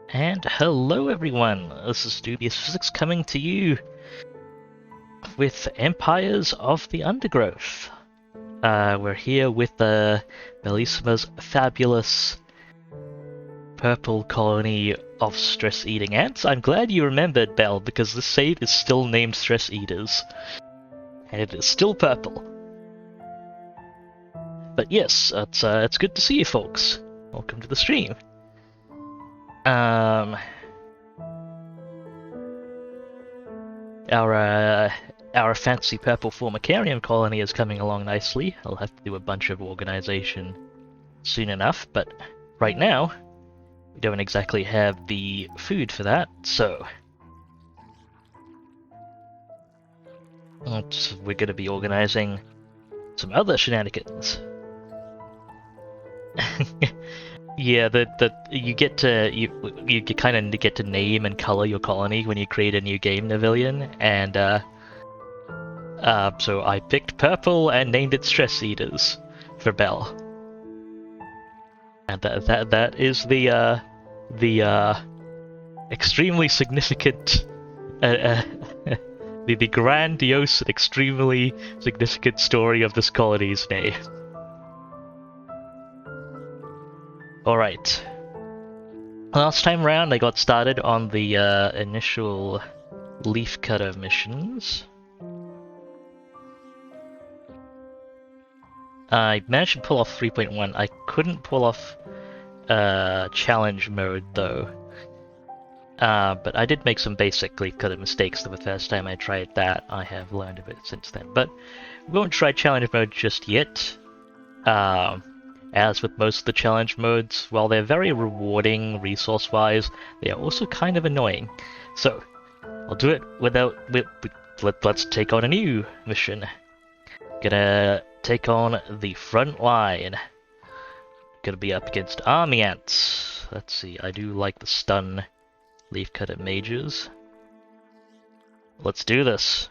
And hello everyone, this is Dubious Physics coming to you with Empires of the Undergrowth. We're here with Bellissima's fabulous purple colony of stress-eating ants. I'm glad you remembered, Belle, because this save is still named Stress Eaters. And it is still purple. But yes, it's good to see you folks. Welcome to the stream. Our fancy purple Formicarium colony is coming along nicely. I'll have to do a bunch of organization soon enough, but right now we don't exactly have the food for that, so we're going to be organizing some other shenanigans. Yeah, you get to you kind of get to name and color your colony when you create a new game pavilion, and so I picked purple and named it Stress Eaters for Belle, and that is the extremely significant the grandiose and extremely significant story of this colony's name. Alright. Last time round I got started on the initial Leafcutter missions. I managed to pull off 3.1. I couldn't pull off challenge mode though. But I did make some basic Leafcutter mistakes the first time I tried that. I have learned of it since then. But we won't try challenge mode just yet. As with most of the challenge modes, while they're very rewarding resource-wise, they are also kind of annoying. So, I'll do it without... Let's take on a new mission. Gonna take on the front line. Gonna be up against army ants. Let's see, I do like the stun Leafcutter mages. Let's do this.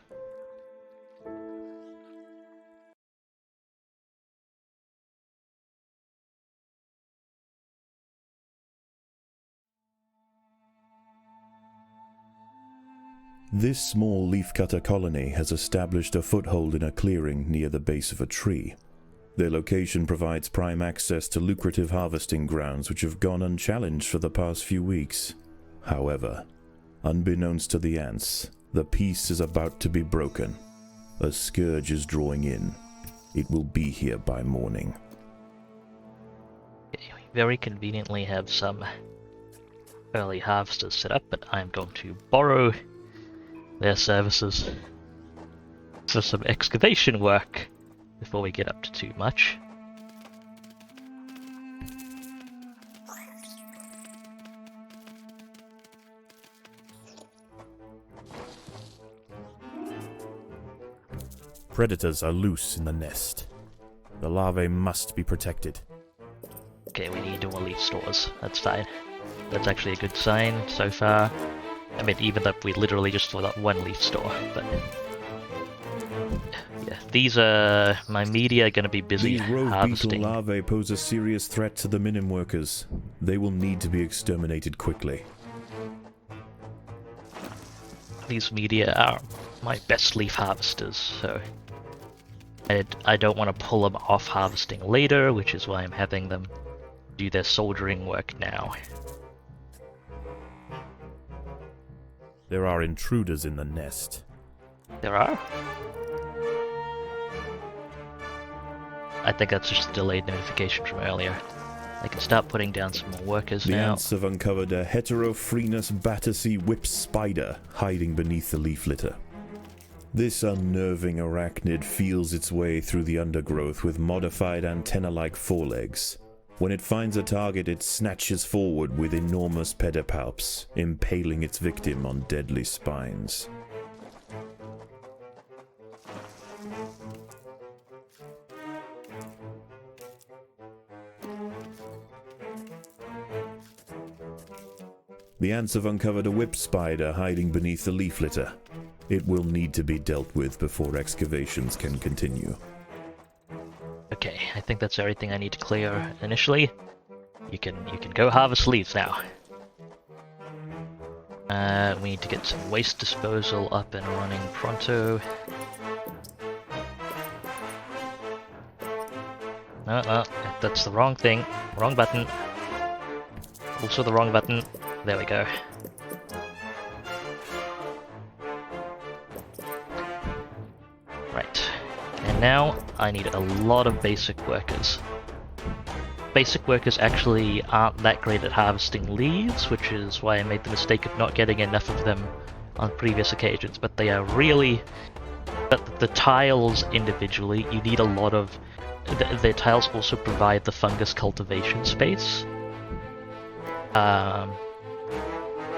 This small leafcutter colony has established a foothold in a clearing near the base of a tree. Their location provides prime access to lucrative harvesting grounds which have gone unchallenged for the past few weeks. However, unbeknownst to the ants, the peace is about to be broken. A scourge is drawing in. It will be here by morning. Okay, we very conveniently have some early harvesters set up, but I'm going to borrow their services for some excavation work before we get up to too much. Predators are loose in the nest. The larvae must be protected. Okay, we need more leaf stores. That's fine. That's actually a good sign so far. I mean, even though we literally just saw that one leaf store, but yeah, these are my media are going to be busy These rove harvesting. beetle larvae pose a serious threat to the minim workers. They will need to be exterminated quickly. These media are my best leaf harvesters, so I don't want to pull them off harvesting later, which is why I'm having them do their soldiering work now. There are intruders in the nest. There are? I think that's just a delayed notification from earlier. I can start putting down some more workers The now. ants have uncovered a Heterophrenius Battersea whip spider hiding beneath the leaf litter. This unnerving arachnid feels its way through the undergrowth with modified antenna-like forelegs. When it finds a target, it snatches forward with enormous pedipalps, impaling its victim on deadly spines. The ants have uncovered a whip spider hiding beneath the leaf litter. It will need to be dealt with before excavations can continue. Okay, I think that's everything I need to clear initially. You can go harvest leaves now. We need to get some waste disposal up and running pronto. No, that's the wrong thing. Wrong button. Also the wrong button. There we go. Right. And now I need a lot of basic workers. Basic workers actually aren't that great at harvesting leaves, which is why I made the mistake of not getting enough of them on previous occasions, but they are really... But the tiles individually, you need a lot of... The tiles also provide the fungus cultivation space. And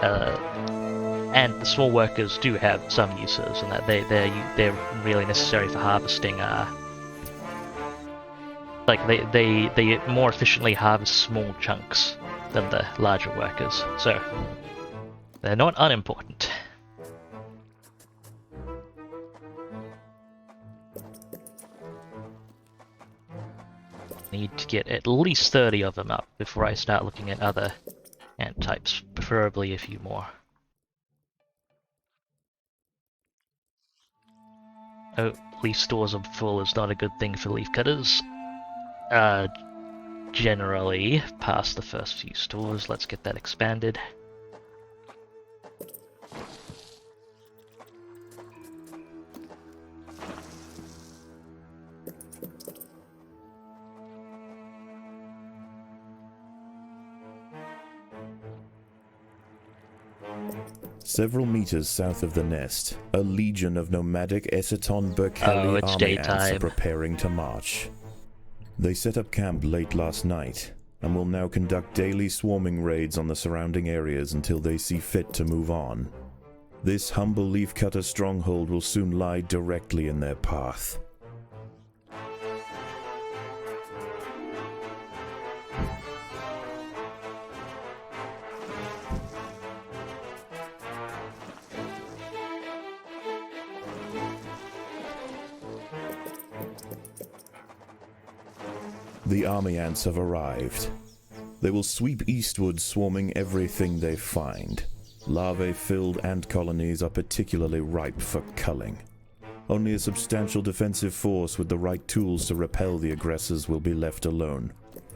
the small workers do have some uses, and that they're really necessary for harvesting. Like they more efficiently harvest small chunks than the larger workers, so they're not unimportant. Need to get at least 30 of them up before I start looking at other ant types, preferably a few more. Oh, leaf stores are full is not a good thing for leaf cutters. Generally, past the first few stores, let's get that expanded. Several meters south of the nest, a legion of nomadic Essaton Berkeley army ants are preparing to march. They set up camp late last night, and will now conduct daily swarming raids on the surrounding areas until they see fit to move on. This humble Leafcutter stronghold will soon lie directly in their path. The army ants have arrived. They will sweep eastward, swarming everything they find. Larvae-filled ant colonies are particularly ripe for culling. Only a substantial defensive force with the right tools to repel the aggressors will be left alone.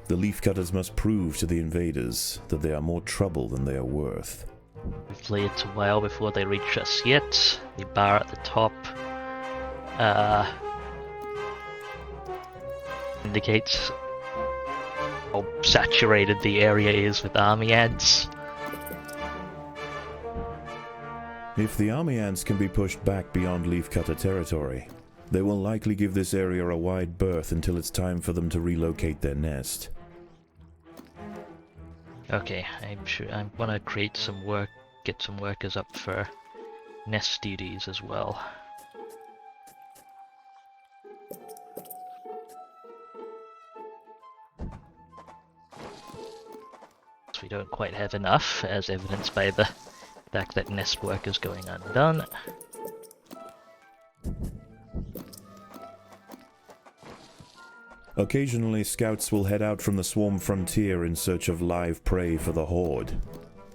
The Leafcutters must prove to the invaders that they are more trouble than they are worth. Hopefully it's a while before they reach us yet. The bar at the top indicates how saturated the area is with army ants. If the army ants can be pushed back beyond Leafcutter territory, they will likely give this area a wide berth until it's time for them to relocate their nest. Okay, I'm gonna create some work, get some workers up for nest duties as well. We don't quite have enough, as evidenced by the fact that nest work is going undone. Occasionally, scouts will head out from the swarm frontier in search of live prey for the horde.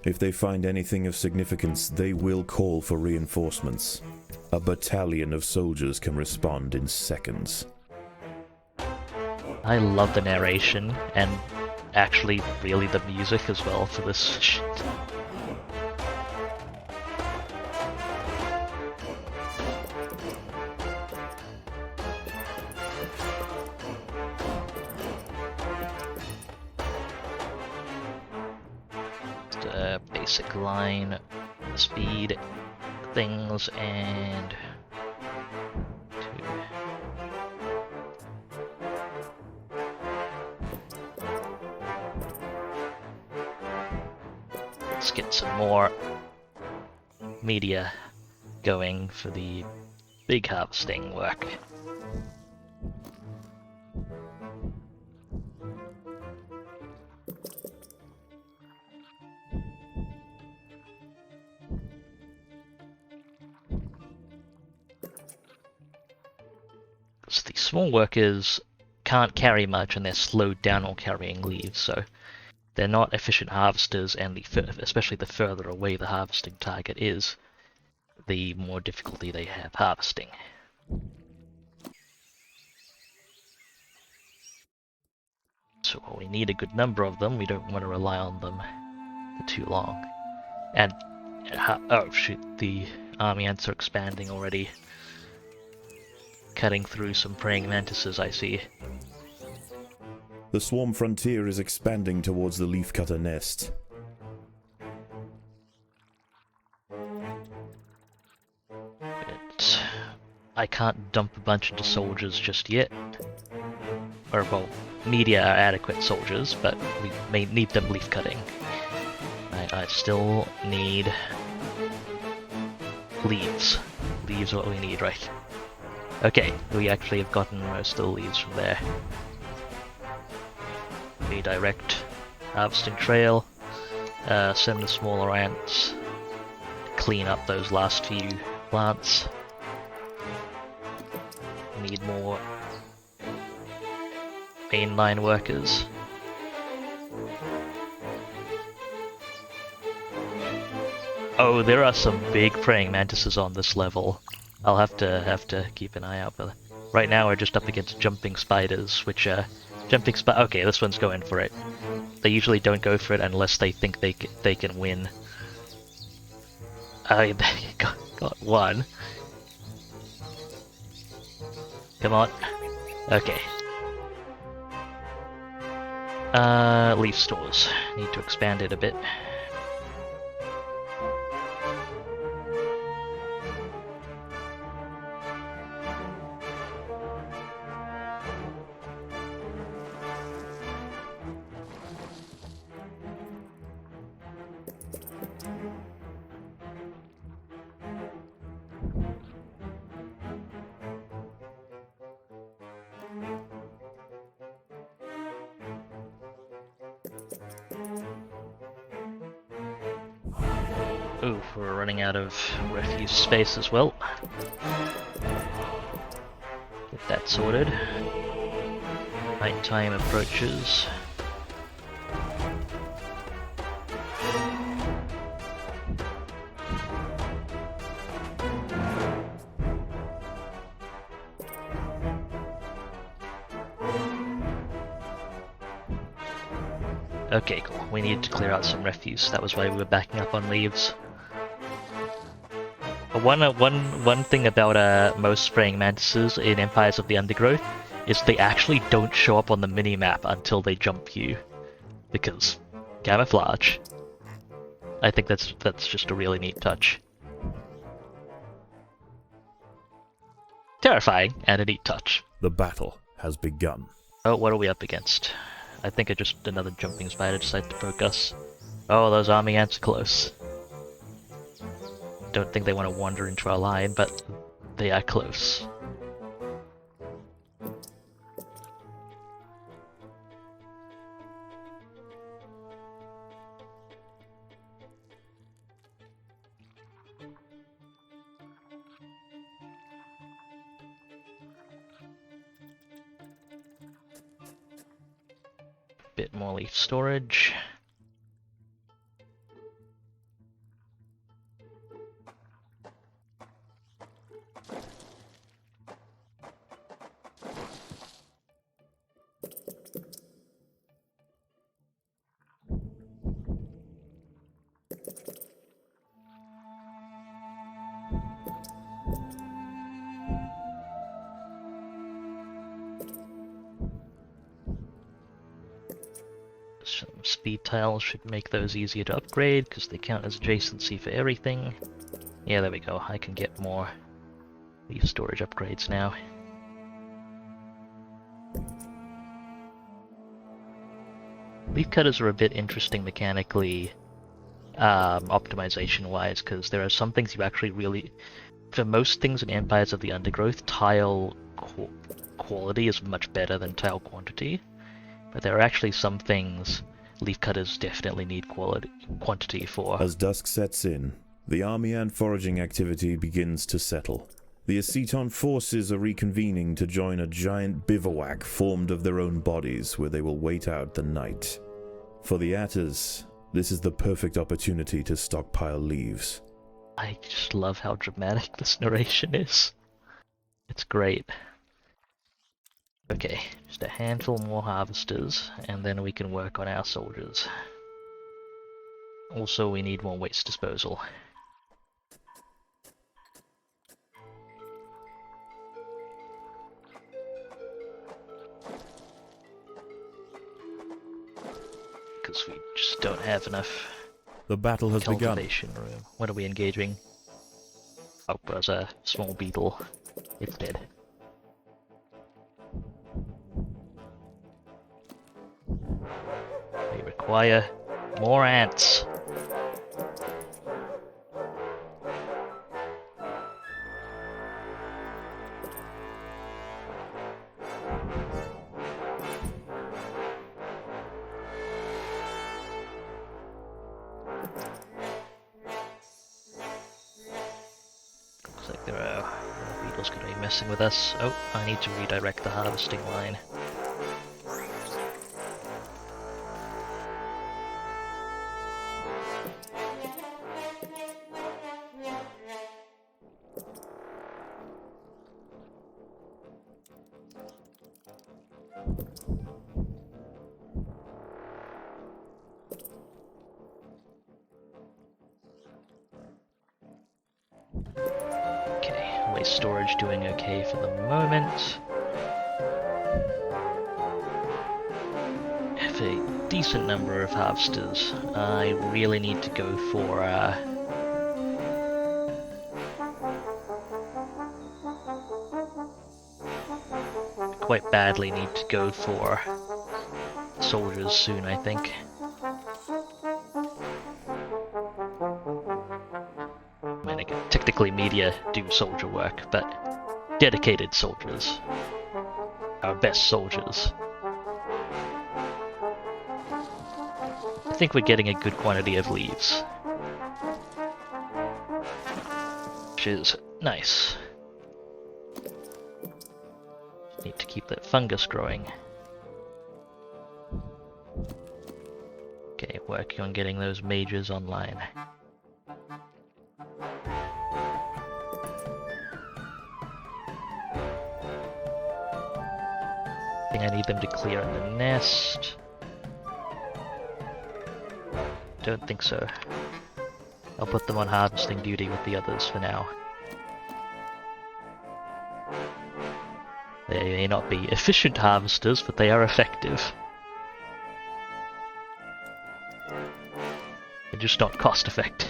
If they find anything of significance, they will call for reinforcements. A battalion of soldiers can respond in seconds. I love the narration, and actually really the music as well for this shit. Just a basic line, speed things, and let's get some more media going for the big harvesting work. So the small workers can't carry much and they're slowed down while carrying leaves, so they're not efficient harvesters, and especially the further away the harvesting target is, the more difficulty they have harvesting. So while we need a good number of them, we don't want to rely on them for too long. And oh shoot, the army ants are expanding already. Cutting through some praying mantises, I see. The swarm frontier is expanding towards the leafcutter nest. But I can't dump a bunch into soldiers just yet. Or, well, media are adequate soldiers, but we may need them leaf cutting. I still need leaves. Leaves are what we need, right? Okay, we actually have gotten most of the leaves from there. Redirect harvesting trail, send the smaller ants, clean up those last few plants. Need more mainline workers. Oh, there are some big praying mantises on this level. I'll have to keep an eye out for that. Right now we're just up against jumping spiders, which okay, this one's going for it. They usually don't go for it unless they think they can win. They got one. Come on. Okay. Leaf stores. Need to expand it a bit. Ooh, we're running out of refuse space as well. Get that sorted. Night time approaches. Okay, cool. We needed to clear out some refuse. That was why we were backing up on leaves. One thing about most praying mantises in Empires of the Undergrowth is they actually don't show up on the minimap until they jump you. Because camouflage. I think that's just a really neat touch. Terrifying and a neat touch. The battle has begun. Oh, what are we up against? I think just another jumping spider decided to poke us. Oh, those army ants are close. Don't think they want to wander into our line, but they are close. Bit more leaf storage. Some speed tiles should make those easier to upgrade because they count as adjacency for everything. Yeah, there we go. I can get more leaf storage upgrades now. Leafcutters are a bit interesting mechanically, optimization-wise, because there are some things you actually really... For most things in Empires of the Undergrowth, tile quality is much better than tile quantity. But there are actually some things Leafcutters definitely need quantity for. As dusk sets in, the army and foraging activity begins to settle. The Aceton forces are reconvening to join a giant bivouac formed of their own bodies where they will wait out the night. For the Atters, this is the perfect opportunity to stockpile leaves. I just love how dramatic this narration is. It's great. Okay, just a handful more harvesters, and then we can work on our soldiers. Also, we need more waste disposal. Because we just don't have enough The battle has begun. cultivation room. What are we engaging? Oh, there's a small beetle. It's dead. We require more ants. Looks like there are more beetles going to be messing with us. Oh, I need to redirect the harvesting line. Okay, waste storage doing okay for the moment. Have a decent number of harvesters. I really need to go for quite badly need to go for soldiers soon, I think. I mean, technically media do soldier work, but dedicated soldiers, our best soldiers. I think we're getting a good quantity of leaves, which is nice. Need to keep that fungus growing. Okay, working on getting those mages online. I think I need them to clear out the nest. Don't think so. I'll put them on harvesting duty with the others for now. They may not be efficient harvesters, but they are effective. They're just not cost effective.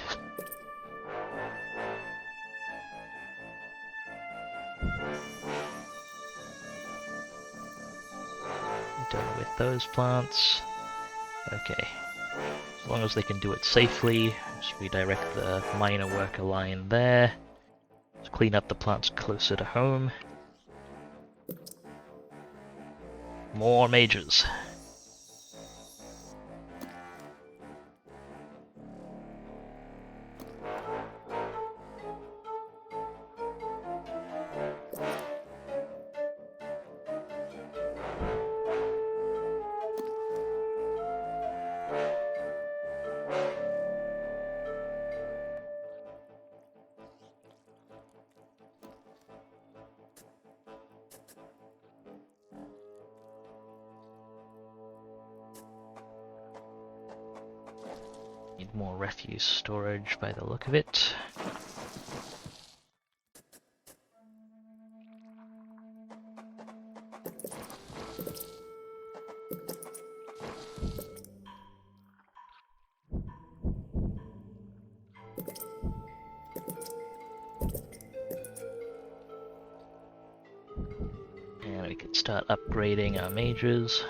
Done with those plants. Okay. As long as they can do it safely, just redirect the miner worker line there. Just clean up the plants closer to home. More mages. Need more refuse storage by the look of it. And we can start upgrading our mages.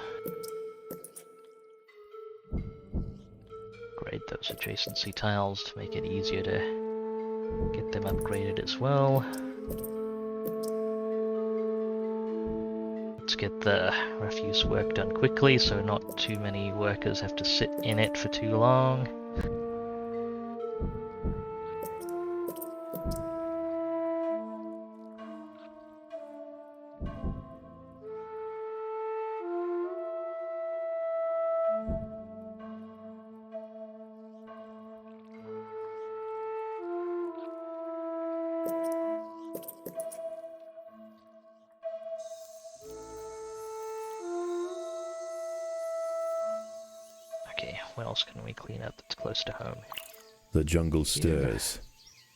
Upgrade those adjacency tiles to make it easier to get them upgraded as well. Let's get the refuse work done quickly so not too many workers have to sit in it for too long. Okay, what else can we clean up that's close to home? The jungle stirs.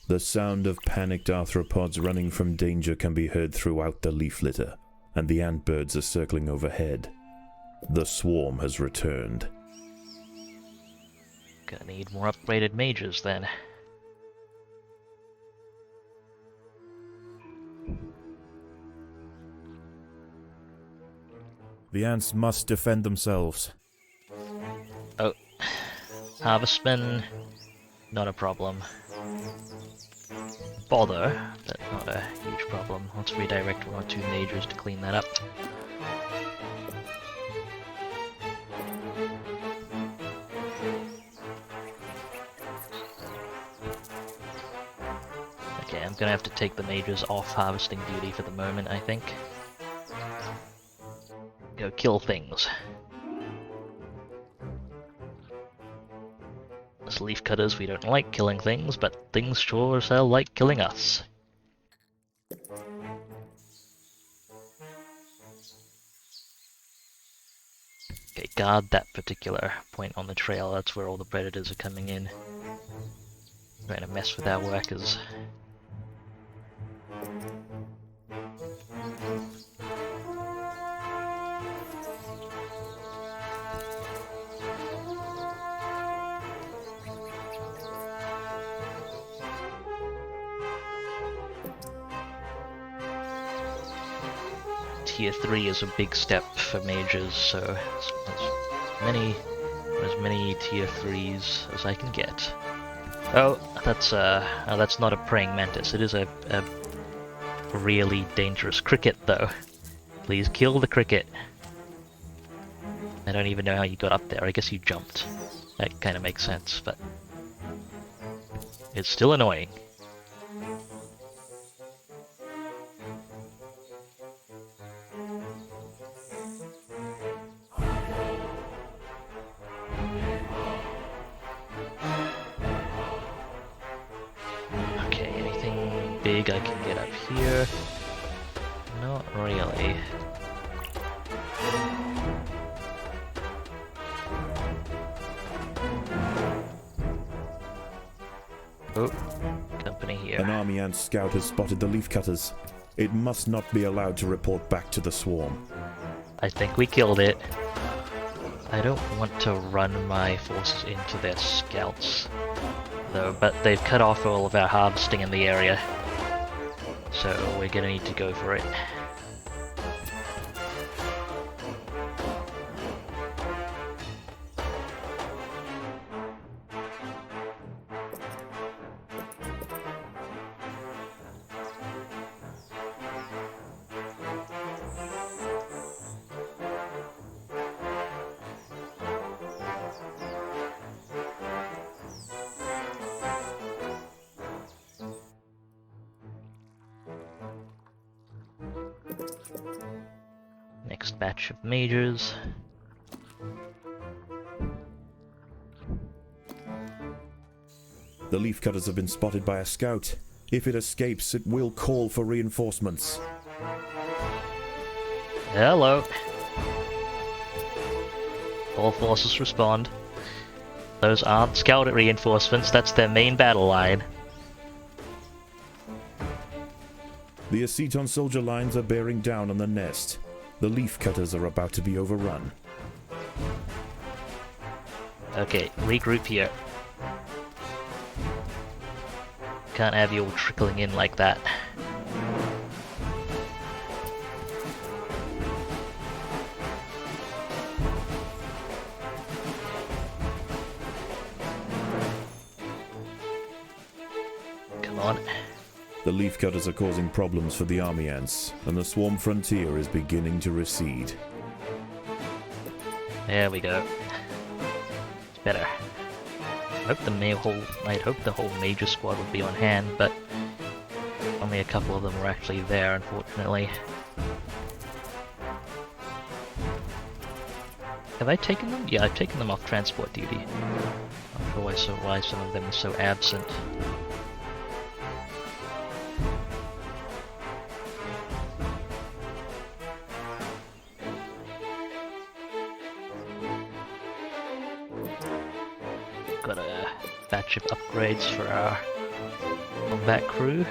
The sound of panicked arthropods running from danger can be heard throughout the leaf litter, and the antbirds are circling overhead. The swarm has returned. Gonna need more upgraded mages then. The ants must defend themselves. Oh, harvestmen, not a problem. Bother, but not a huge problem. Let's redirect one or two mages to clean that up. Okay, I'm gonna have to take the mages off harvesting duty for the moment, I think. Go kill things. As Leafcutters, we don't like killing things, but things sure as hell like killing us. Okay, guard that particular point on the trail, that's where all the predators are coming in. Trying to mess with our workers. Tier 3 is a big step for mages, so as many tier 3s as I can get. Oh, that's not a praying mantis. It is a really dangerous cricket, though. Please kill the cricket. I don't even know how you got up there. I guess you jumped. That kind of makes sense, but it's still annoying. I can get up here. Not really. Oh, company here. An army ant scout has spotted the Leafcutters. It must not be allowed to report back to the swarm. I think we killed it. I don't want to run my forces into their scouts, though, but they've cut off all of our harvesting in the area. So we're gonna need to go for it. Next batch of mages. The Leafcutters have been spotted by a scout. If it escapes, it will call for reinforcements. Hello. All forces respond. Those aren't scout reinforcements, that's their main battle line. The Aceton soldier lines are bearing down on the nest. The Leafcutters are about to be overrun. Okay, regroup here. Can't have you all trickling in like that. Come on. The Leafcutters are causing problems for the army ants, and the swarm frontier is beginning to recede. There we go. It's better. I'd hope the whole major squad would be on hand, but only a couple of them were actually there, unfortunately. Have I taken them? Yeah, I've taken them off transport duty. Not sure why some of them are so absent. Got a batch of upgrades for our combat crew.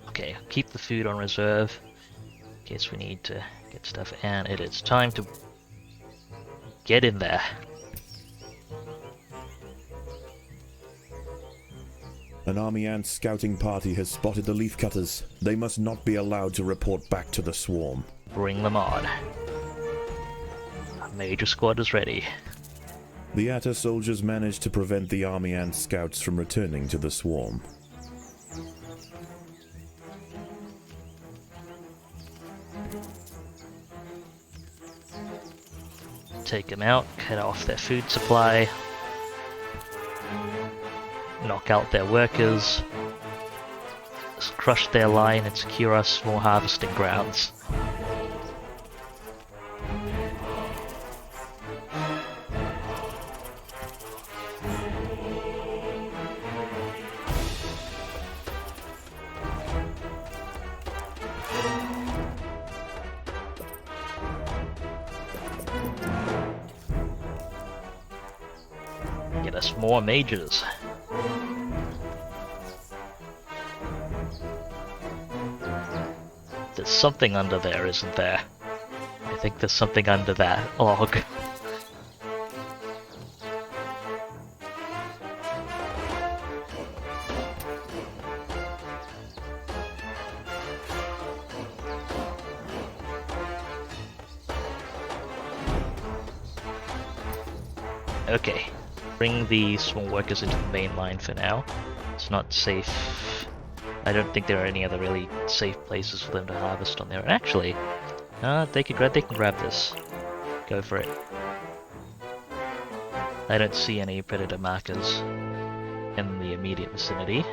Okay, keep the food on reserve in case we need to get stuff, and it is time to get in there. An army ant scouting party has spotted the Leafcutters. They must not be allowed to report back to the swarm. Bring them on. Our major squad is ready. The Atta soldiers managed to prevent the army ant scouts from returning to the swarm. Take them out, cut off their food supply, knock out their workers, crush their line and secure us more harvesting grounds. Get us more mages. There's something under there, isn't there? I think there's something under that log. Okay. Bring the small workers into the main line for now. It's not safe. I don't think there are any other really safe places for them to harvest on there. And actually, they can grab this. Go for it. I don't see any predator markers in the immediate vicinity.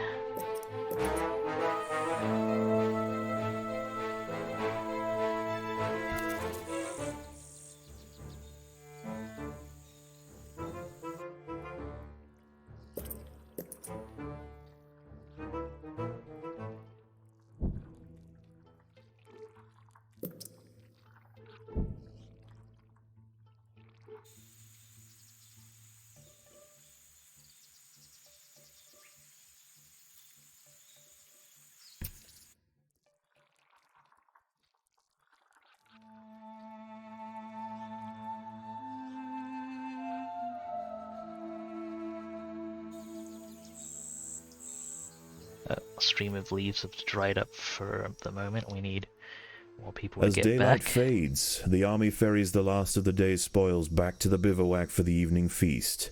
Stream of leaves have dried up for the moment. We need more people to get back. As daylight fades, the army ferries the last of the day's spoils back to the bivouac for the evening feast.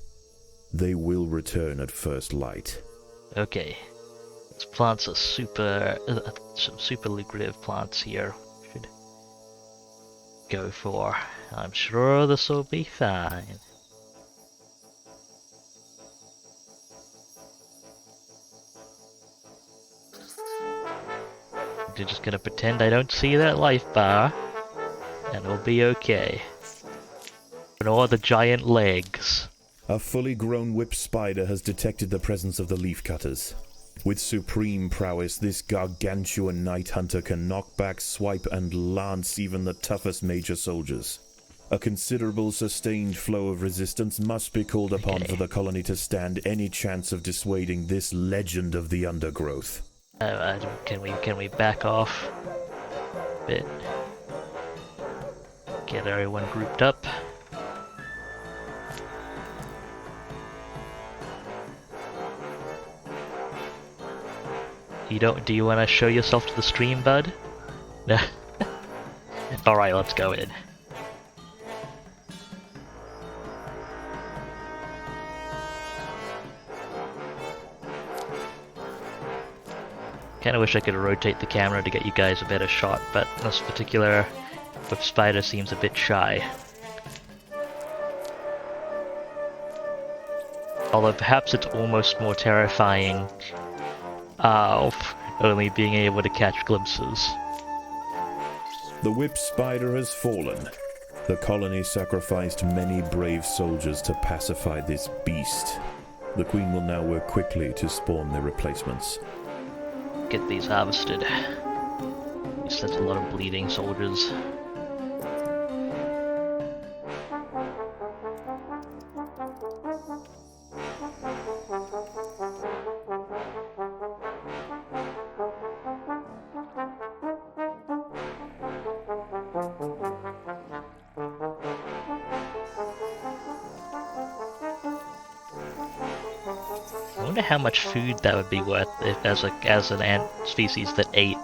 They will return at first light. Okay. These plants are some super lucrative plants here. Should go for. I'm sure this will be fine. I'm just gonna pretend I don't see that life bar, and we'll be okay. Ignore the giant legs. A fully grown whip spider has detected the presence of the Leafcutters. With supreme prowess, this gargantuan night hunter can knock back, swipe, and lance even the toughest major soldiers. A considerable sustained flow of resistance must be called upon for the colony to stand any chance of dissuading this legend of the Undergrowth. Can we back off a bit? Get everyone grouped up. Do you want to show yourself to the stream, bud? No. All right, let's go in. Kinda wish I could rotate the camera to get you guys a better shot, but this particular whip spider seems a bit shy. Although perhaps it's almost more terrifying of only being able to catch glimpses. The whip spider has fallen. The colony sacrificed many brave soldiers to pacify this beast. The Queen will now work quickly to spawn their replacements. Get these harvested. Jeez, that's a lot of bleeding soldiers. I wonder how much food that would be worth if, as an ant species that ate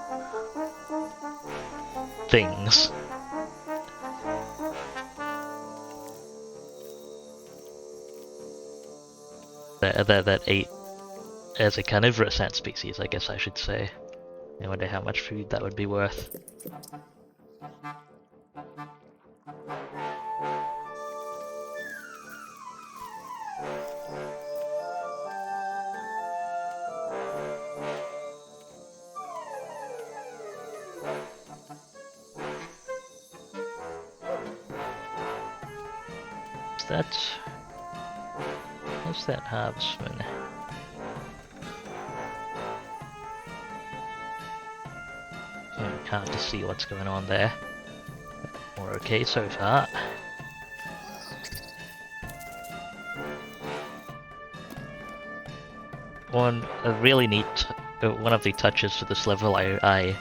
things. That ate as a carnivorous ant species, I guess I should say. I wonder how much food that would be worth. What's that harvestman? Hard to see what's going on there. We're okay so far. One of the touches to this level I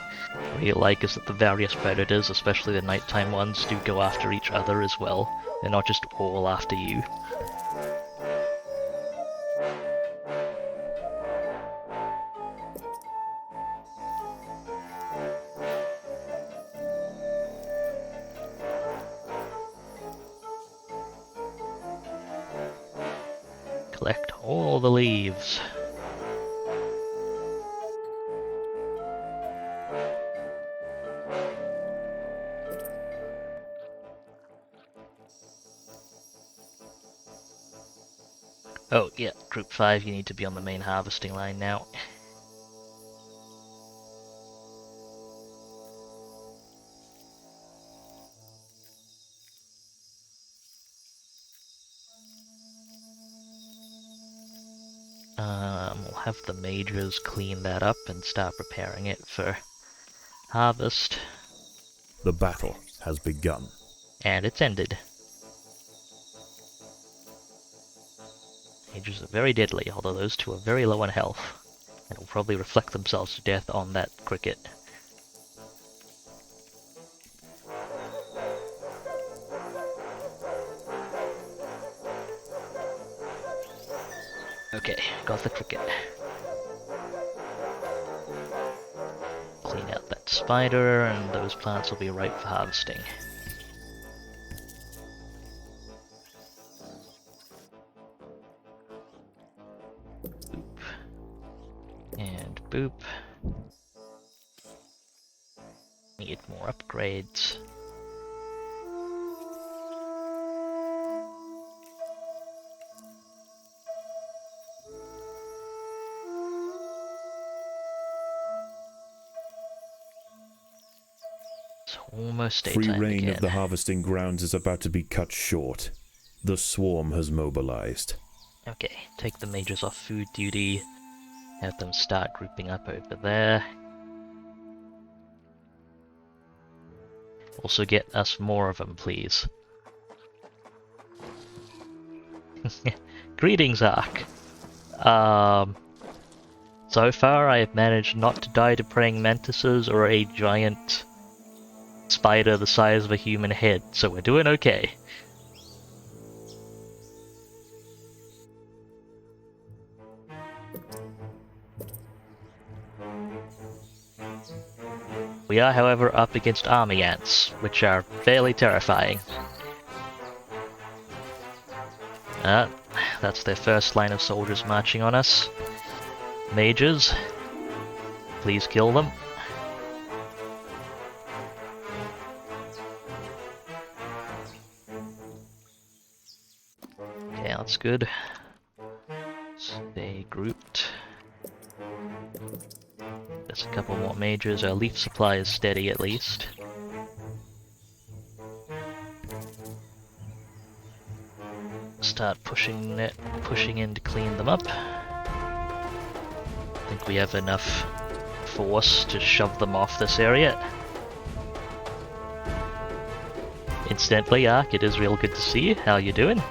really like is that the various predators, especially the nighttime ones, do go after each other as well. They're not just all after you. Collect all the leaves. Oh, yeah, Group 5, you need to be on the main harvesting line now. We'll have the mages clean that up and start preparing it for harvest. The battle has begun. And it's ended. Mages are very deadly, although those two are very low on health, and will probably reflect themselves to death on that cricket. Okay, got the cricket. Clean out that spider, and those plants will be ripe for harvesting. Boop. Need more upgrades. It's almost daytime Free reign again. of the harvesting grounds is about to be cut short. The swarm has mobilized. Okay, take the mages off food duty. Have them start grouping up over there. Also get us more of them, please. Greetings, Ark. So far I have managed not to die to praying mantises or a giant spider the size of a human head, so we're doing okay. We are, however, up against army ants, which are fairly terrifying. That's their first line of soldiers marching on us. Mages, please kill them. Okay, that's good. Stay grouped. There's a couple more mages. Our leaf supply is steady at least. Start pushing in to clean them up. I think we have enough force to shove them off this area. Incidentally, Ark, it is real good to see you. How you doing?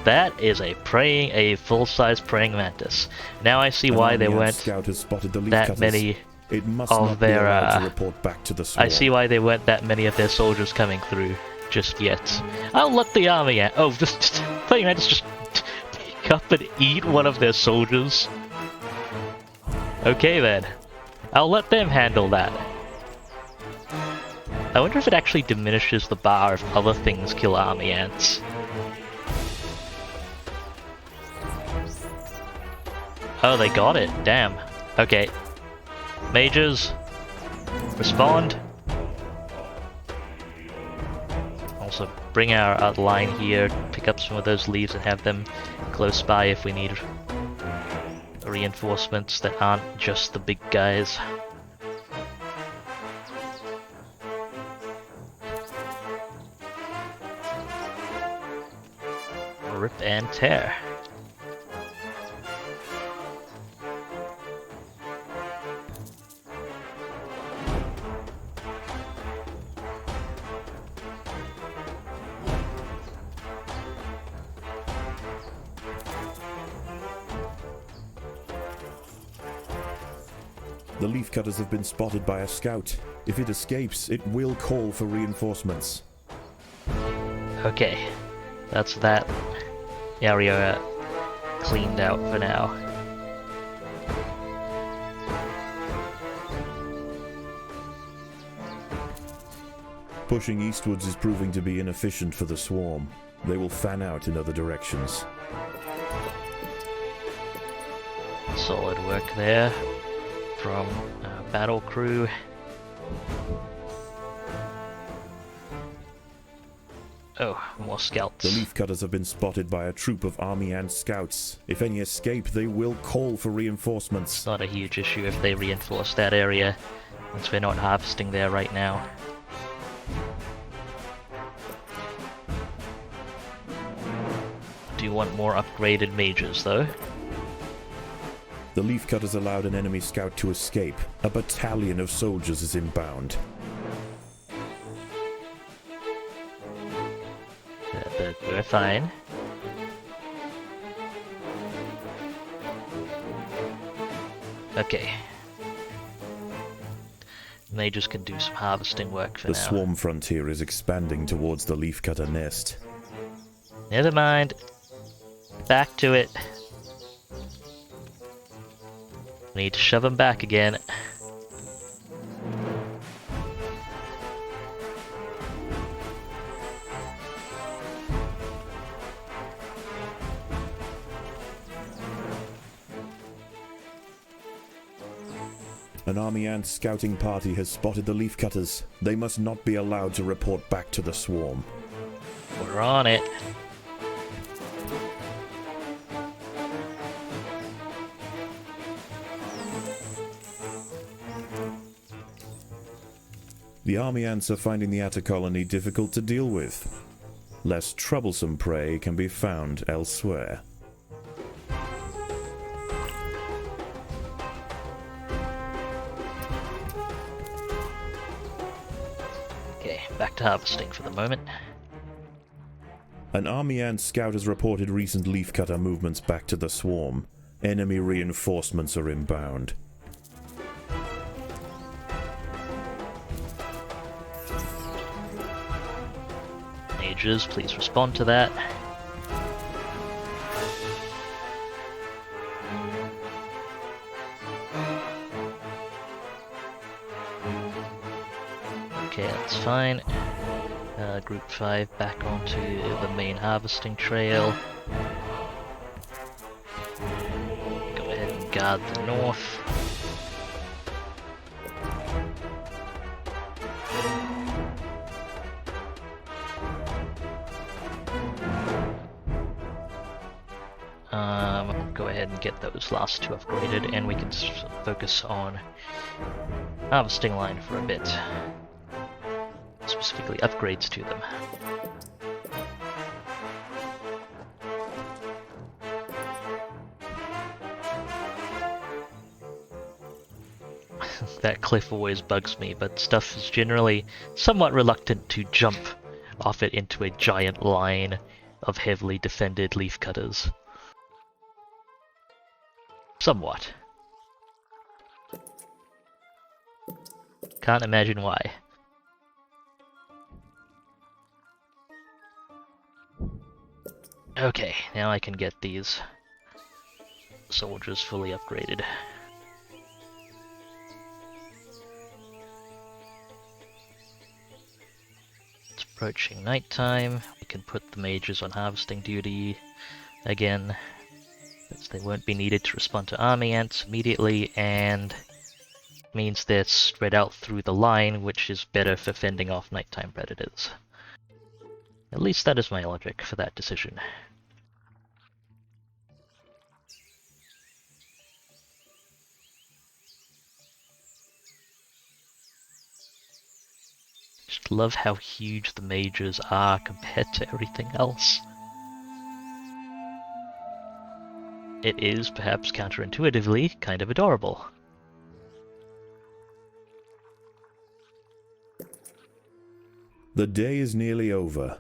That is a full-size praying mantis. Now I see why there weren't that many of their. I see why there weren't that many of their soldiers coming through just yet. I'll let the army out. Oh, just praying mantis just pick up and eat one of their soldiers. Okay then, I'll let them handle that. I wonder if it actually diminishes the bar if other things kill army ants. Oh, they got it. Damn. Okay. Mages, respond. Also, bring our line here, pick up some of those leaves and have them close by if we need reinforcements that aren't just the big guys. Rip and tear. The Leafcutters have been spotted by a scout. If it escapes, it will call for reinforcements. Okay, that's that area cleaned out for now. Pushing eastwards is proving to be inefficient for the swarm. They will fan out in other directions. Solid work there from battle crew. Oh, more scouts. The Leafcutters have been spotted by a troop of army ant scouts. If any escape, they will call for reinforcements. It's not a huge issue if they reinforce that area, since we're not harvesting there right now. Do you want more upgraded mages, though? The Leafcutters allowed an enemy scout to escape. A battalion of soldiers is inbound. But we're fine. Okay. Mages can do some harvesting work for now. The swarm frontier is expanding towards the Leafcutter nest. Never mind. Back to it. We need to shove them back again. An army ant scouting party has spotted the Leafcutters. They must not be allowed to report back to the swarm. We're on it. The army ants are finding the atta colony difficult to deal with. Less troublesome prey can be found elsewhere. Okay, back to harvesting for the moment. An army ant scout has reported recent Leafcutter movements back to the swarm. Enemy reinforcements are inbound. Mages, please respond to that. Okay, that's fine. Group 5 back onto the main harvesting trail. Go ahead and guard the north. Go ahead and get those last two upgraded, and we can focus on harvesting line for a bit. specifically upgrades to them. That cliff always bugs me, but stuff is generally somewhat reluctant to jump off it into a giant line of heavily defended leafcutters. Somewhat. Can't imagine why. Okay, now I can get these soldiers fully upgraded. It's approaching nighttime. We can put the mages on harvesting duty again, since they won't be needed to respond to army ants immediately, and means they're spread out through the line, which is better for fending off nighttime predators. At least that is my logic for that decision. Just love how huge the mages are compared to everything else. It is, perhaps counterintuitively, kind of adorable. The day is nearly over.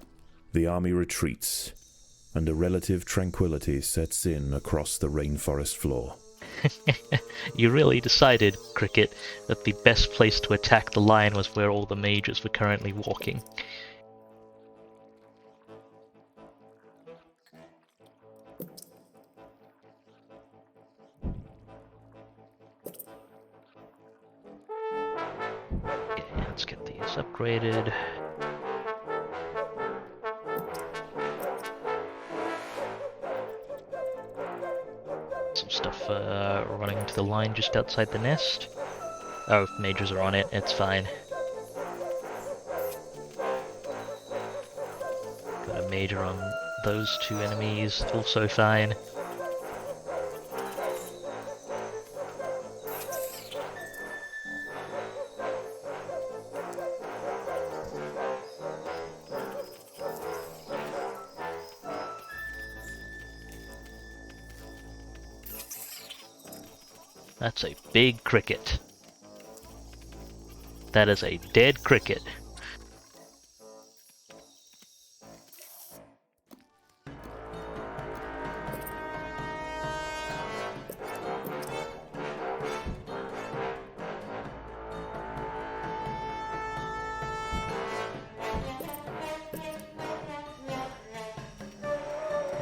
The army retreats, and a relative tranquility sets in across the rainforest floor. You really decided, Cricket, that the best place to attack the line was where all the mages were currently walking. Okay, let's get these upgraded. Some stuff running into the line just outside the nest. Oh, mages are on it, it's fine. Got a major on those two enemies, also fine. That's a big cricket. That is a dead cricket.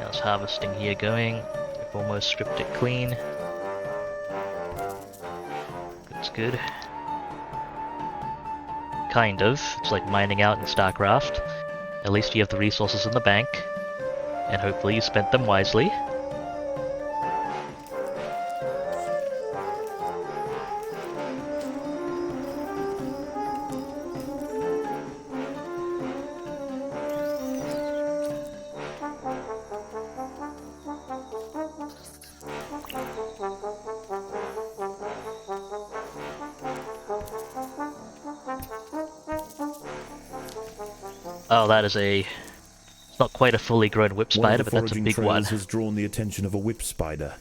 How's harvesting here going? We've almost stripped it clean. That's good. Kind of. It's like mining out in StarCraft. At least you have the resources in the bank. And hopefully you spent them wisely. Oh, that is a... It's not quite a fully grown whip spider, but that's a big one. One of the foraging trails has drawn the attention of a whip spider.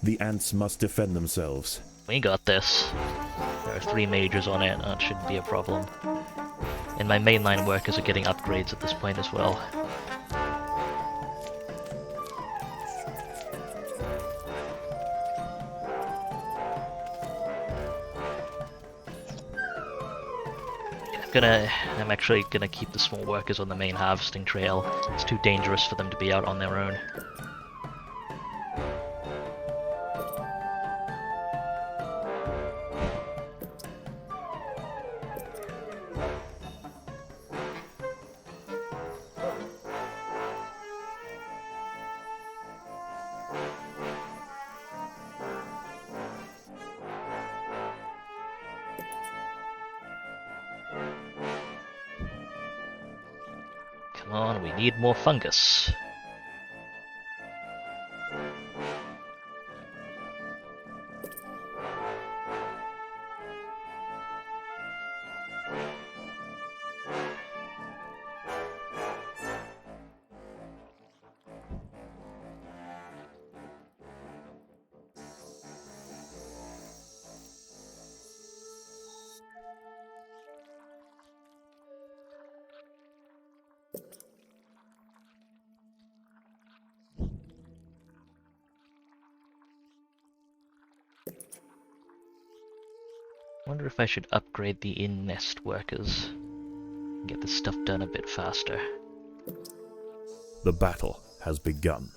The ants must defend themselves. We got this. There are 3 mages on it, that shouldn't be a problem. And my mainline workers are getting upgrades at this point as well. I'm actually gonna keep the small workers on the main harvesting trail. It's too dangerous for them to be out on their own. Come on, we need more fungus. wonder if I should upgrade the in-nest workers and get this stuff done a bit faster. The battle has begun.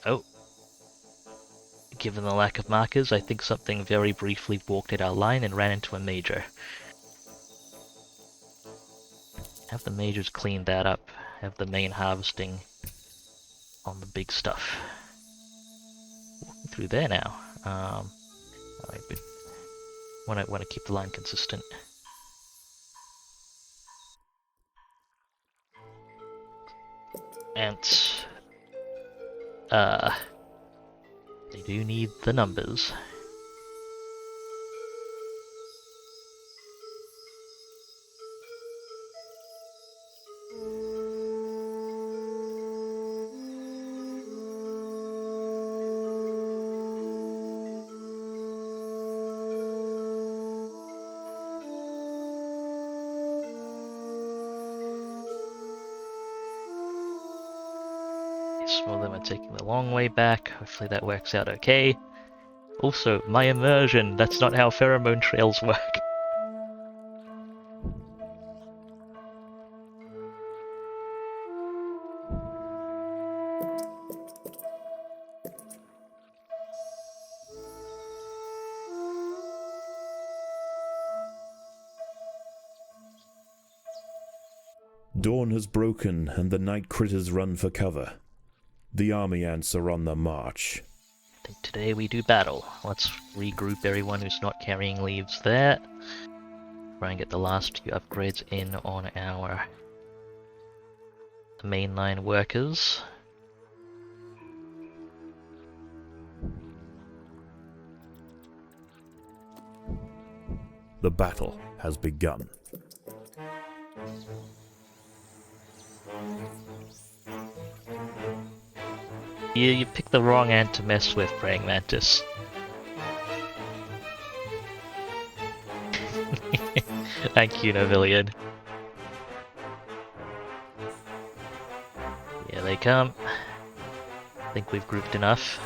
Oh. Given the lack of markers, I think something very briefly walked at our line and ran into a major. Have the majors clean that up. Have the main harvesting on the big stuff. Walking through there now. Alright, but want to keep the line consistent. Ants. They do need the numbers. Some of them are taking the long way back. Hopefully that works out okay. Also, my immersion, that's not how pheromone trails work. Dawn has broken and the night critters run for cover. The army ants are on the march. I think today we do battle. Let's regroup everyone who's not carrying leaves there. Try and get the last few upgrades in on our mainline workers. The battle has begun. You picked the wrong ant to mess with, Praying Mantis. Thank you, Novillian. Here they come. I think we've grouped enough.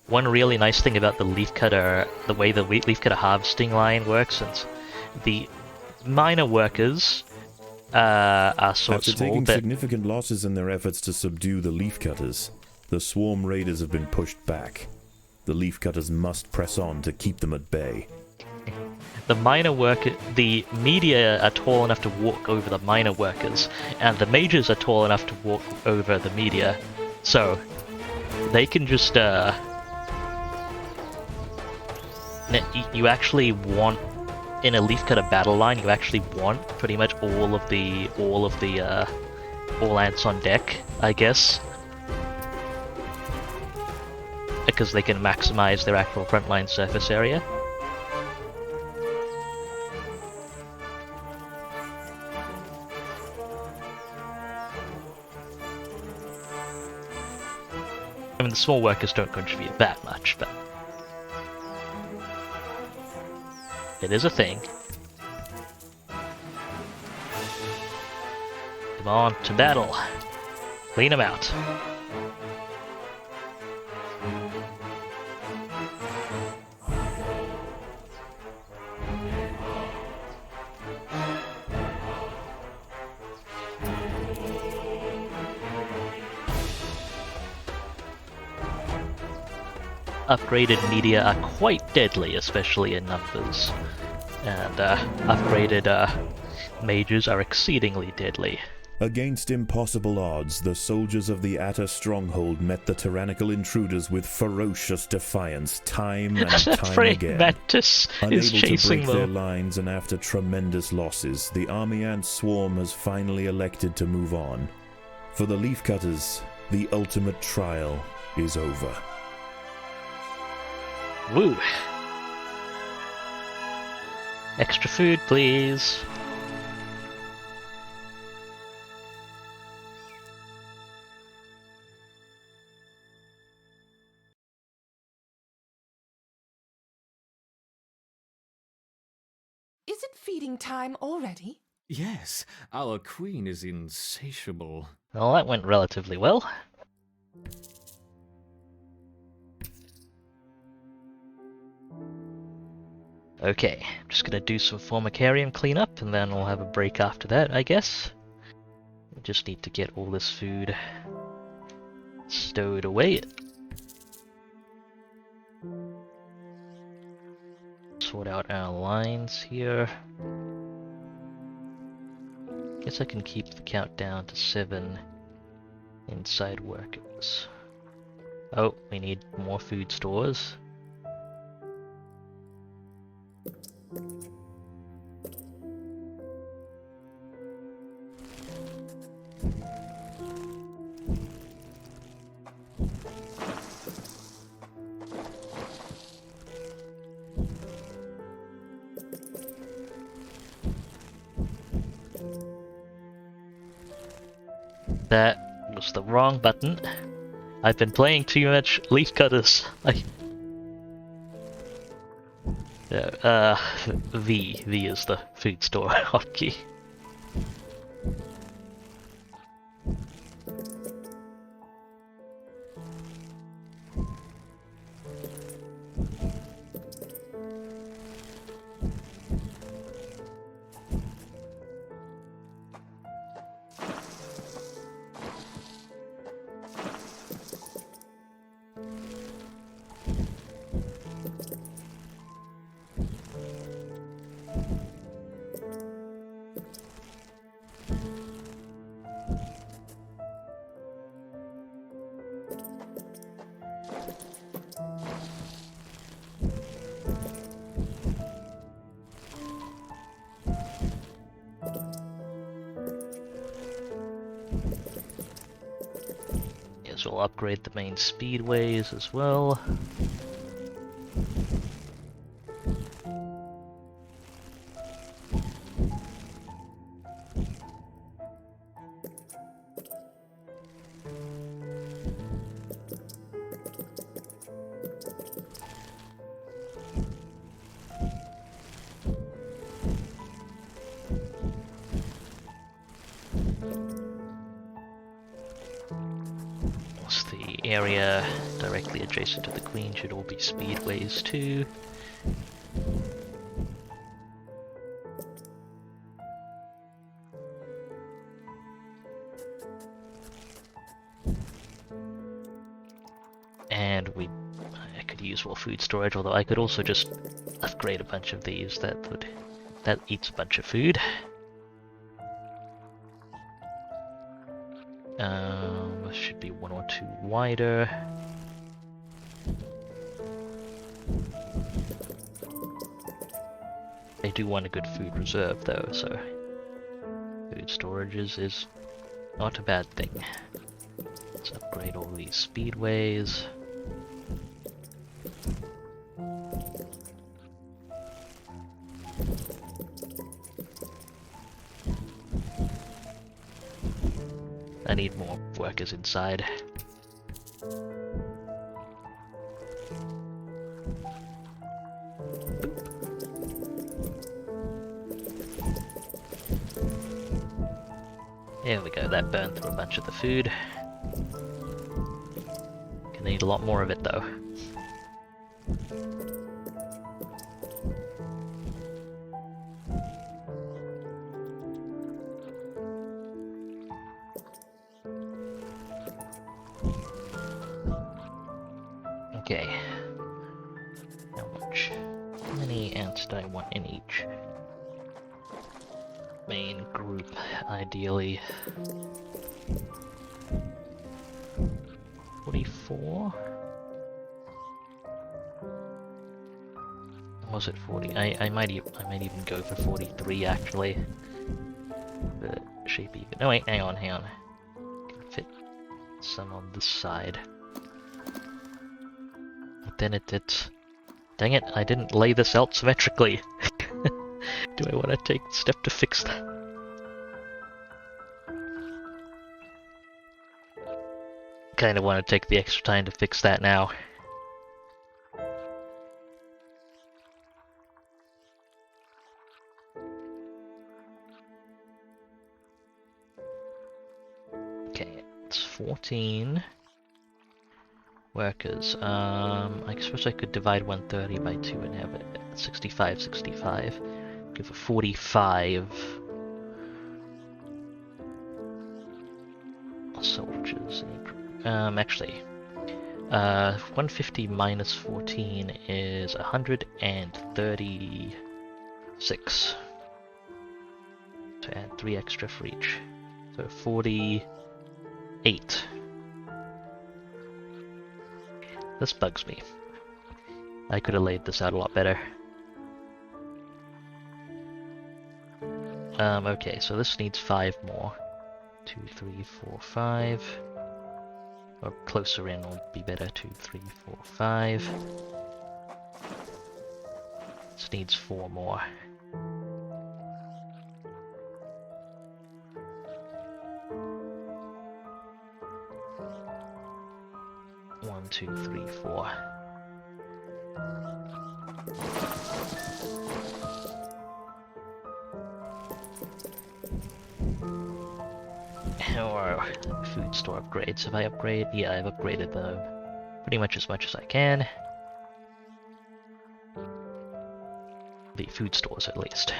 One really nice thing about the Leafcutter, the way the Leafcutter harvesting line works, is the minor workers are sort of After small, taking but significant losses in their efforts to subdue the Leafcutters, the swarm raiders have been pushed back. The Leafcutters must press on to keep them at bay. the media are tall enough to walk over the minor workers, and the majors are tall enough to walk over the media. So they can just you actually want, in a Leafcutter battle line, you actually want pretty much all ants on deck, I guess, because they can maximize their actual frontline surface area. I mean, the small workers don't contribute that much, but it is a thing. Come on, to battle. Clean them out. Upgraded media are quite deadly, especially in numbers. And upgraded mages are exceedingly deadly. Against impossible odds, the soldiers of the Atta stronghold met the tyrannical intruders with ferocious defiance, time and time again. Mantis is Unable to chasing break their them. lines and after tremendous losses, the army ant swarm has finally elected to move on. For the Leafcutters, the ultimate trial is over. Woo! Extra food, please. Is it feeding time already? Yes, our queen is insatiable. Well, that went relatively well. Okay, I'm just gonna do some formicarium cleanup and then we'll have a break after that, I guess. We just need to get all this food stowed away. Sort out our lines here. Guess I can keep the count down to 7 inside workers. Oh, we need more food stores. That was the wrong button. I've been playing too much Leafcutters. V is the food store hotkey. Yes, we'll upgrade the main speedways as well. The area directly adjacent to the Queen should all be speedways too. And I could use more food storage, although I could also just upgrade a bunch of these. That eats a bunch of food. Should be 1 or 2 wider. I do want a good food reserve though, so food storage is not a bad thing. Let's upgrade all these speedways. I need more workers inside. There we go, that burned through a bunch of the food. Gonna need a lot more of it though. Okay. How many ants do I want in each main group, ideally? 44? Was it 40? I might even go for 43 actually. The shape even. No wait, hang on. Can fit some on this side. But then it's... Dang it, I didn't lay this out symmetrically. Do I want to take the step to fix that? Kinda want to take the extra time to fix that now. Okay, it's 14. Workers. I suppose I could divide 130 by 2 and have it 65, 65. Give it 45 soldiers. Actually, 150 minus 14 is 136. To add 3 extra for each. So 48. This bugs me. I could have laid this out a lot better. Okay, so this needs 5 more. 2, 3, 4, 5. Or closer in would be better. 2, 3, 4, 5. This needs 4 more. One, 2, 3, 4. Or food store upgrades. Have I upgraded? Yeah, I've upgraded them pretty much as I can. The food stores, at least.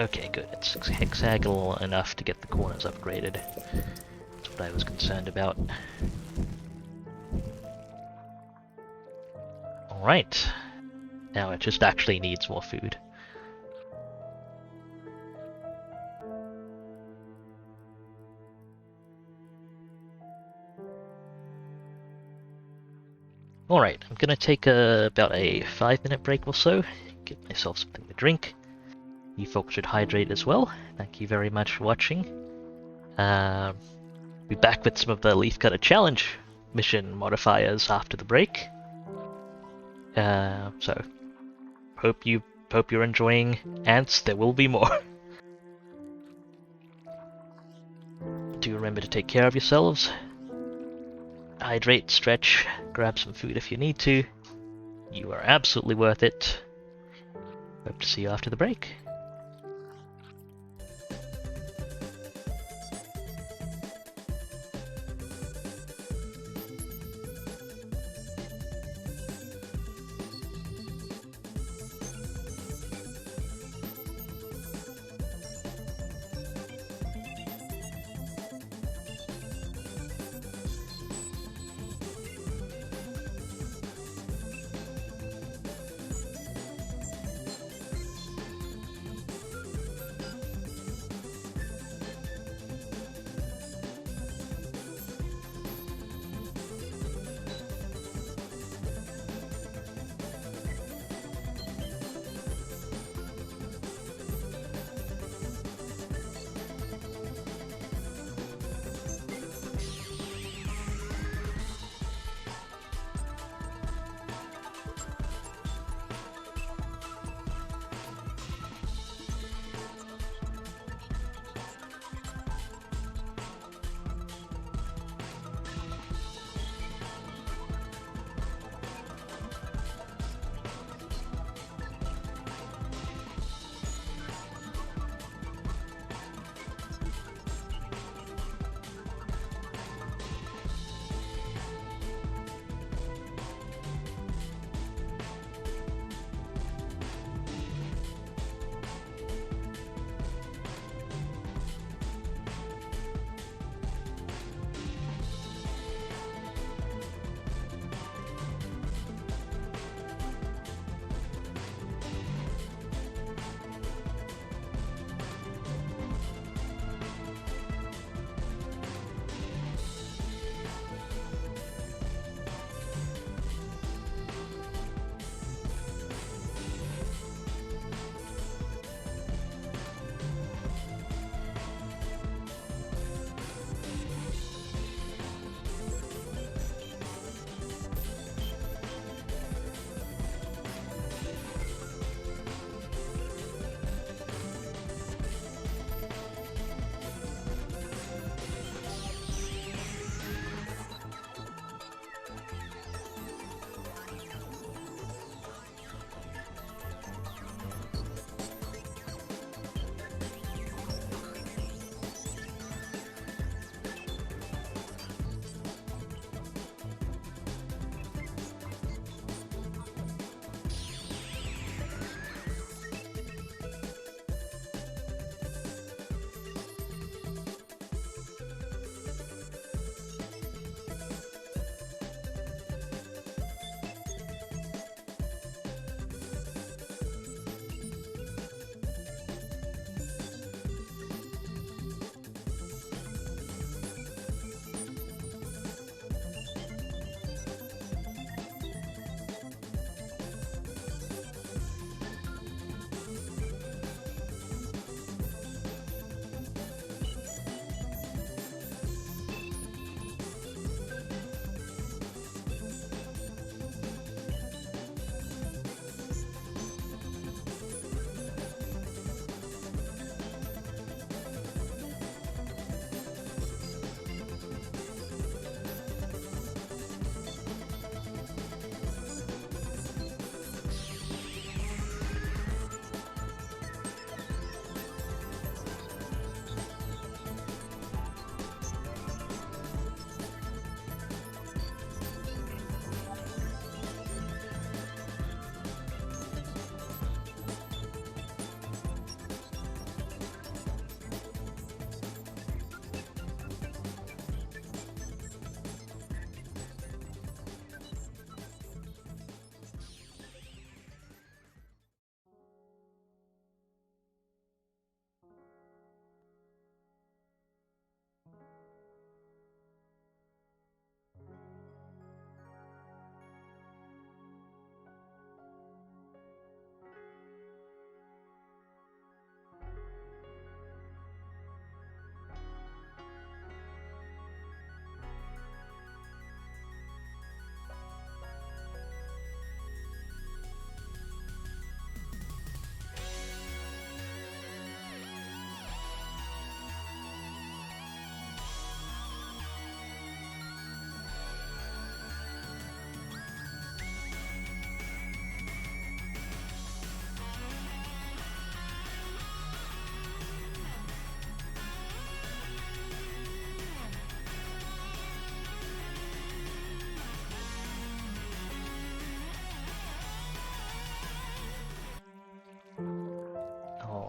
Okay, good. It's hexagonal enough to get the corners upgraded. That's what I was concerned about. Alright. Now it just actually needs more food. Alright, I'm gonna take about a 5-minute break or so. Get myself something to drink. You folks should hydrate as well. Thank you very much for watching. Be back with some of the Leafcutter challenge mission modifiers after the break. So hope you're enjoying ants. There will be more. Do remember to take care of yourselves. Hydrate, stretch, grab some food if you need to. You are absolutely worth it. Hope to see you after the break.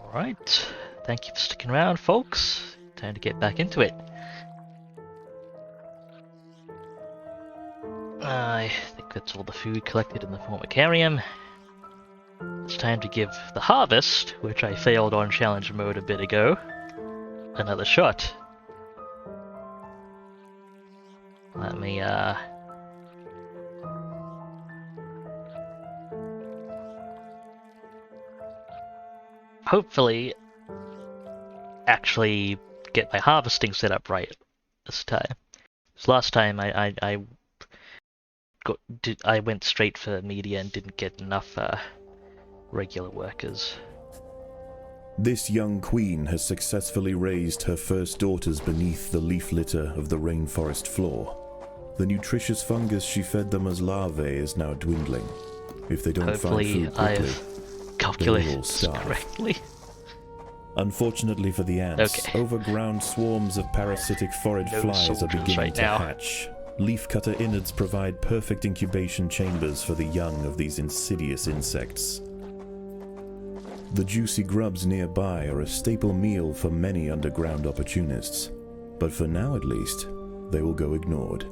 Alright, thank you for sticking around, folks. Time to get back into it. I think that's all the food collected in the formicarium. It's time to give the harvest, which I failed on challenge mode a bit ago, another shot. Let me, hopefully actually get my harvesting set up right this time. Because last time I went straight for media and didn't get enough regular workers. This young queen has successfully raised her first daughters beneath the leaf litter of the rainforest floor. The nutritious fungus she fed them as larvae is now dwindling. If they don't find food quickly, I've calculated this correctly. Unfortunately for the ants, Okay. overground swarms of parasitic forage No flies are soldiers beginning right to now. hatch. Leafcutter innards provide perfect incubation chambers for the young of these insidious insects. The juicy grubs nearby are a staple meal for many underground opportunists, but for now at least, they will go ignored.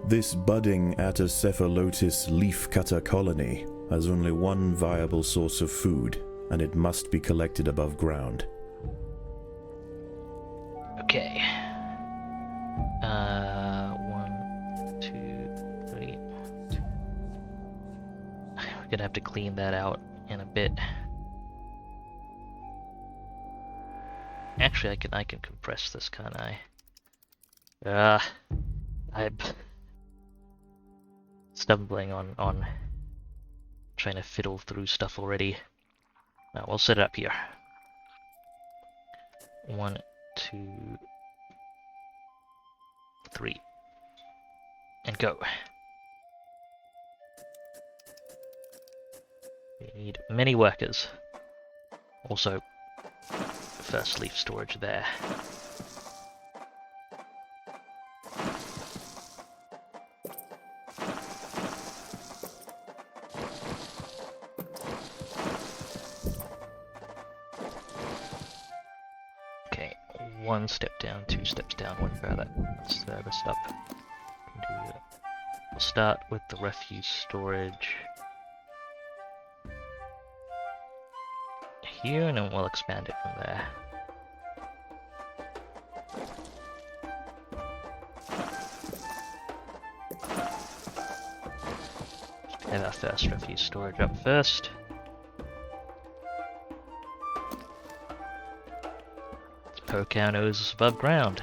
This budding Atacephalotis leafcutter colony has only one viable source of food, and it must be collected above ground. Okay. 1, 2, 3. We're gonna have to clean that out in a bit. Actually, I can compress this, can't I? I'm stumbling on trying to fiddle through stuff already. Now we'll set it up here. 1, 2, 3, and go. We need many workers. Also, first leaf storage there. Okay, 1 step down, 2 steps down, 1 further. Let's throw this up. We'll start with the refuse storage here, and then we'll expand it from there. Have our first refuse storage up first. Let's poke our noses above ground.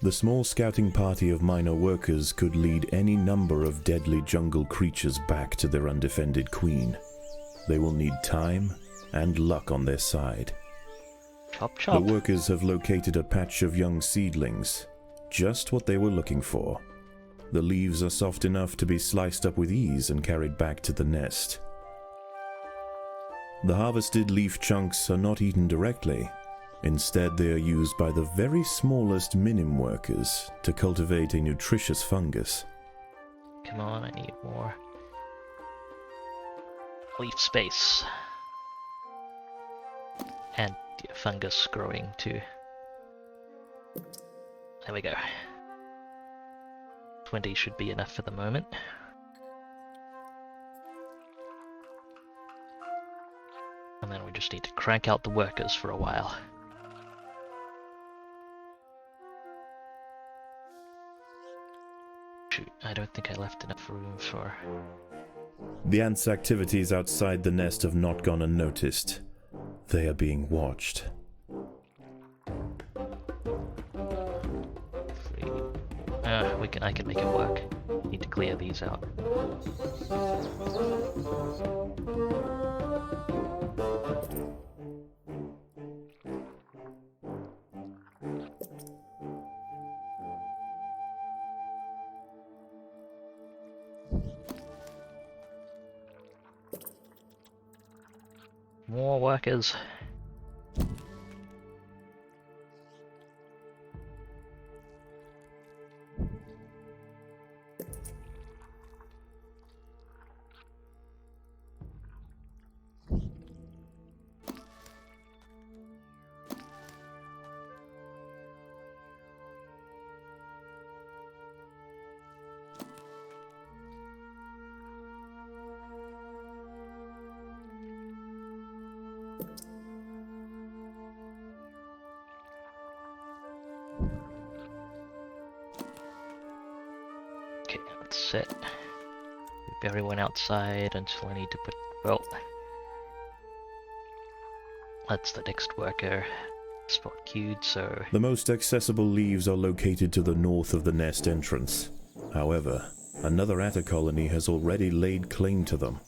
The small scouting party of minor workers could lead any number of deadly jungle creatures back to their undefended queen. They will need time and luck on their side. Chop chop. The workers have located a patch of young seedlings, just what they were looking for. The leaves are soft enough to be sliced up with ease and carried back to the nest. The harvested leaf chunks are not eaten directly. Instead, they are used by the very smallest minim workers to cultivate a nutritious fungus. Come on, I need more leaf space. And fungus growing too. There we go. 20 should be enough for the moment. And then we just need to crank out the workers for a while. Shoot, I don't think I left enough room for... The ants' activities outside the nest have not gone unnoticed. They are being watched. 3. I can make it work. Need to clear these out. More workers. Okay, that's set. Keep everyone outside until I need to put... well... that's the next worker. Spot queued, so... The most accessible leaves are located to the north of the nest entrance. However, another atta colony has already laid claim to them.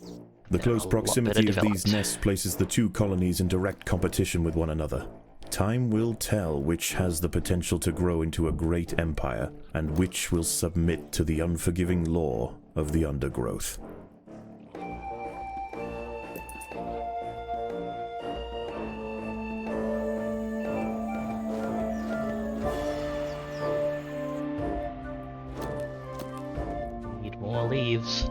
The close proximity of these nests places the two colonies in direct competition with one another. Time will tell which has the potential to grow into a great empire, and which will submit to the unforgiving law of the Undergrowth. Need more leaves.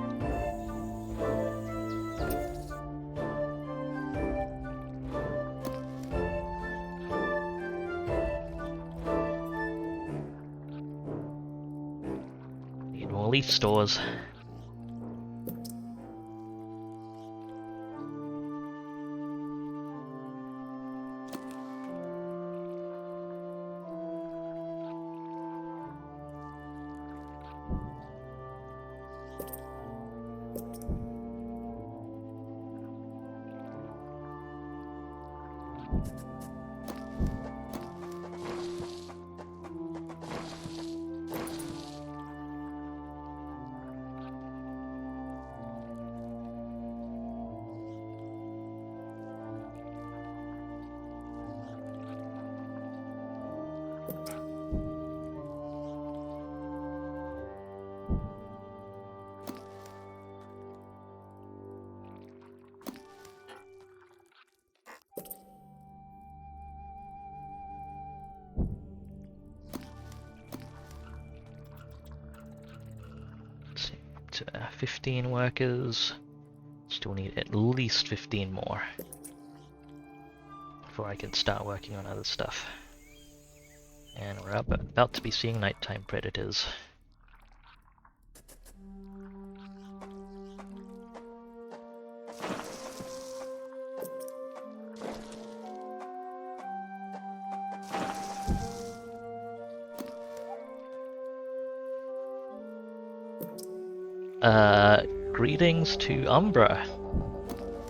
Need more leaf stores. Let's see, up to 15 workers. Still need at least 15 more before I can start working on other stuff. And we're about to be seeing nighttime predators. Greetings to Umbra.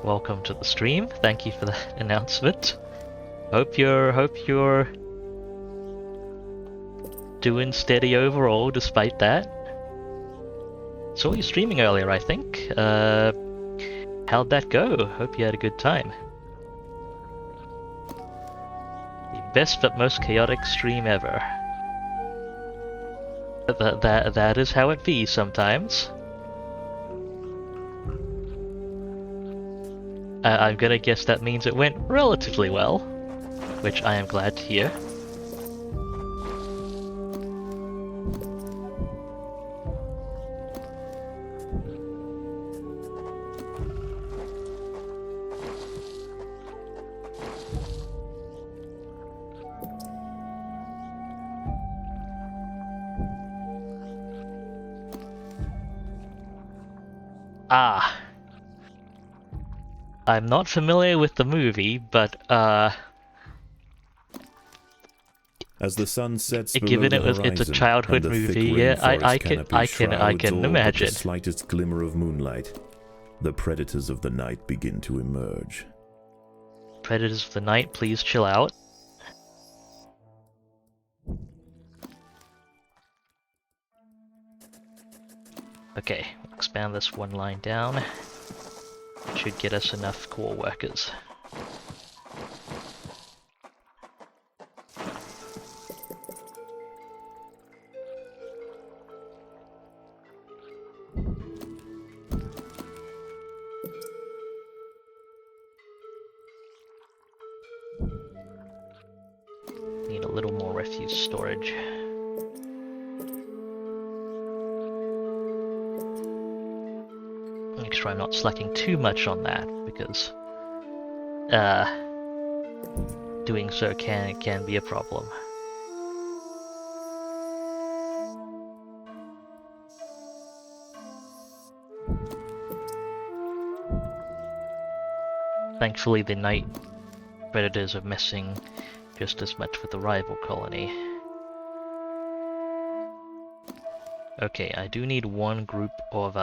Welcome to the stream. Thank you for the announcement. Hope you're doing steady overall despite that. Saw you streaming earlier, I think. How'd that go? Hope you had a good time. The best but most chaotic stream ever. That is how it be sometimes. I'm gonna guess that means it went relatively well, which I am glad to hear. Ah. I'm not familiar with the movie, but as the sun sets below given the it's a horizon childhood and the thick movie, yeah, I rainforest canopy can shrouds all but imagine. the slightest glimmer of moonlight, the predators of the night begin to emerge. Predators of the night, please chill out. Okay, we'll expand this one line down. Should get us enough core workers. Need a little more refuse storage. Make sure I'm not slacking too much on that, because doing so can be a problem. Thankfully, the night predators are messing just as much with the rival colony. Okay, I do need one group of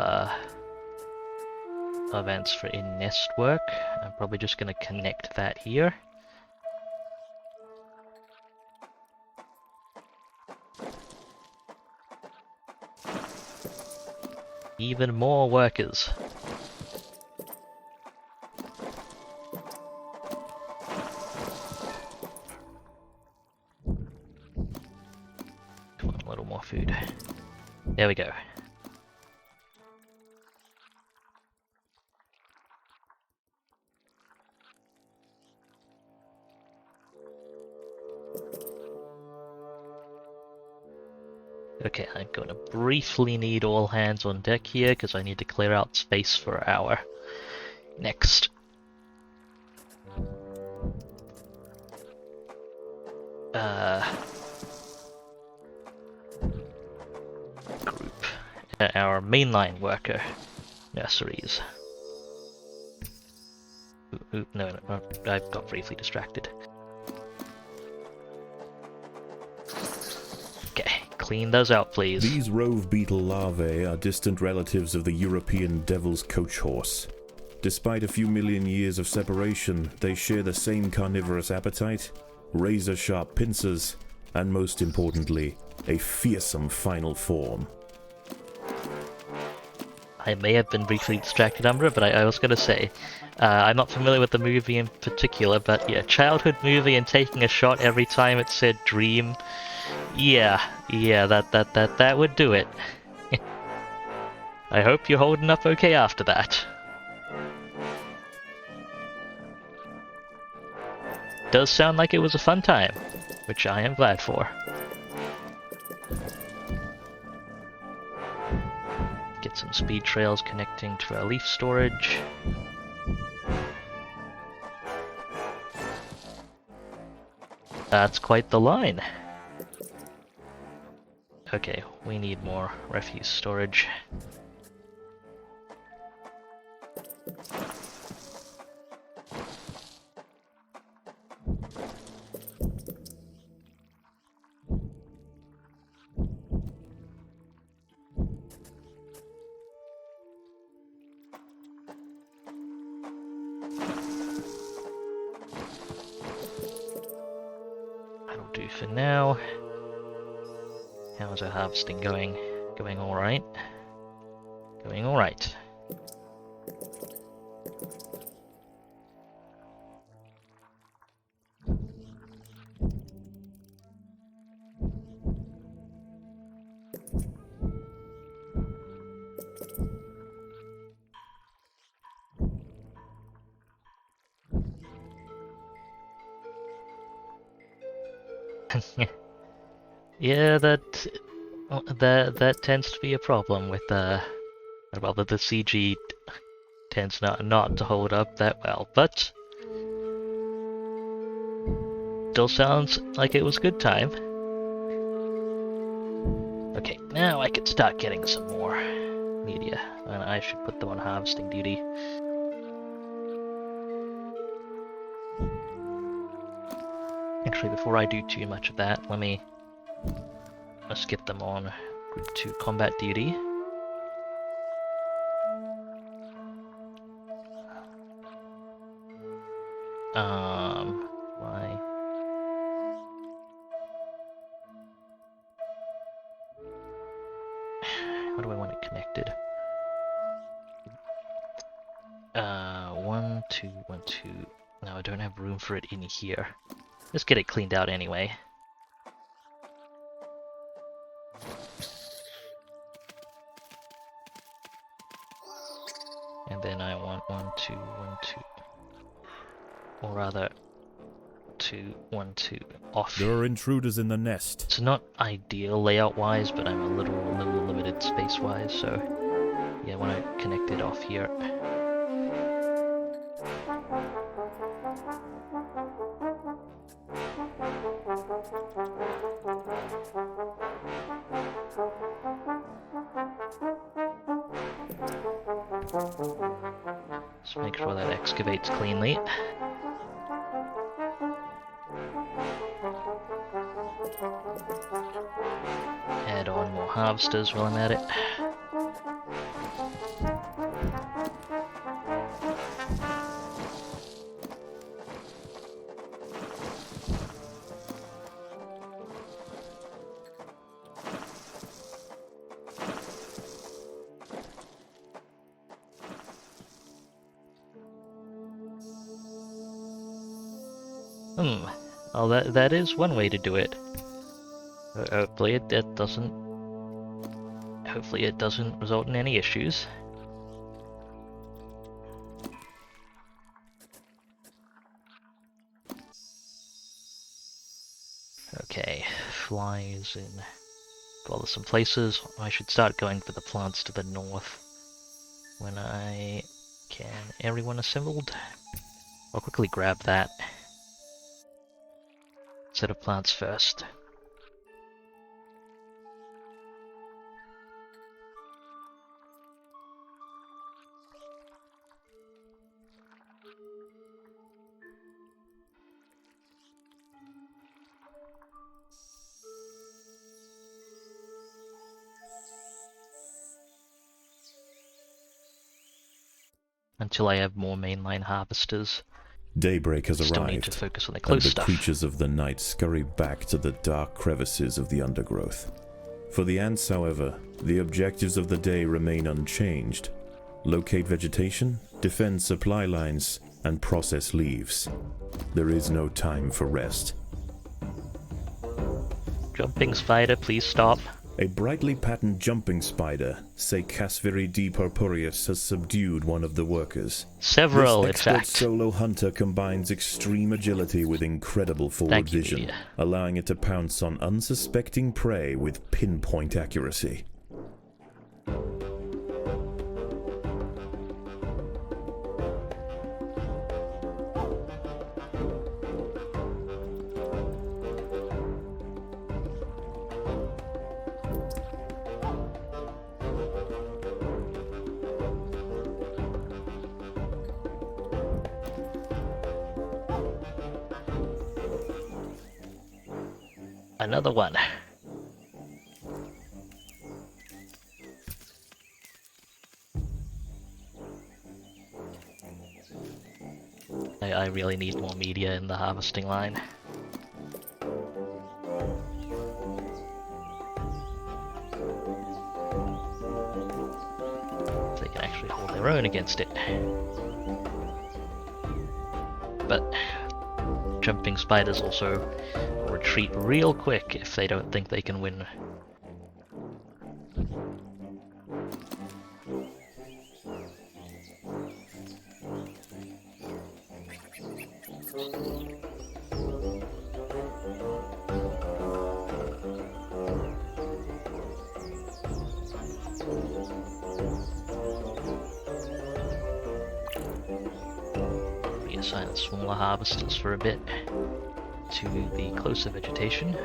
events for in-nest work. I'm probably just gonna connect that here. Even more workers. Come on, a little more food. There we go. Okay, I'm gonna briefly need all hands on deck here because I need to clear out space for our next group. Our mainline worker nurseries. No, I got briefly distracted. Okay, clean those out, please. These rove beetle larvae are distant relatives of the European devil's coach horse. Despite a few million years of separation, they share the same carnivorous appetite, razor-sharp pincers, and most importantly, a fearsome final form. I may have been briefly distracted, Umbra, but I was going to say, I'm not familiar with the movie in particular, but yeah, childhood movie and taking a shot every time it said dream, yeah, that would do it. I hope you're holding up okay after that. Does sound like it was a fun time, which I am glad for. Get some speed trails connecting to our leaf storage. That's quite the line. Okay, we need more refuse storage. That'll do for now. How's our harvesting going? Going alright? Going alright. Yeah, that tends to be a problem with well, the CG tends not to hold up that well, but still sounds like it was a good time. Okay, now I can start getting some more media, and I should put them on harvesting duty. Actually, before I do too much of that, let's get them on Group 2 combat duty. Why? How do I want it connected? 1, 2, 1, 2. No, I don't have room for it in here. Let's get it cleaned out anyway. And then I want 1, 2, 1, 2. Or rather, 2, 1, 2 off. There are intruders in the nest. It's not ideal layout-wise, but I'm a little limited space-wise, so yeah, I want to connect it off here. Just make sure that excavates cleanly. Add on more harvesters while I'm at it. Oh, that is one way to do it. Hopefully it doesn't. Hopefully it doesn't result in any issues. Okay, flies in bothersome places. I should start going for the plants to the north when I can. Everyone assembled? I'll quickly grab that. Set of plants first. Until I have more mainline harvesters. Daybreak has Still need to arrived, focus on the and close the stuff. creatures of the night scurry back to the dark crevices of the undergrowth. For the ants, however, the objectives of the day remain unchanged. Locate vegetation, defend supply lines, and process leaves. There is no time for rest. Jumping spider, please stop. A brightly patterned jumping spider, Casviri D. purpureus, has subdued one of the workers. Several, This in expert fact. solo hunter combines extreme agility with incredible forward Thank you, vision, media. allowing it to pounce on unsuspecting prey with pinpoint accuracy. Another one. I really need more media in the harvesting line. They can actually hold their own against it. But jumping spiders also retreat real quick if they don't think they can win. Reassign smaller harvesters for a bit to the closer vegetation.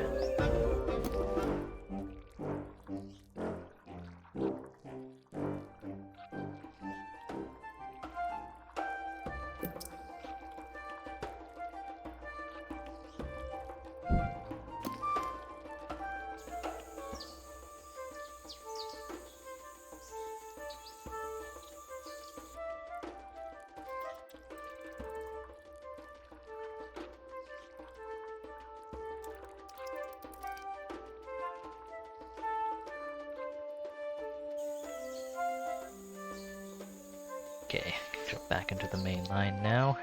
Okay, jump back into the main line now.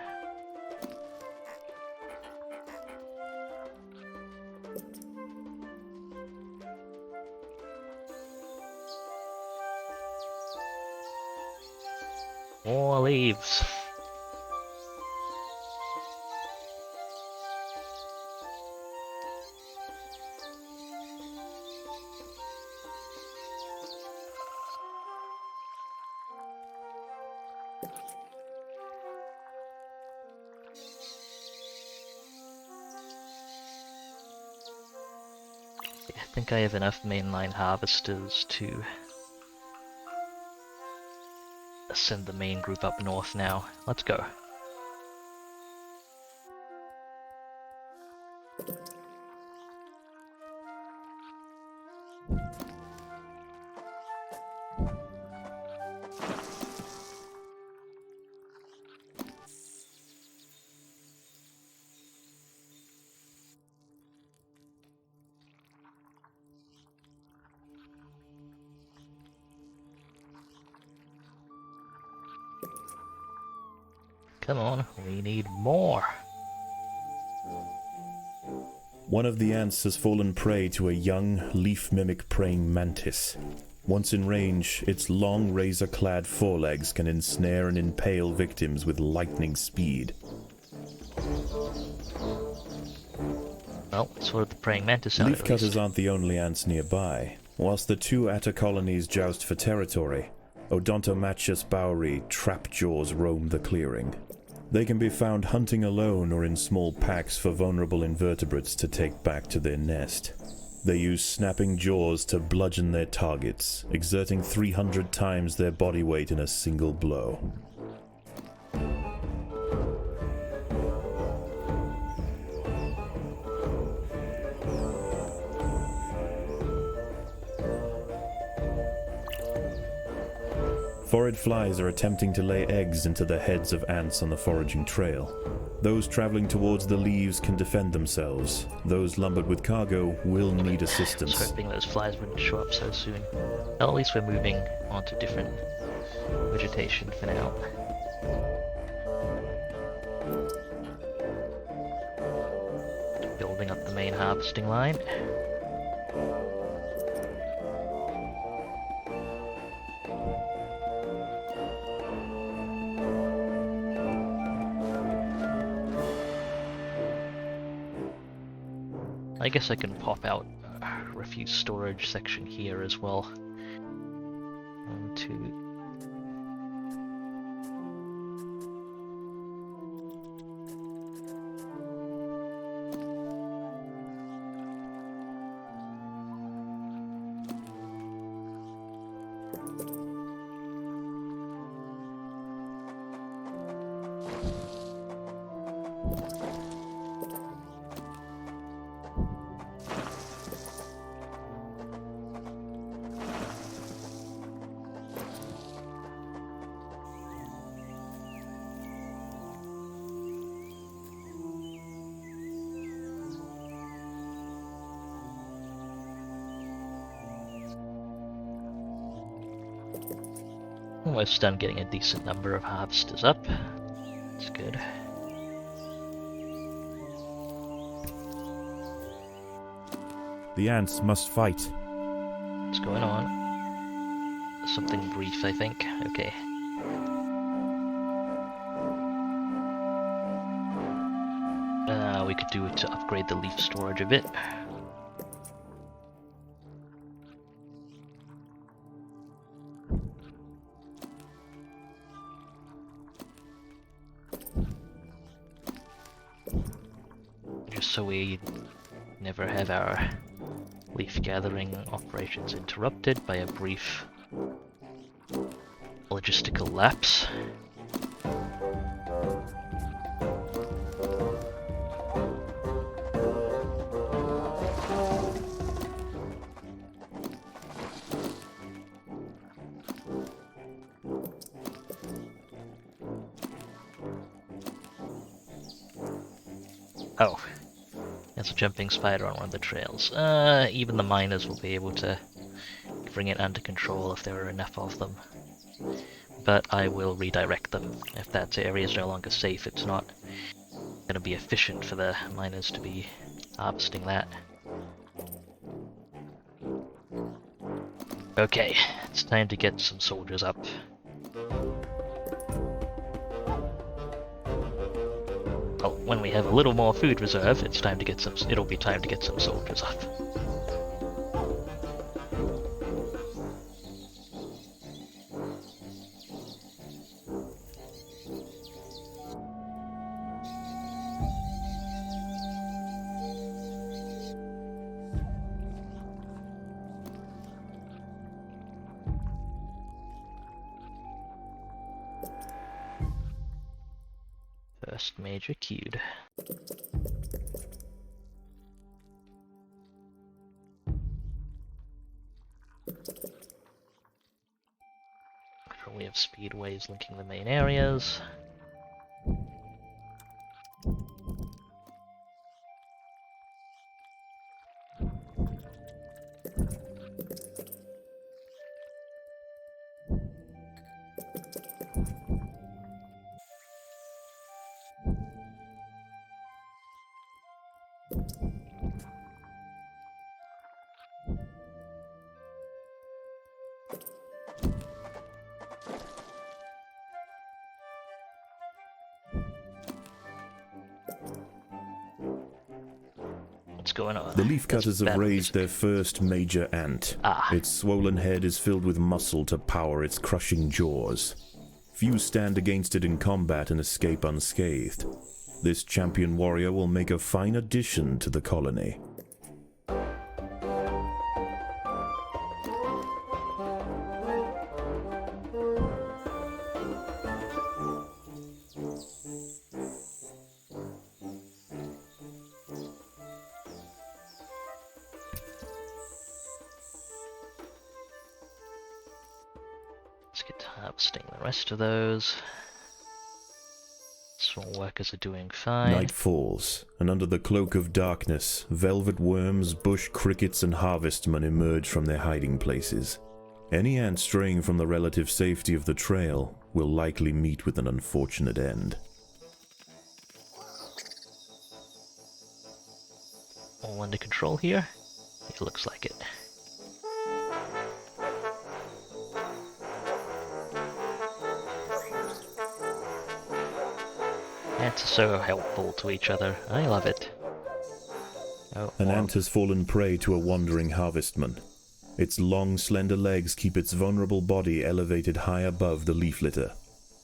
More leaves. I think I have enough mainline harvesters to send the main group up north now. Let's go. Come on, we need more. One of the ants has fallen prey to a young, leaf-mimic praying mantis. Once in range, its long, razor-clad forelegs can ensnare and impale victims with lightning speed. Well, that's what the praying mantis sounded at least. Leafcutters aren't the only ants nearby. Whilst the two atta colonies joust for territory, Odontomachus bowery trapjaws roam the clearing. They can be found hunting alone or in small packs for vulnerable invertebrates to take back to their nest. They use snapping jaws to bludgeon their targets, exerting 300 times their body weight in a single blow. Phorid flies are attempting to lay eggs into the heads of ants on the foraging trail. Those traveling towards the leaves can defend themselves. Those lumbered with cargo will need I was assistance. hoping those flies wouldn't show up so soon. Well, at least we're moving on to different vegetation for now. Building up the main harvesting line. I guess I can pop out a refuse storage section here as well. 1, 2. Almost done getting a decent number of harvesters up. That's good. The ants must fight. What's going on? Something brief, I think. Okay. We could do it to upgrade the leaf storage a bit. Just so we never have our leaf gathering operations interrupted by a brief logistical lapse. Oh, there's a jumping spider on one of the trails. Even the miners will be able to bring it under control if there are enough of them. But I will redirect them. If that area is no longer safe, it's not going to be efficient for the miners to be harvesting that. Okay, it's time to get some soldiers up. Well, when we have a little more food reserve, it'll be time to get some soldiers up. First major queued. We have speedways linking the main areas. going on? The Leafcutters have That's raised their first major ant. Ah. Its swollen head is filled with muscle to power its crushing jaws. Few stand against it in combat and escape unscathed. This champion warrior will make a fine addition to the colony. Let's get to harvesting the rest of those. Small workers are doing fine. Night falls, and under the cloak of darkness, velvet worms, bush crickets, and harvestmen emerge from their hiding places. Any ant straying from the relative safety of the trail will likely meet with an unfortunate end. All under control here? It looks like it. Ants are so helpful to each other. I love it. Oh, An wow. ant has fallen prey to a wandering harvestman. Its long, slender legs keep its vulnerable body elevated high above the leaf litter,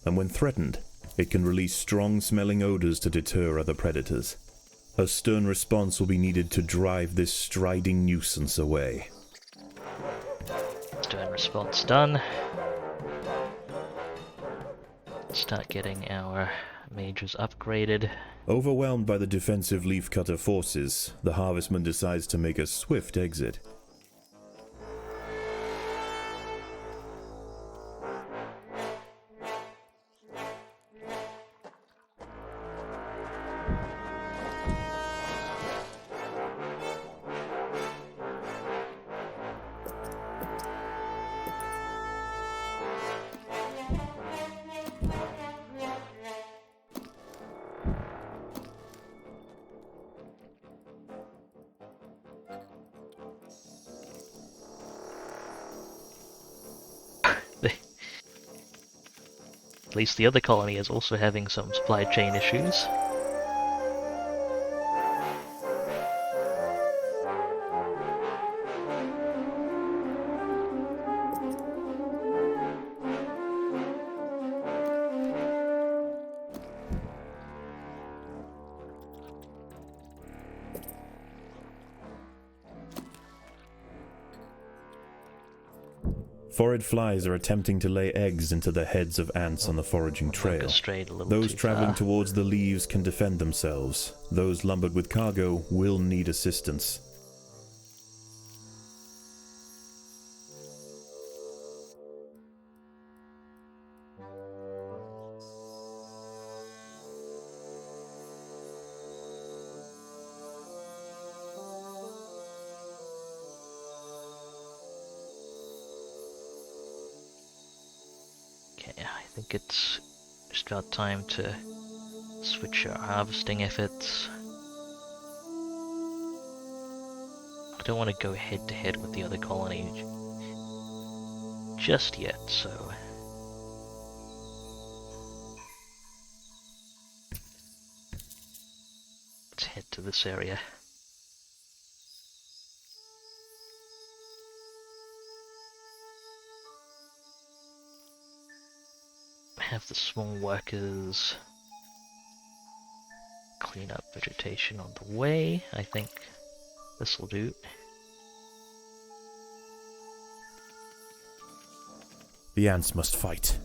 and when threatened, it can release strong-smelling odors to deter other predators. A stern response will be needed to drive this striding nuisance away. Stern response done. Start getting our mages upgraded. Overwhelmed by the defensive Leafcutter forces, the harvestman decides to make a swift exit. At least the other colony is also having some supply chain issues. Foraged flies are attempting to lay eggs into the heads of ants on the foraging trail. Strayed a little Those too traveling far. towards the leaves can defend themselves. Those lumbered with cargo will need assistance. Okay, I think it's just about time to switch our harvesting efforts. I don't want to go head to head with the other colony just yet, so let's head to this area. Have the small workers clean up vegetation on the way. I think this will do. The ants must fight.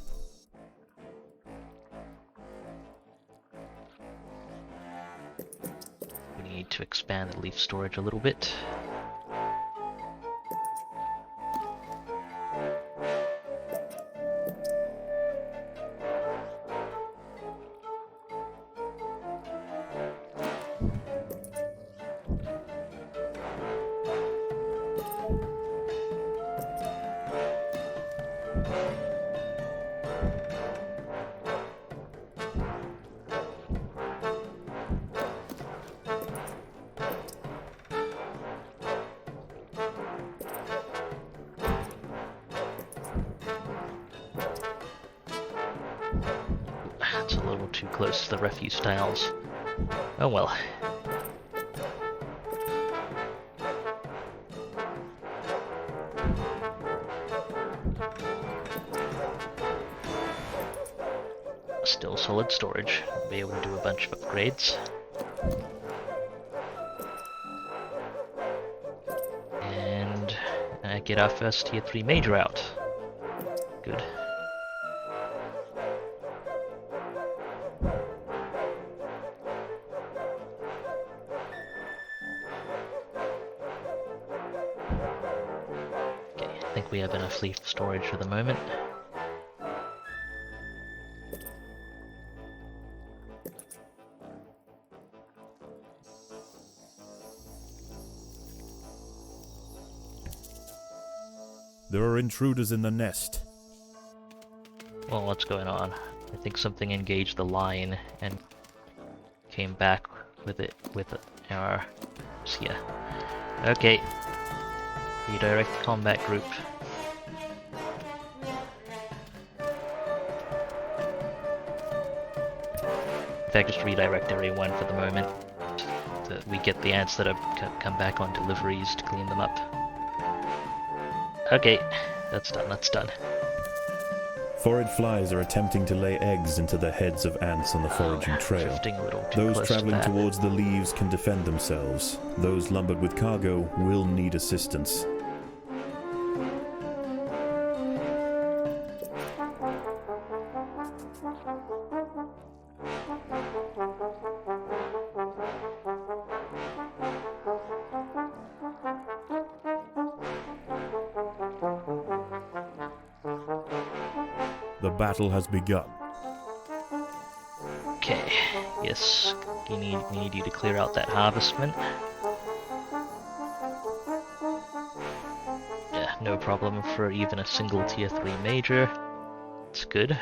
We need to expand the leaf storage a little bit. It's a little too close to the refuse tiles. Oh well. Still solid storage. We'll be able to do a bunch of upgrades. And get our first tier 3 major out. Good. Okay, I think we have enough leaf storage for the moment. There are intruders in the nest. Well, what's going on? I think something engaged the line and came back with it with our yeah. Okay. Redirect the combat group. In fact, just redirect everyone for the moment. So that we get the ants that have come back on deliveries to clean them up. Okay, that's done, that's done. Forage flies are attempting to lay eggs into the heads of ants on the foraging trail. Drifting a little too Those close traveling to that. towards the leaves can defend themselves. Those lumbered with cargo will need assistance. The battle has begun. Okay, yes, we need you to clear out that harvestment. Yeah, no problem for even a single tier 3 major. It's good.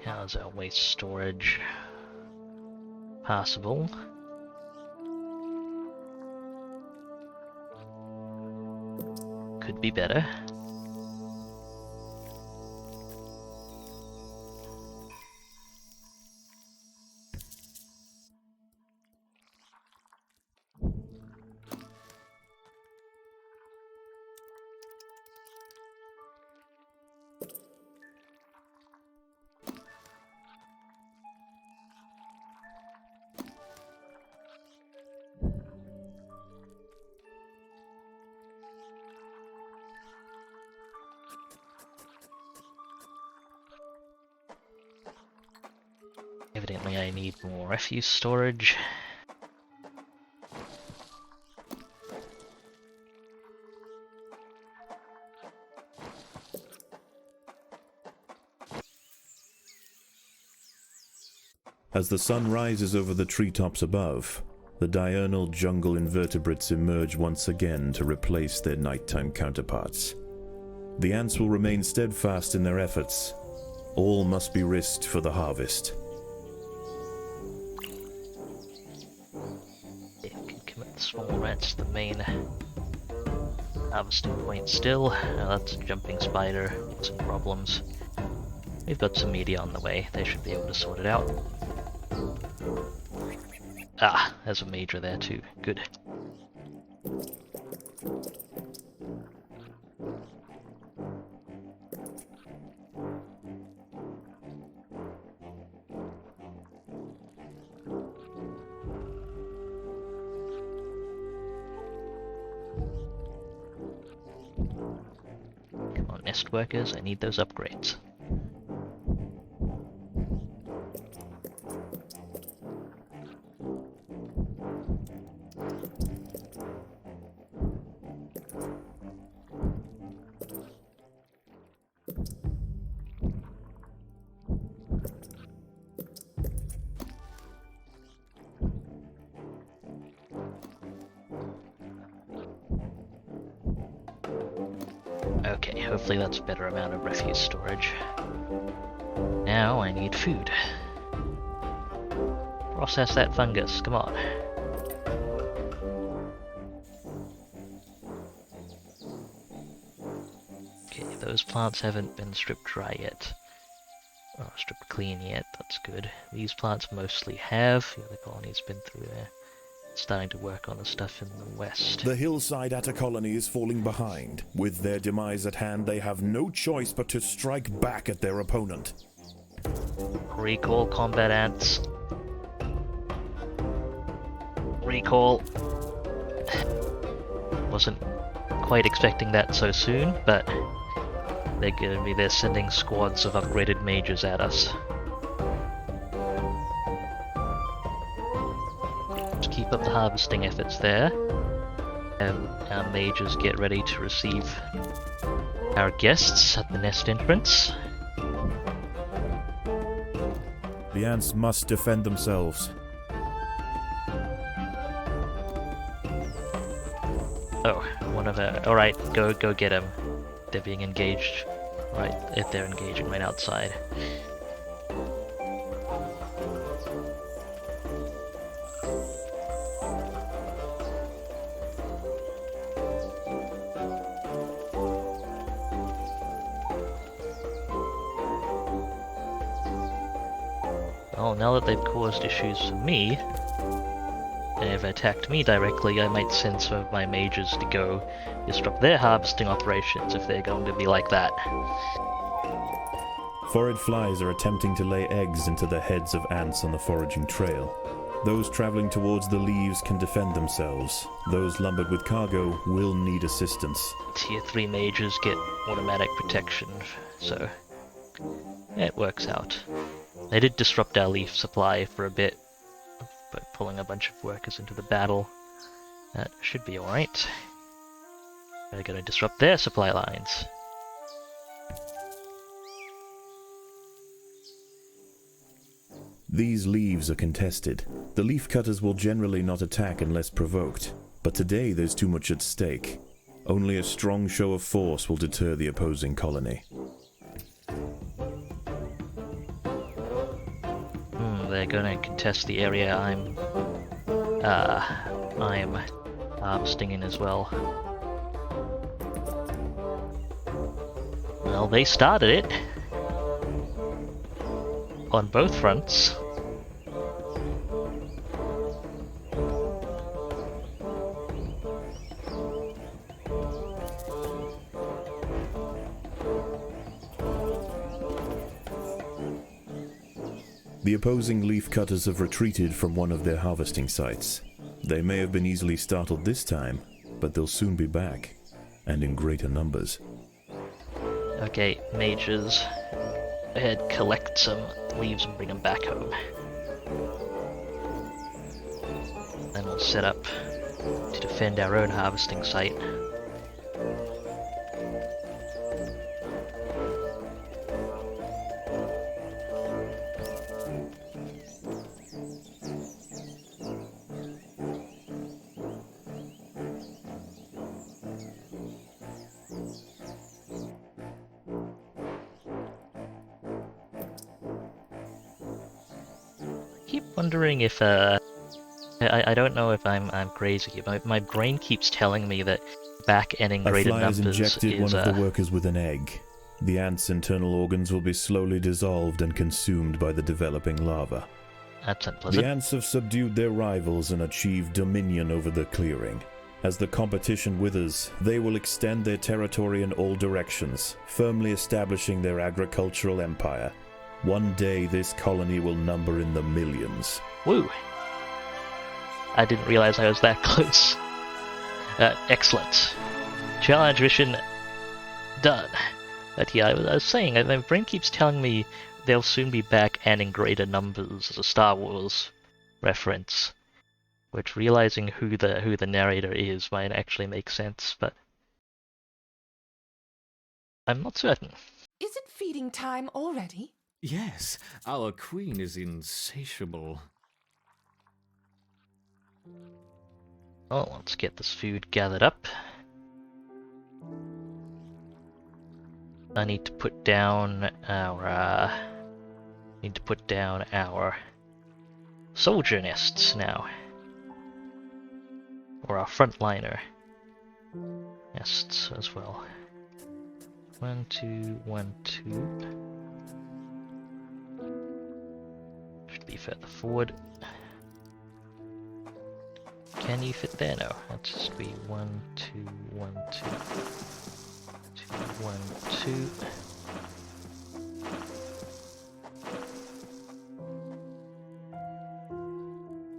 How's our waste storage? Passable. Could be better. Evidently I need more refuse storage. As the sun rises over the treetops above, the diurnal jungle invertebrates emerge once again to replace their nighttime counterparts. The ants will remain steadfast in their efforts. All must be risked for the harvest. You can commit the small rats to the main harvesting point still. That's a jumping spider, some problems. We've got some media on the way, they should be able to sort it out. Ah, there's a major there too, good. Come on, nest workers, I need those upgrades. Okay, hopefully that's a better amount of refuse storage. Now I need food. Process that fungus, come on. Okay, those plants haven't been stripped dry yet. Oh, stripped clean yet, that's good. These plants mostly have. The other colony's been through there. Starting to work on the stuff in the west. The hillside Atta colony is falling behind. With their demise at hand, they have no choice but to strike back at their opponent. Recall combat ants. Recall. Wasn't quite expecting that so soon, but they're sending squads of upgraded mages at us. Just keep up the harvesting efforts there, and our mages get ready to receive our guests at the nest entrance. The ants must defend themselves. Oh, one of our... Alright, go get them. They're being engaged. Right, if they're engaging right outside. Well, now that they've caused issues for me, and have attacked me directly, I might send some of my mages to go disrupt their harvesting operations if they're going to be like that. Forage flies are attempting to lay eggs into the heads of ants on the foraging trail. Those traveling towards the leaves can defend themselves. Those lumbered with cargo will need assistance. Tier 3 mages get automatic protection, so it works out. They did disrupt our leaf supply for a bit, but pulling a bunch of workers into the battle, that should be alright. They're going to disrupt their supply lines. These leaves are contested. The Leafcutters will generally not attack unless provoked, but today there's too much at stake. Only a strong show of force will deter the opposing colony. They're going to contest the area I'm harvesting in as well. Well, they started it on both fronts. The opposing Leafcutters have retreated from one of their harvesting sites. They may have been easily startled this time, but they'll soon be back, and in greater numbers. Okay, mages, ahead, collect some leaves and bring them back home. Then we'll set up to defend our own harvesting site. Wondering if I don't know if I'm crazy. My brain keeps telling me that back-ending greater numbers A fly has injected is one of the workers with an egg. The ant's internal organs will be slowly dissolved and consumed by the developing larva. That's unpleasant. The ants have subdued their rivals and achieved dominion over the clearing. As the competition withers, they will extend their territory in all directions, firmly establishing their agricultural empire. One day this colony will number in the millions. Woo! I didn't realize I was that close. Excellent. Challenge mission done. But yeah, I was saying, my brain keeps telling me they'll soon be back and in greater numbers as a Star Wars reference. Which, realizing who the narrator is might actually make sense, but I'm not certain. Is it feeding time already? Yes, our queen is insatiable. Oh, let's get this food gathered up. I need to put down our soldier nests now, or our frontliner nests as well. 1, 2, 1, 2. Should be further forward. Can you fit there? No. That's just be 1, 2, 1, 2, 2, 1,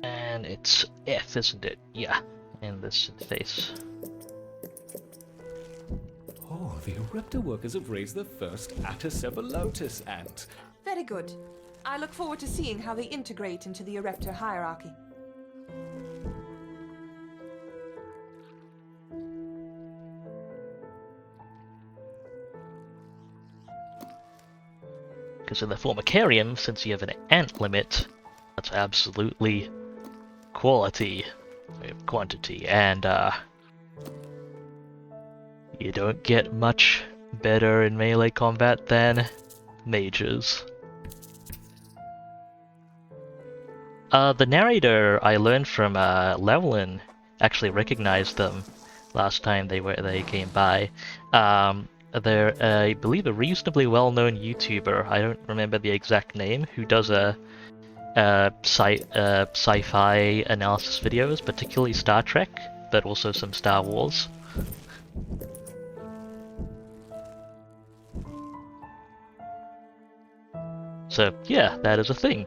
2. And it's F, isn't it? Yeah. And this face. Oh, the Eruptor workers have raised the first Atacepalotus ant. Very good. I look forward to seeing how they integrate into the Eruptor hierarchy. Because in the Formicarium, since you have an ant limit, that's absolutely quality, quantity, and you don't get much better in melee combat than mages. The narrator I learned from Levlin actually recognized them last time they came by. They're, I believe, a reasonably well-known YouTuber. I don't remember the exact name. Who does sci-fi analysis videos, particularly Star Trek, but also some Star Wars. So yeah, that is a thing.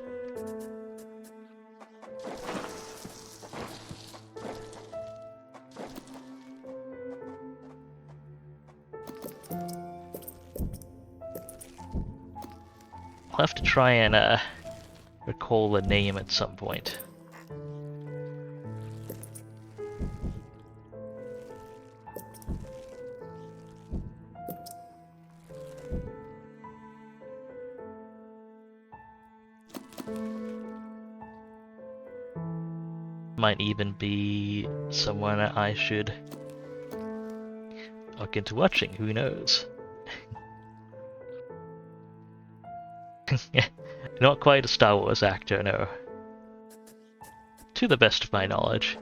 I'll have to try and recall the name at some point. Might even be someone I should look into watching, who knows? Not quite a Star Wars actor, no. To the best of my knowledge.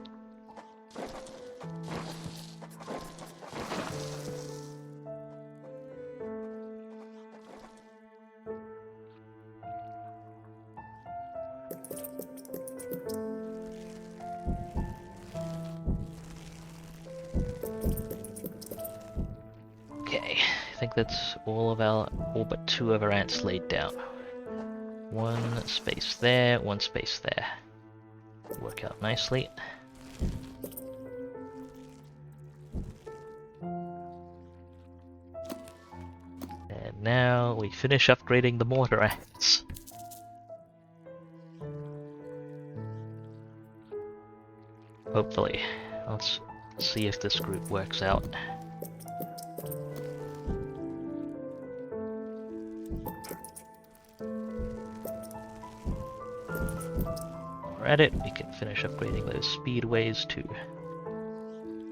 Okay, I think that's all but 2 of our ants laid down. 1 space there, 1 space there. Work out nicely. And now we finish upgrading the mortar ants. Hopefully. Let's see if this group works out. At it, we can finish upgrading those speedways too.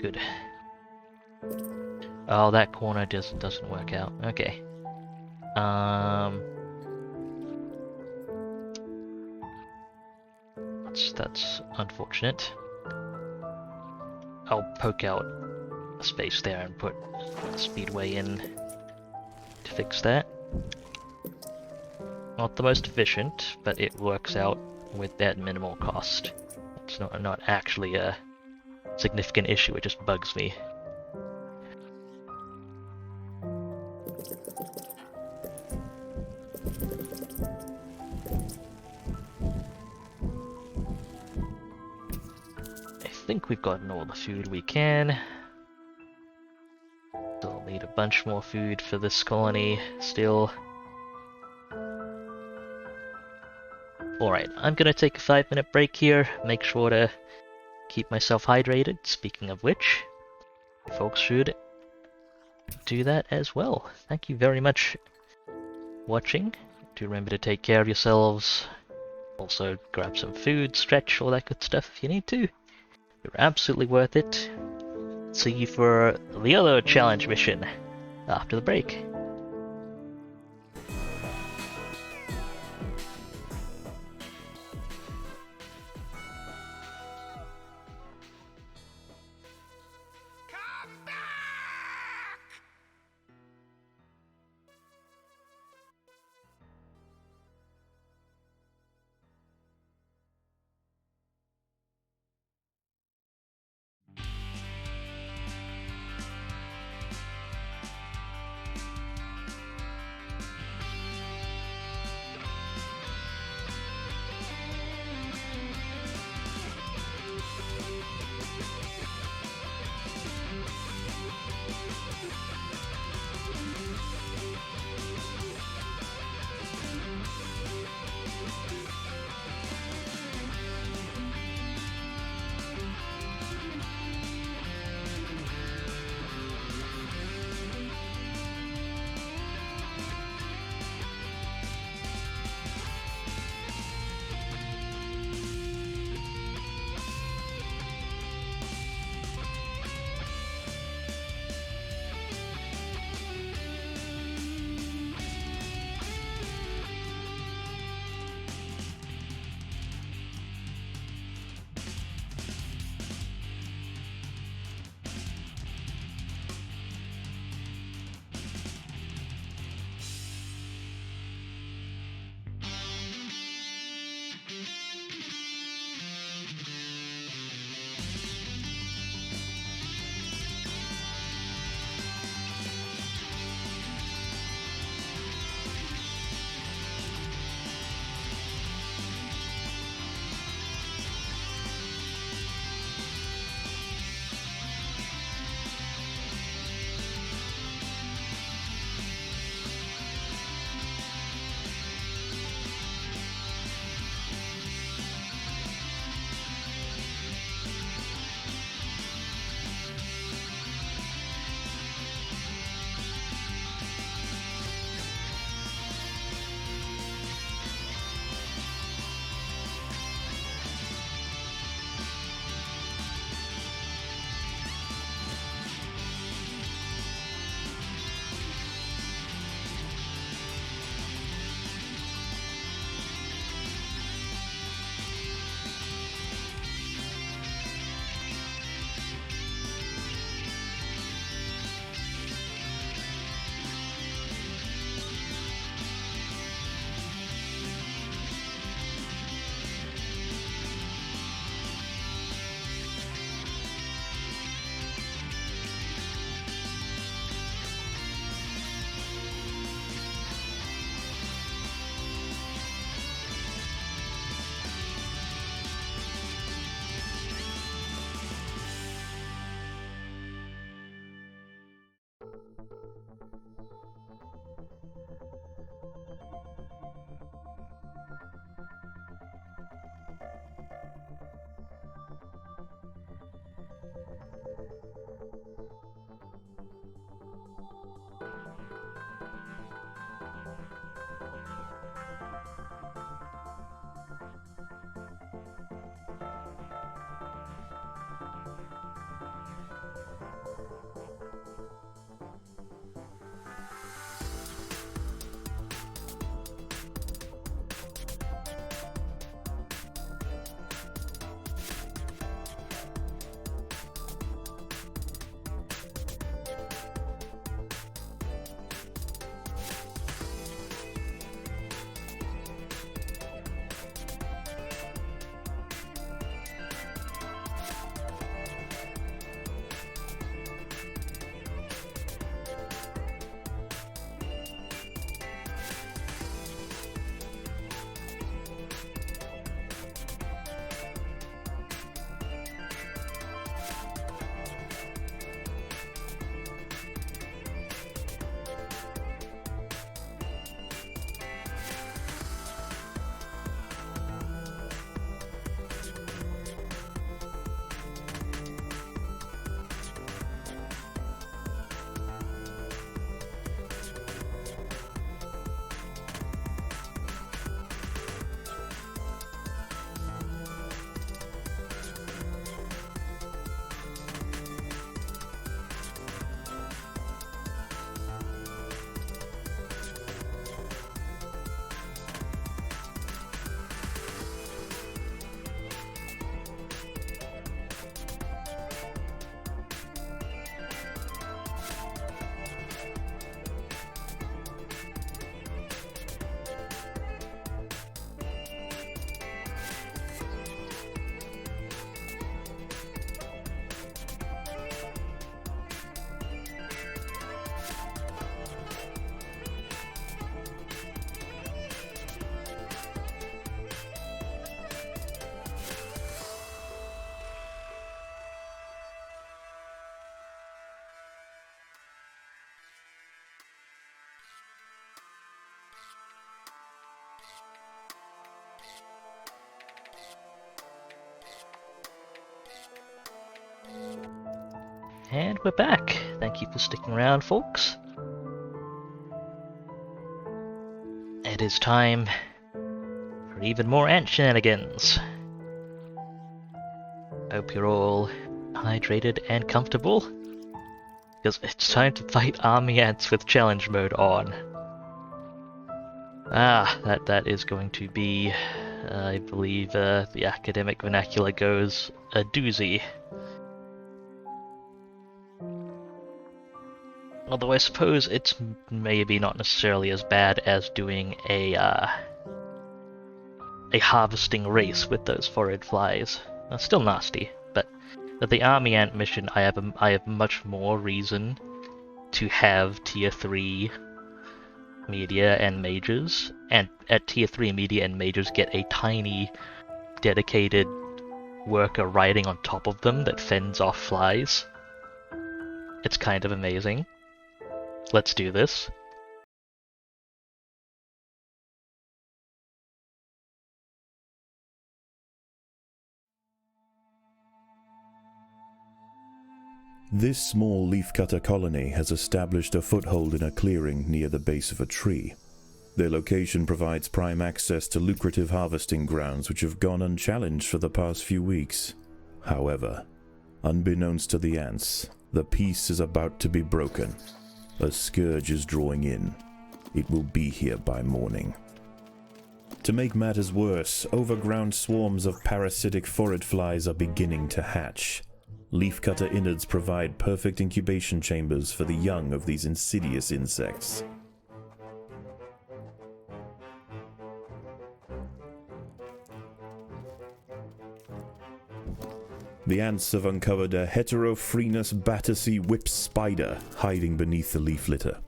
Good. Oh, that corner just doesn't work out. Okay. That's unfortunate. I'll poke out a space there and put a speedway in to fix that. Not the most efficient, but it works out with that minimal cost. It's not actually a significant issue, it just bugs me. I think we've gotten all the food we can. Still need a bunch more food for this colony, still. Alright, I'm gonna take a 5-minute break here, make sure to keep myself hydrated. Speaking of which, you folks should do that as well. Thank you very much for watching. Do remember to take care of yourselves. Also, grab some food, stretch, all that good stuff if you need to. You're absolutely worth it. See you for the other challenge mission after the break. And we're back. Thank you for sticking around, folks. It is time for even more ant shenanigans. Hope you're all hydrated and comfortable, because it's time to fight army ants with challenge mode on. That is going to be, I believe, the academic vernacular goes, a doozy. Although I suppose it's maybe not necessarily as bad as doing a harvesting race with those forage flies. Still nasty, but at the army ant mission, I have much more reason to have tier 3 media and mages, and at tier 3 media and mages get a tiny dedicated worker riding on top of them that fends off flies. It's kind of amazing. Let's do this. This small leafcutter colony has established a foothold in a clearing near the base of a tree. Their location provides prime access to lucrative harvesting grounds which have gone unchallenged for the past few weeks. However, unbeknownst to the ants, the peace is about to be broken. A scourge is drawing in. It will be here by morning. To make matters worse, overground swarms of parasitic phorid flies are beginning to hatch. Leafcutter innards provide perfect incubation chambers for the young of these insidious insects. The ants have uncovered a Heterophrenius Battersea whip spider hiding beneath the leaf litter.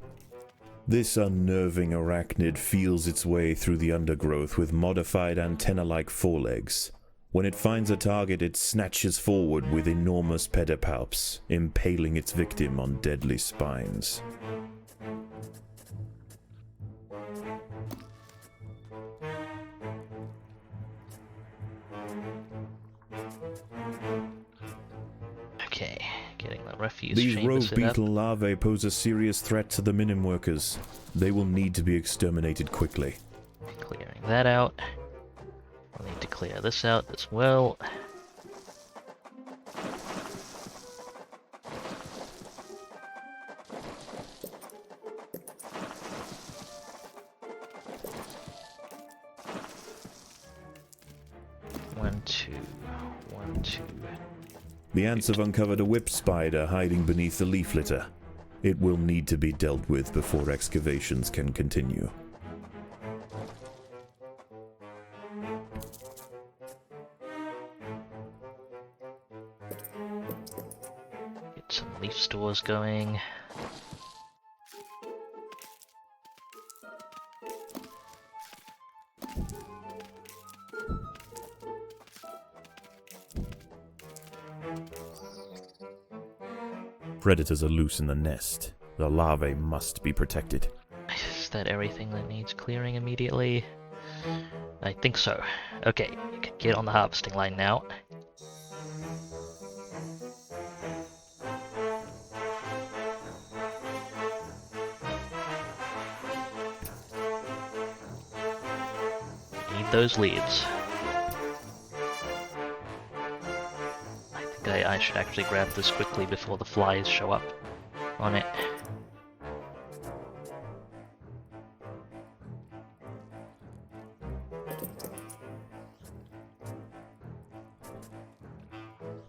This unnerving arachnid feels its way through the undergrowth with modified antenna-like forelegs. When it finds a target, it snatches forward with enormous pedipalps, impaling its victim on deadly spines. Okay, getting the refuse These chamber rogue set up. beetle larvae pose a serious threat to the minim workers. They will need to be exterminated quickly. Clearing that out. We'll need to clear this out as well. One, two. The ants have uncovered a whip spider hiding beneath the leaf litter. It will need to be dealt with before excavations can continue. Get some leaf stores going. Predators are loose in the nest. The larvae must be protected. Is that everything that needs clearing immediately? I think so. Okay, you can get on the harvesting line now. Need those leads. I think I should actually grab this quickly before the flies show up on it.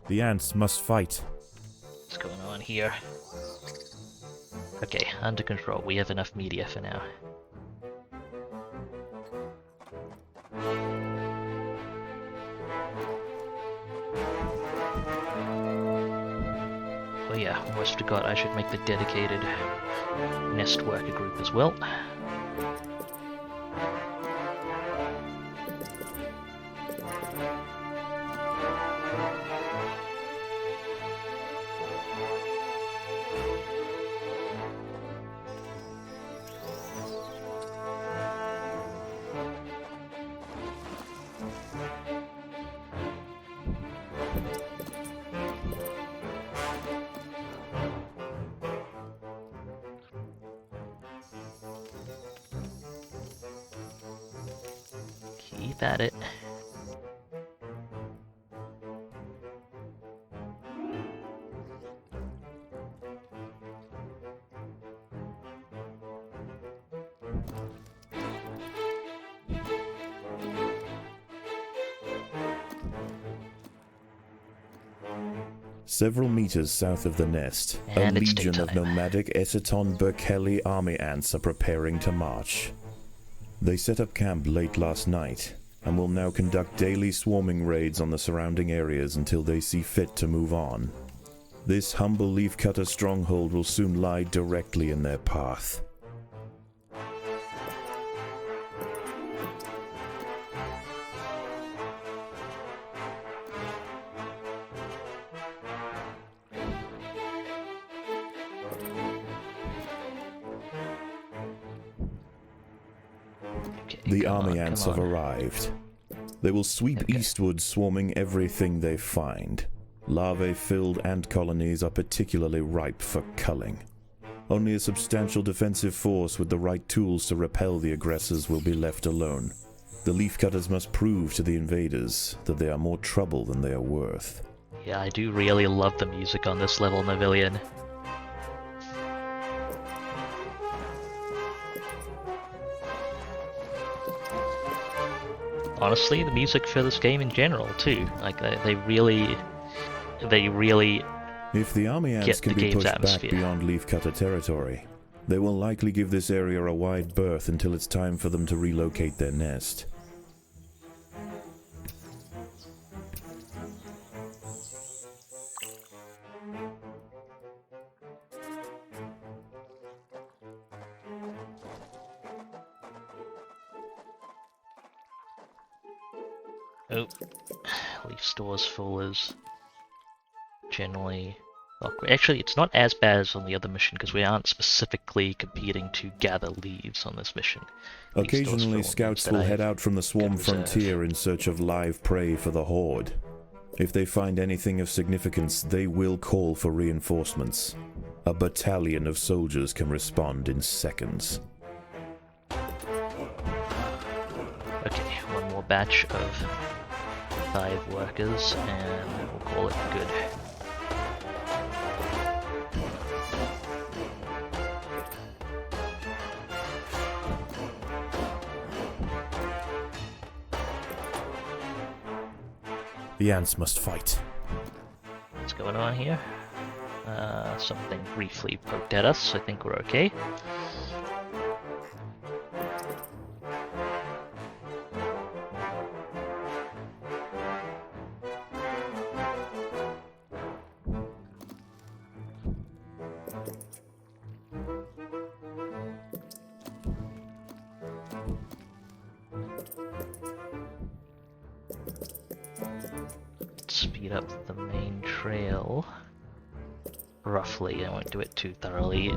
The ants must fight. What's going on here? Okay, under control. We have enough media for now. Oh yeah, almost forgot I should make the dedicated nest worker group as well. Keep at it. Several meters south of the nest, And a it's legion of daytime. nomadic Etaton Berkeley army ants are preparing to march. They set up camp late last night, and will now conduct daily swarming raids on the surrounding areas until they see fit to move on. This humble Leafcutter stronghold will soon lie directly in their path. Okay, The come army on, ants come have on. arrived. They will sweep Okay. eastward, swarming everything they find. Larvae-filled ant colonies are particularly ripe for culling. Only a substantial defensive force with the right tools to repel the aggressors will be left alone. The Leafcutters must prove to the invaders that they are more trouble than they are worth. Yeah, I do really love the music on this level, Navillion. Honestly, the music for this game in general too. Like they really If the army ants Get can the be game's pushed atmosphere. back beyond Leafcutter territory, they will likely give this area a wide berth until it's time for them to relocate their nest. Oh, leaf stores full is generally awkward. Actually, it's not as bad as on the other mission because we aren't specifically competing to gather leaves on this mission. Leaf stores Occasionally, full scouts means that will I head have out from the swarm good reserve. frontier in search of live prey for the horde. If they find anything of significance, they will call for reinforcements. A battalion of soldiers can respond in seconds. Okay, one more batch of 5 workers, and we'll call it good. The ants must fight. What's going on here? Something briefly poked at us. I think we're okay. Speed up the main trail. Roughly, I won't do it too thoroughly.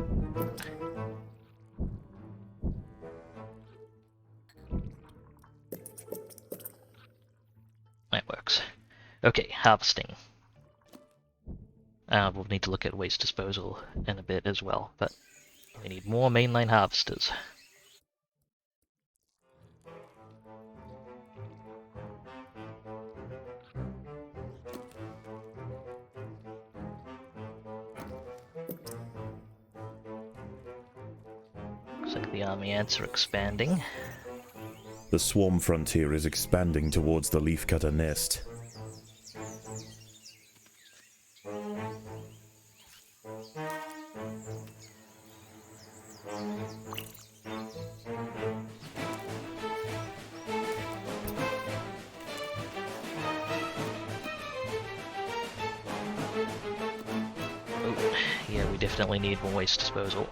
That works. Okay, harvesting. We'll need to look at waste disposal in a bit as well, but we need more mainline harvesters. Looks like the army ants are expanding. The swarm frontier is expanding towards the Leafcutter nest. Oh, yeah, we definitely need more waste disposal.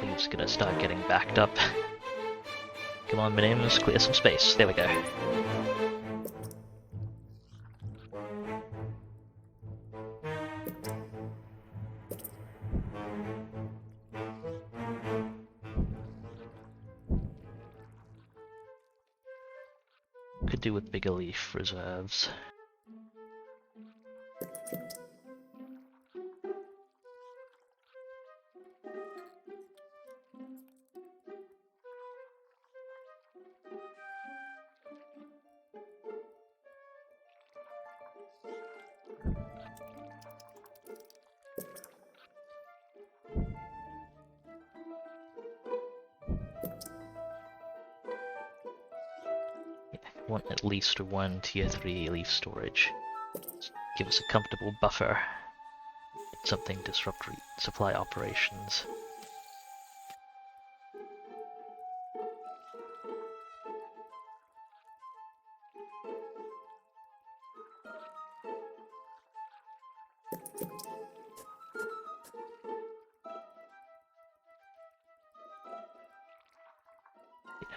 Leaves gonna start getting backed up. Come on, Minims, clear some space. There we go. Could do with bigger leaf reserves. Want at least one tier 3 leaf storage. Give us a comfortable buffer. Something disrupt supply operations.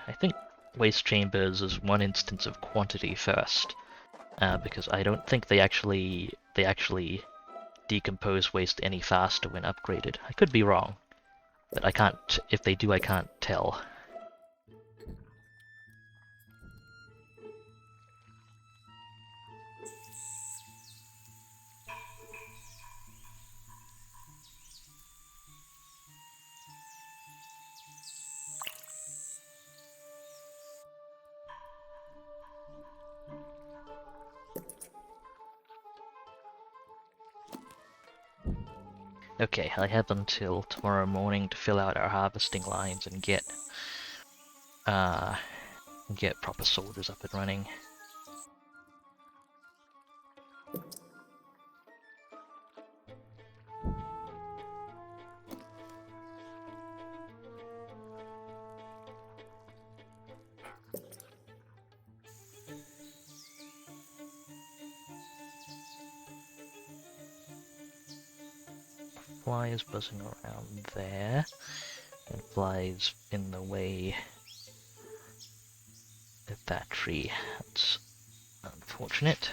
I think waste chambers is one instance of quantity first, because I don't think they actually decompose waste any faster when upgraded. I could be wrong, but I can't. If they do, I can't tell. Okay, I have until tomorrow morning to fill out our harvesting lines and get proper soldiers up and running. Fly is buzzing around there, and flies in the way of that tree. That's unfortunate.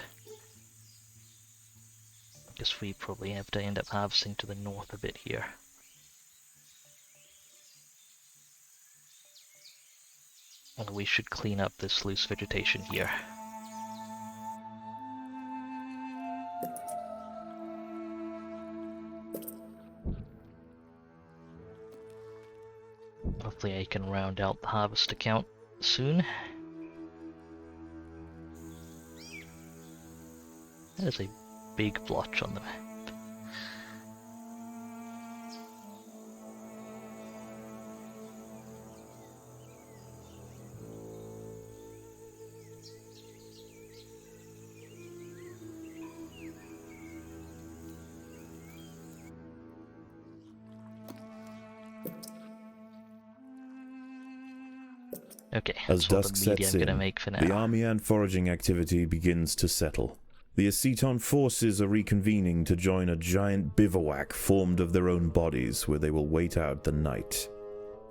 Guess we probably have to end up harvesting to the north a bit here. Although we should clean up this loose vegetation here. Hopefully I can round out the harvest account soon. That is a big blotch on the map. Okay, As that's all dusk the media sets I'm gonna in, make for now. the army and foraging activity begins to settle. The Aceton forces are reconvening to join a giant bivouac formed of their own bodies where they will wait out the night.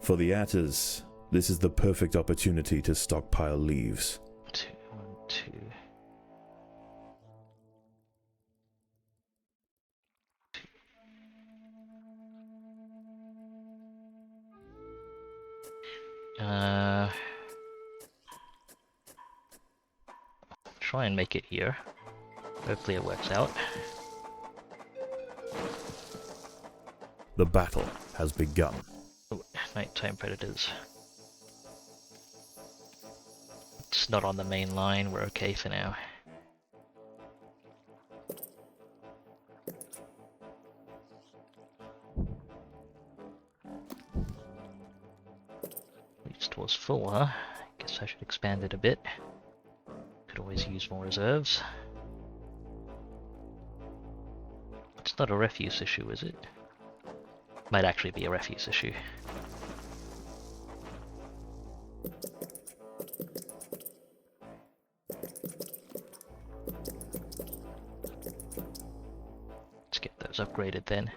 For the Atters, this is the perfect opportunity to stockpile leaves. 2, 1, 2. Try and make it here. Hopefully it works out. The battle has begun. Oh, nighttime predators. It's not on the main line, we're okay for now. Store's full, huh? Guess I should expand it a bit. Could always use more reserves. It's not a refuse issue, is it? Might actually be a refuse issue. Let's get those upgraded then.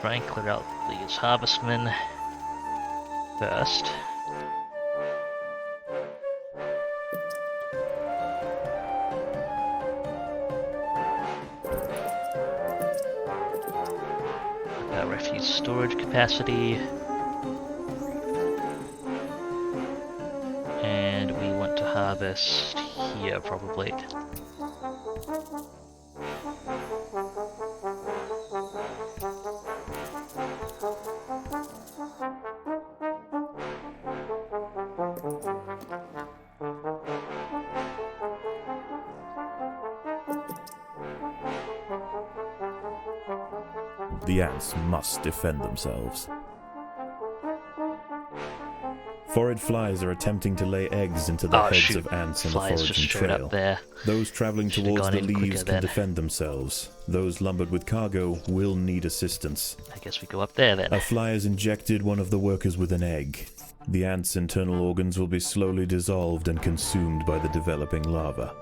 Try and clear out these harvestmen first. increase storage capacity. And we want to harvest here, probably. The ants must defend themselves. Forage flies are attempting to lay eggs into the heads shoot. of ants on the Flies foraging just showed trail. up there. Those traveling Should've towards gone the in quicker leaves can then. defend themselves. Those lumbered with cargo will need assistance. I guess we go up there then. A fly has injected one of the workers with an egg. The ant's internal organs will be slowly dissolved and consumed by the developing larva.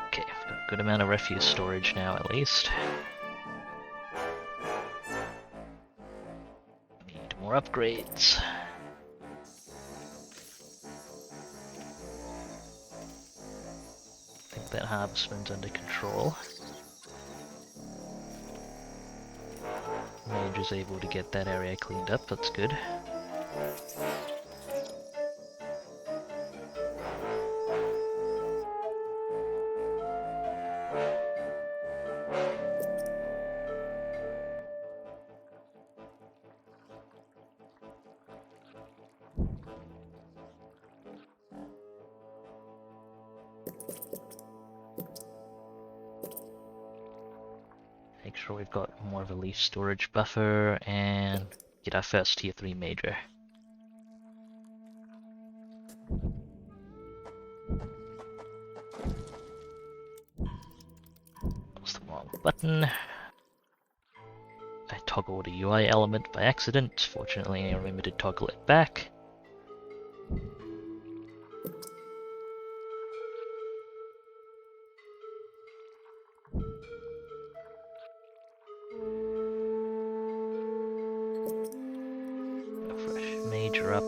Okay, I've got a good amount of refuse storage now at least. Need more upgrades. I think that harvestman's under control. Mage is able to get that area cleaned up, that's good. Make sure we've got more of a leaf storage buffer and get our first tier 3 major. That's the wrong button. I toggled a UI element by accident. Fortunately, I remembered to toggle it back. Fresh major up.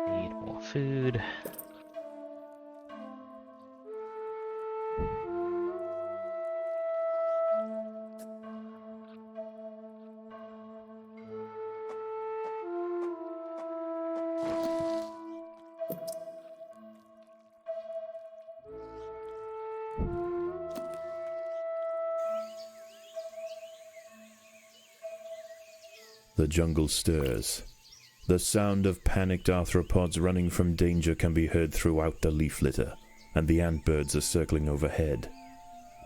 Need more food. The jungle stirs. The sound of panicked arthropods running from danger can be heard throughout the leaf litter, and the ant birds are circling overhead.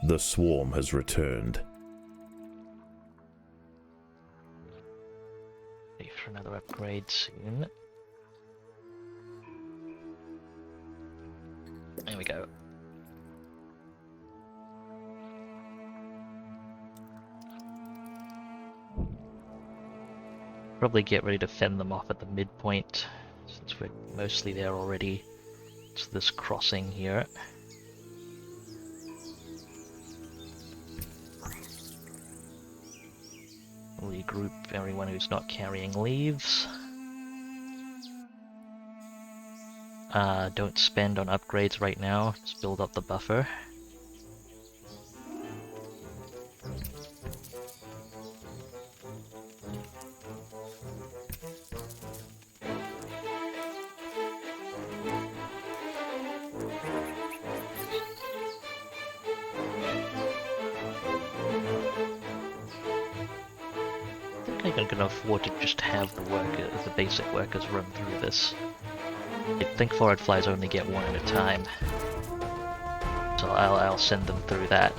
The swarm has returned. Ready for another upgrade soon. There we go. Probably get ready to fend them off at the midpoint, since we're mostly there already. It's this crossing here. Regroup everyone who's not carrying leaves. Don't spend on upgrades right now, just build up the buffer. I think I can afford to just have the basic workers run through this. I think forward flies only get one at a time, so I'll send them through that.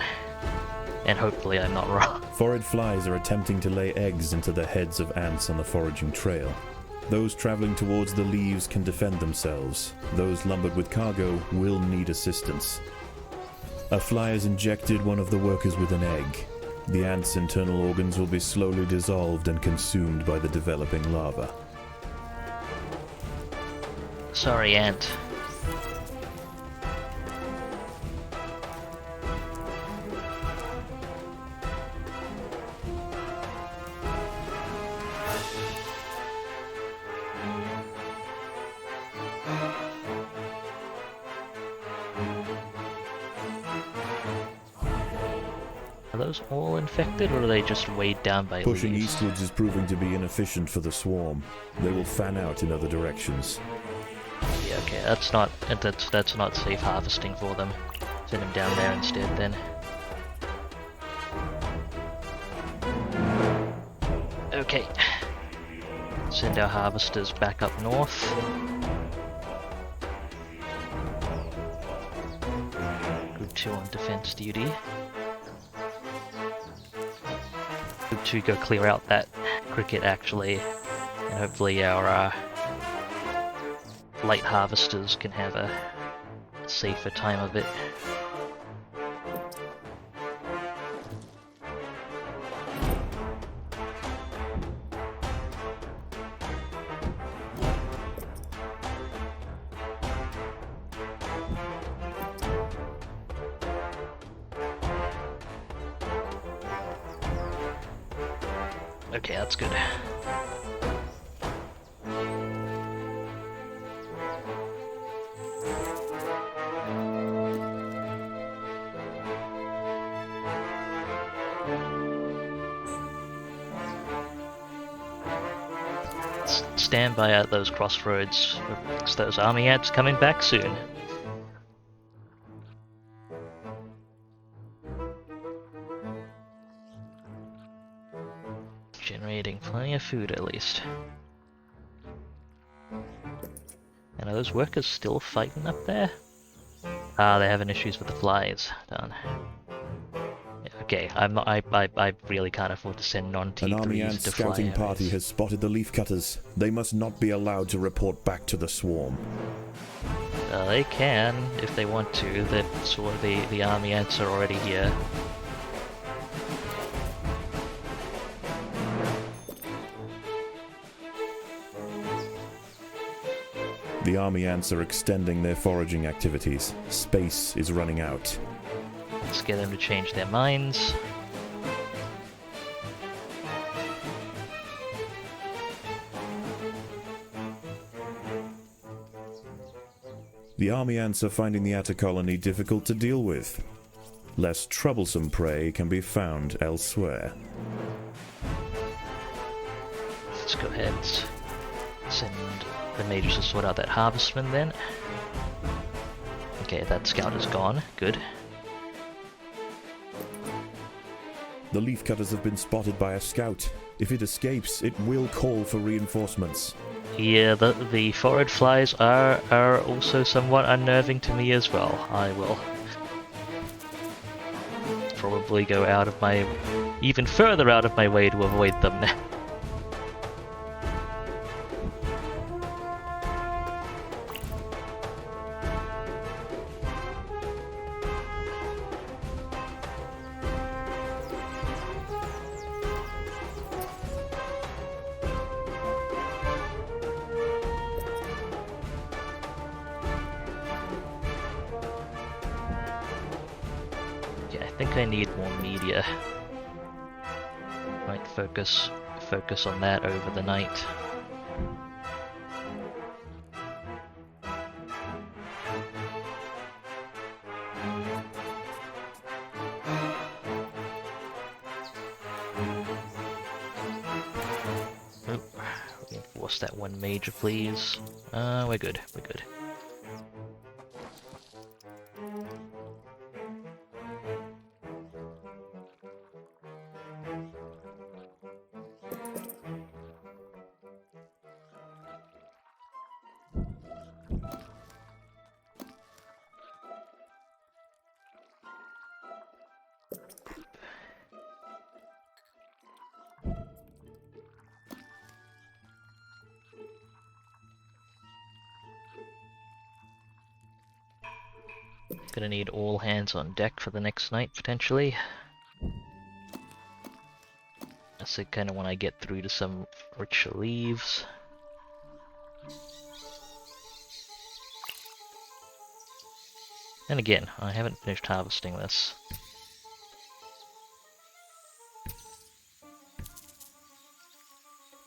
And hopefully I'm not wrong. Forage flies are attempting to lay eggs into the heads of ants on the foraging trail. Those traveling towards the leaves can defend themselves. Those lumbered with cargo will need assistance. A fly has injected one of the workers with an egg. The ant's internal organs will be slowly dissolved and consumed by the developing larva. Sorry, ant. Are those all infected, or are they just weighed down by Pushing leaves? eastwards is proving to be inefficient for the swarm. They will fan out in other directions. Yeah, okay, that's not safe harvesting for them. Send them down there instead then. Okay. Send our harvesters back up north. Group 2 on defense duty. Group 2 go clear out that cricket actually, and hopefully our light harvesters can have a safer time of it. Okay, that's good. Stand by at those crossroads. It's those army ants coming back soon. Generating plenty of food at least. And are those workers still fighting up there? Ah, they're having issues with the flies. Darn. Okay, I really can't afford to send non-T3s An army ant to fly scouting party areas. has spotted the Leafcutters. They must not be allowed to report back to the swarm. They can, if they want to. The army ants are already here. The army ants are extending their foraging activities. Space is running out. Let's get them to change their minds. The army ants are finding the atta colony difficult to deal with. Less troublesome prey can be found elsewhere. Let's go ahead and send the mages to sort out that harvestman then. Okay, that scout is gone. Good. The Leafcutters have been spotted by a scout. If it escapes, it will call for reinforcements. Yeah, the forage flies are also somewhat unnerving to me as well. I will probably go out of my... even further out of my way to avoid them now. I think I need more media. Might focus on that over the night. Oh, reinforce that one major, please. We're good. We're good. Gonna need all hands on deck for the next night, potentially. That's kind of when I get through to some richer leaves. And again, I haven't finished harvesting this.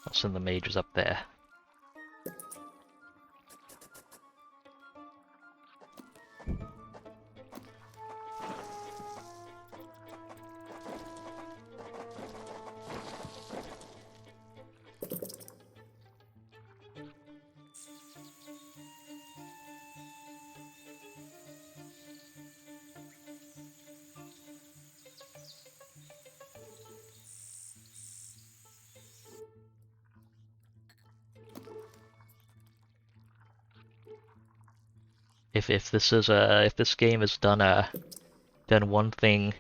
I'll send the mages up there. If this is if this game has done one thing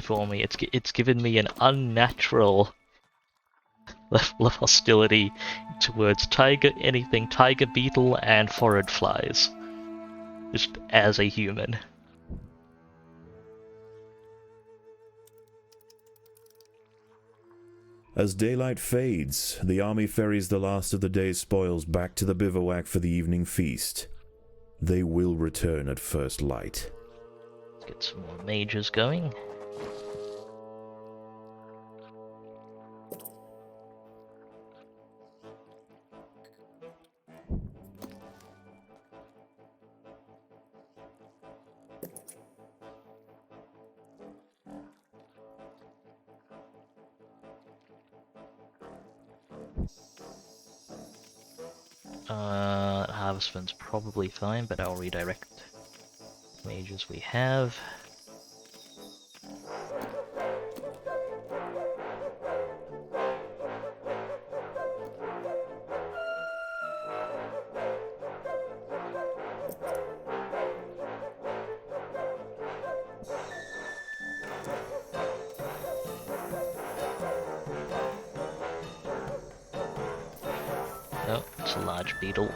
for me, it's given me an unnatural level of hostility towards anything tiger beetle and forest flies, just as a human. As daylight fades, the army ferries the last of the day's spoils back to the bivouac for the evening feast. They will return at first light. Let's get some more mages going. Harvestman's probably fine, but I'll redirect mages we have. Oh, it's a large beetle.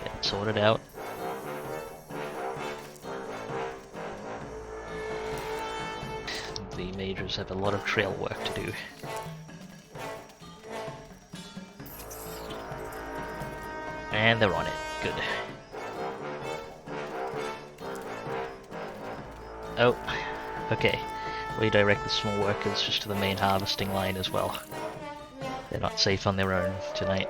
Get it sorted out. The mages have a lot of trail work to do. And they're on it. Good. Oh, okay. Redirect the small workers just to the main harvesting line as well. They're not safe on their own tonight.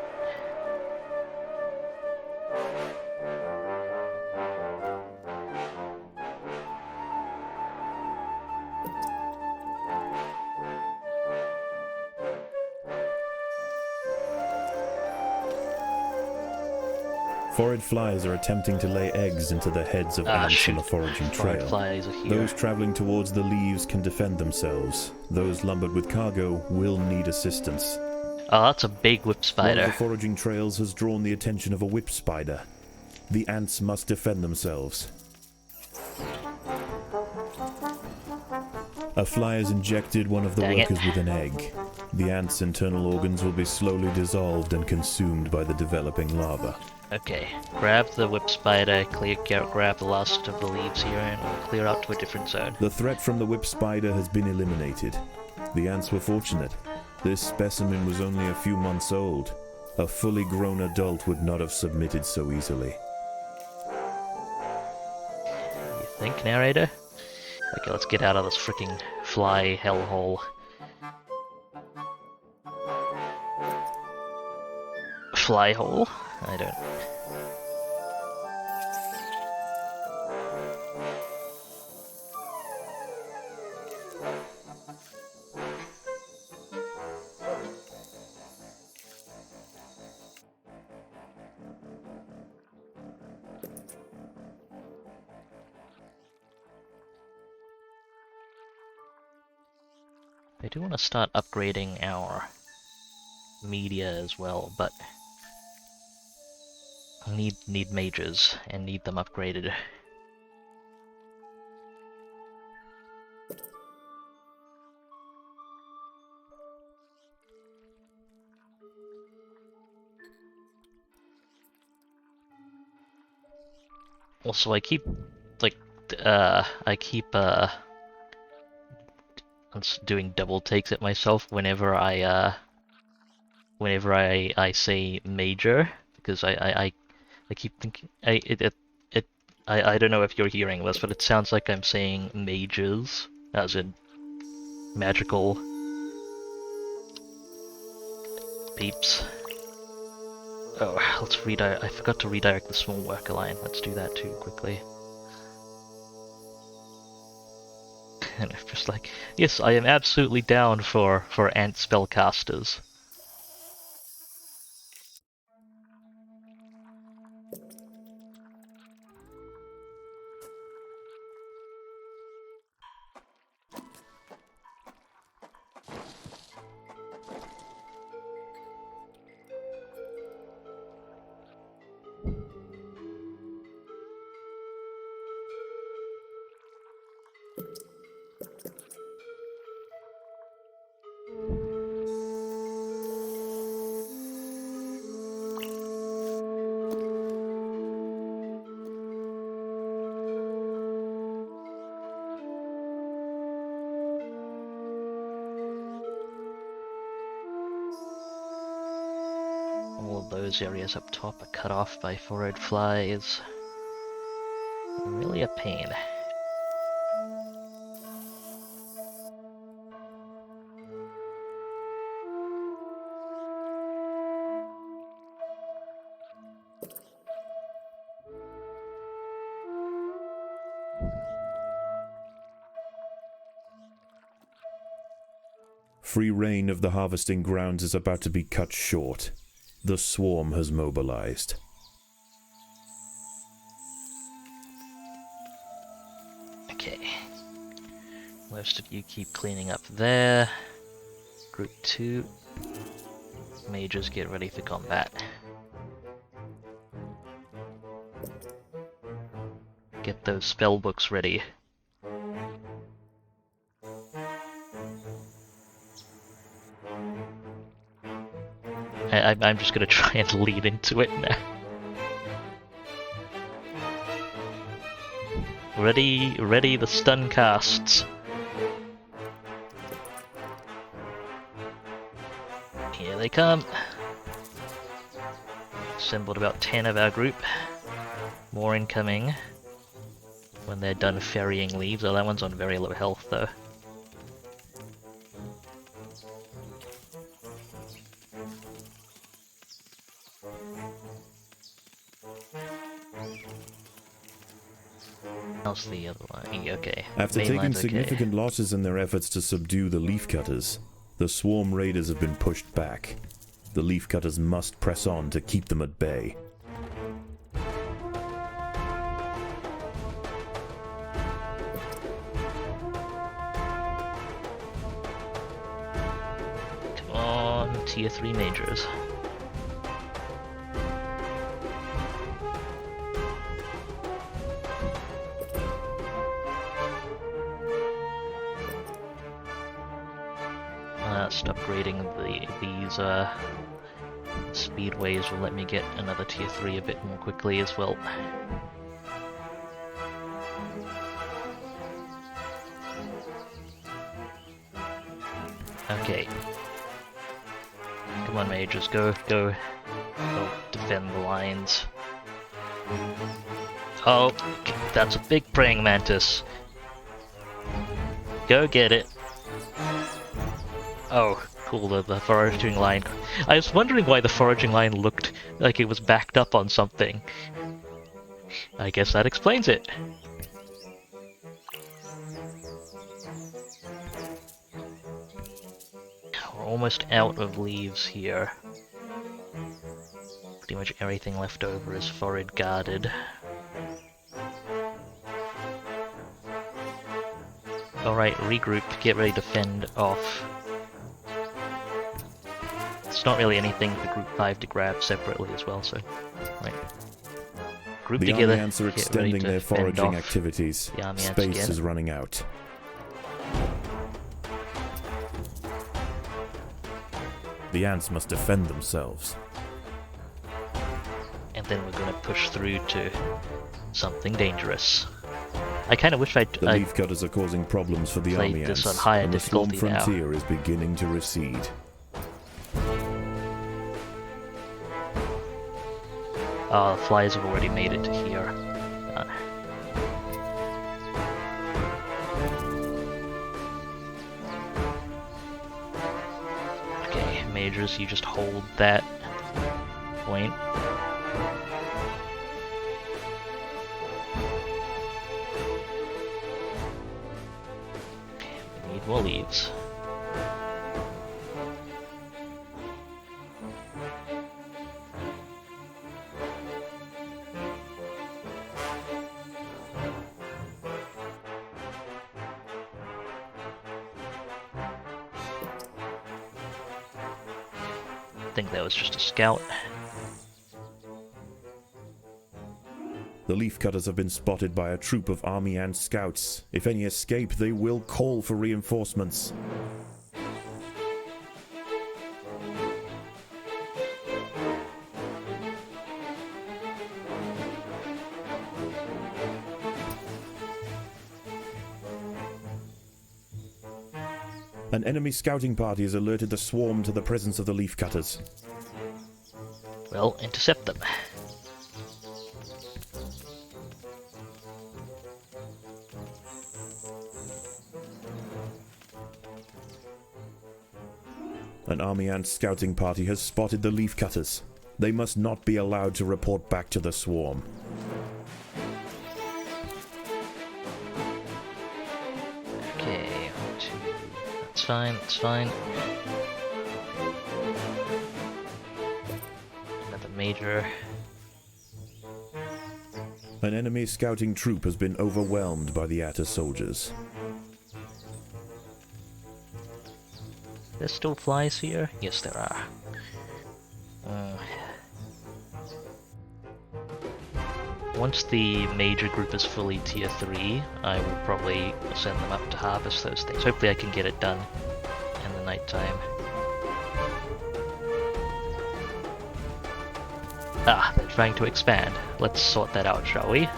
Forage flies are attempting to lay eggs into the heads of ants on the foraging trail. Flies are here. Those traveling towards the leaves can defend themselves. Those lumbered with cargo will need assistance. Oh, that's a big whip One spider. of the foraging trails has drawn the attention of a whip spider. The ants must defend themselves. A fly has injected one of the Dang it. workers with an egg. The ant's internal organs will be slowly dissolved and consumed by the developing larva. Okay, grab the whip spider, grab the last of the leaves here, and we'll clear out to a different zone. The threat from the whip spider has been eliminated. The ants were fortunate. This specimen was only a few months old. A fully grown adult would not have submitted so easily. You think, narrator? Okay, let's get out of this freaking fly hellhole. Fly hole? I don't... I do want to start upgrading our media as well, but I need mages and need them upgraded. Also, I keep like doing double takes at myself whenever I say major, because I keep thinking I don't know if you're hearing this, but it sounds like I'm saying mages, as in magical peeps. Oh, let's redirect. I forgot to redirect the small worker line. Let's do that too quickly. And I'm just like, yes, I am absolutely down for ant spellcasters. All of those areas up top are cut off by forward flies. Really a pain. Free reign of the harvesting grounds is about to be cut short. The swarm has mobilized. Okay. Most of you keep cleaning up there. Group 2. Mages, get ready for combat. Get those spell books ready. I'm just gonna try and lead into it now. Ready the stun casts. Here they come. Assembled about 10 of our group. More incoming. When they're done ferrying leaves. Oh, that one's on very low health though. How's the other one? Okay. After Main taking line's significant okay. losses in their efforts to subdue the Leafcutters, the swarm raiders have been pushed back. The Leafcutters must press on to keep them at bay. Come on, tier 3 majors. Just upgrading these speedways will let me get another tier 3 a bit more quickly as well. Okay. Come on, mages, go defend the lines. Oh, that's a big praying mantis. Go get it. Oh, cool, the foraging line. I was wondering why the foraging line looked like it was backed up on something. I guess that explains it. We're almost out of leaves here. Pretty much everything left over is forage guarded. Alright, regroup, get ready to fend off. It's not really anything for Group 5 to grab separately as well, so... Right. Group The together, Army Ants are get ready extending to their fend foraging off activities. the Army Ants Space again. is running out. The ants must defend themselves. And then we're gonna push through to Something dangerous. I kind of wish The Leafcutters are causing problems for the played army this ants, on higher and the swarm difficulty now. frontier is beginning to recede. The flies have already made it to here. Okay, Majors, you just hold that point. We need more leaves. I think that was just a scout. The Leafcutters have been spotted by a troop of army ant scouts. If any escape, they will call for reinforcements. An enemy scouting party has alerted the swarm to the presence of the Leafcutters. Well, intercept them. An army ant scouting party has spotted the Leafcutters. They must not be allowed to report back to the swarm. Okay, that's fine, that's fine. Another major. An enemy scouting troop has been overwhelmed by the Atta soldiers. There's still flies here? Yes, there are. Once the major group is fully tier 3, I will probably send them up to harvest those things. Hopefully I can get it done in the nighttime. Ah, they're trying to expand. Let's sort that out, shall we?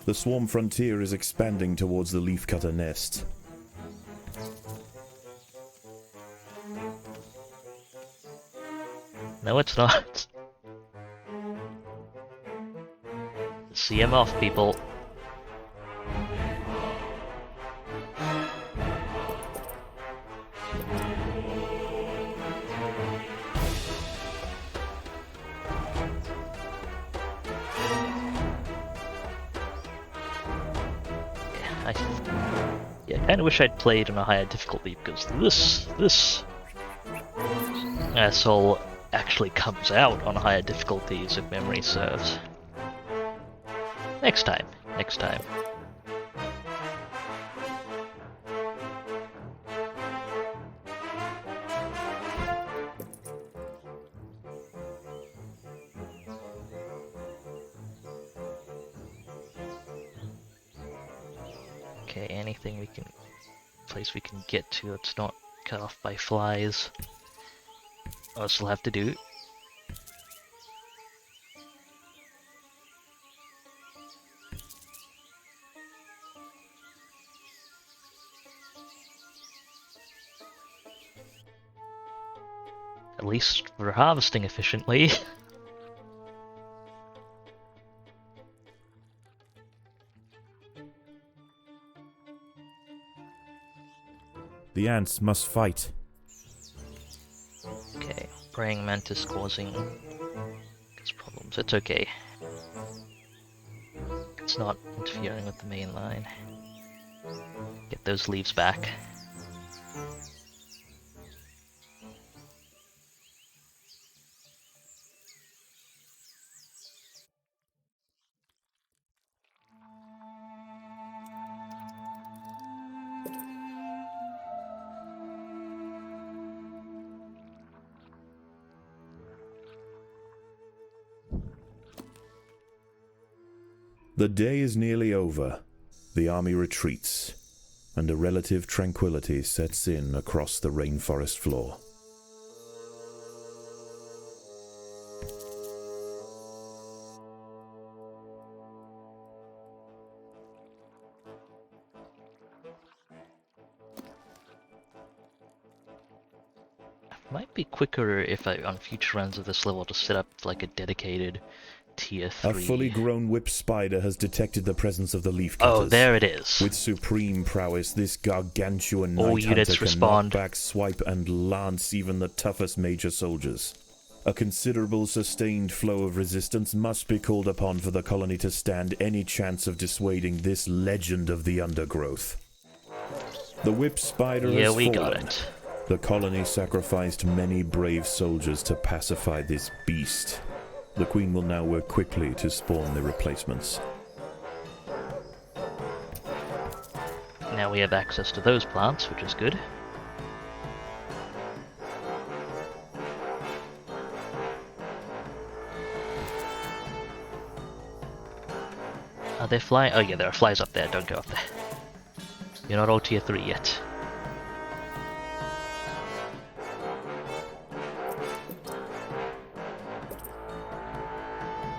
The swarm frontier is expanding towards the Leafcutter nest. No, it's not. See him off, people. Yeah, I kinda wish I'd played on a higher difficulty, because this asshole actually comes out on higher difficulties if memory serves. Next time. Okay, anything we can, place we can get to that's not cut off by flies. I'll still have to do. At least we're harvesting efficiently. The ants must fight. Okay, praying mantis causing these problems. It's okay. It's not interfering with the main line. Get those leaves back. The day is nearly over. The army retreats, and a relative tranquility sets in across the rainforest floor. Might be quicker if I, on future runs of this level, to set up like a dedicated tier 3. A fully grown whip spider has detected the presence of the Leafcutters. Oh, there it is. With supreme prowess, this gargantuan All night units hunter can respond. knock back, swipe, and lance even the toughest major soldiers. A considerable sustained flow of resistance must be called upon for the colony to stand any chance of dissuading this legend of the Undergrowth. The whip spider has fallen. We got it. The colony sacrificed many brave soldiers to pacify this beast. The Queen will now work quickly to spawn the replacements. Now we have access to those plants, which is good. Are there flies? Oh yeah, there are flies up there. Don't go up there. You're not all tier 3 yet.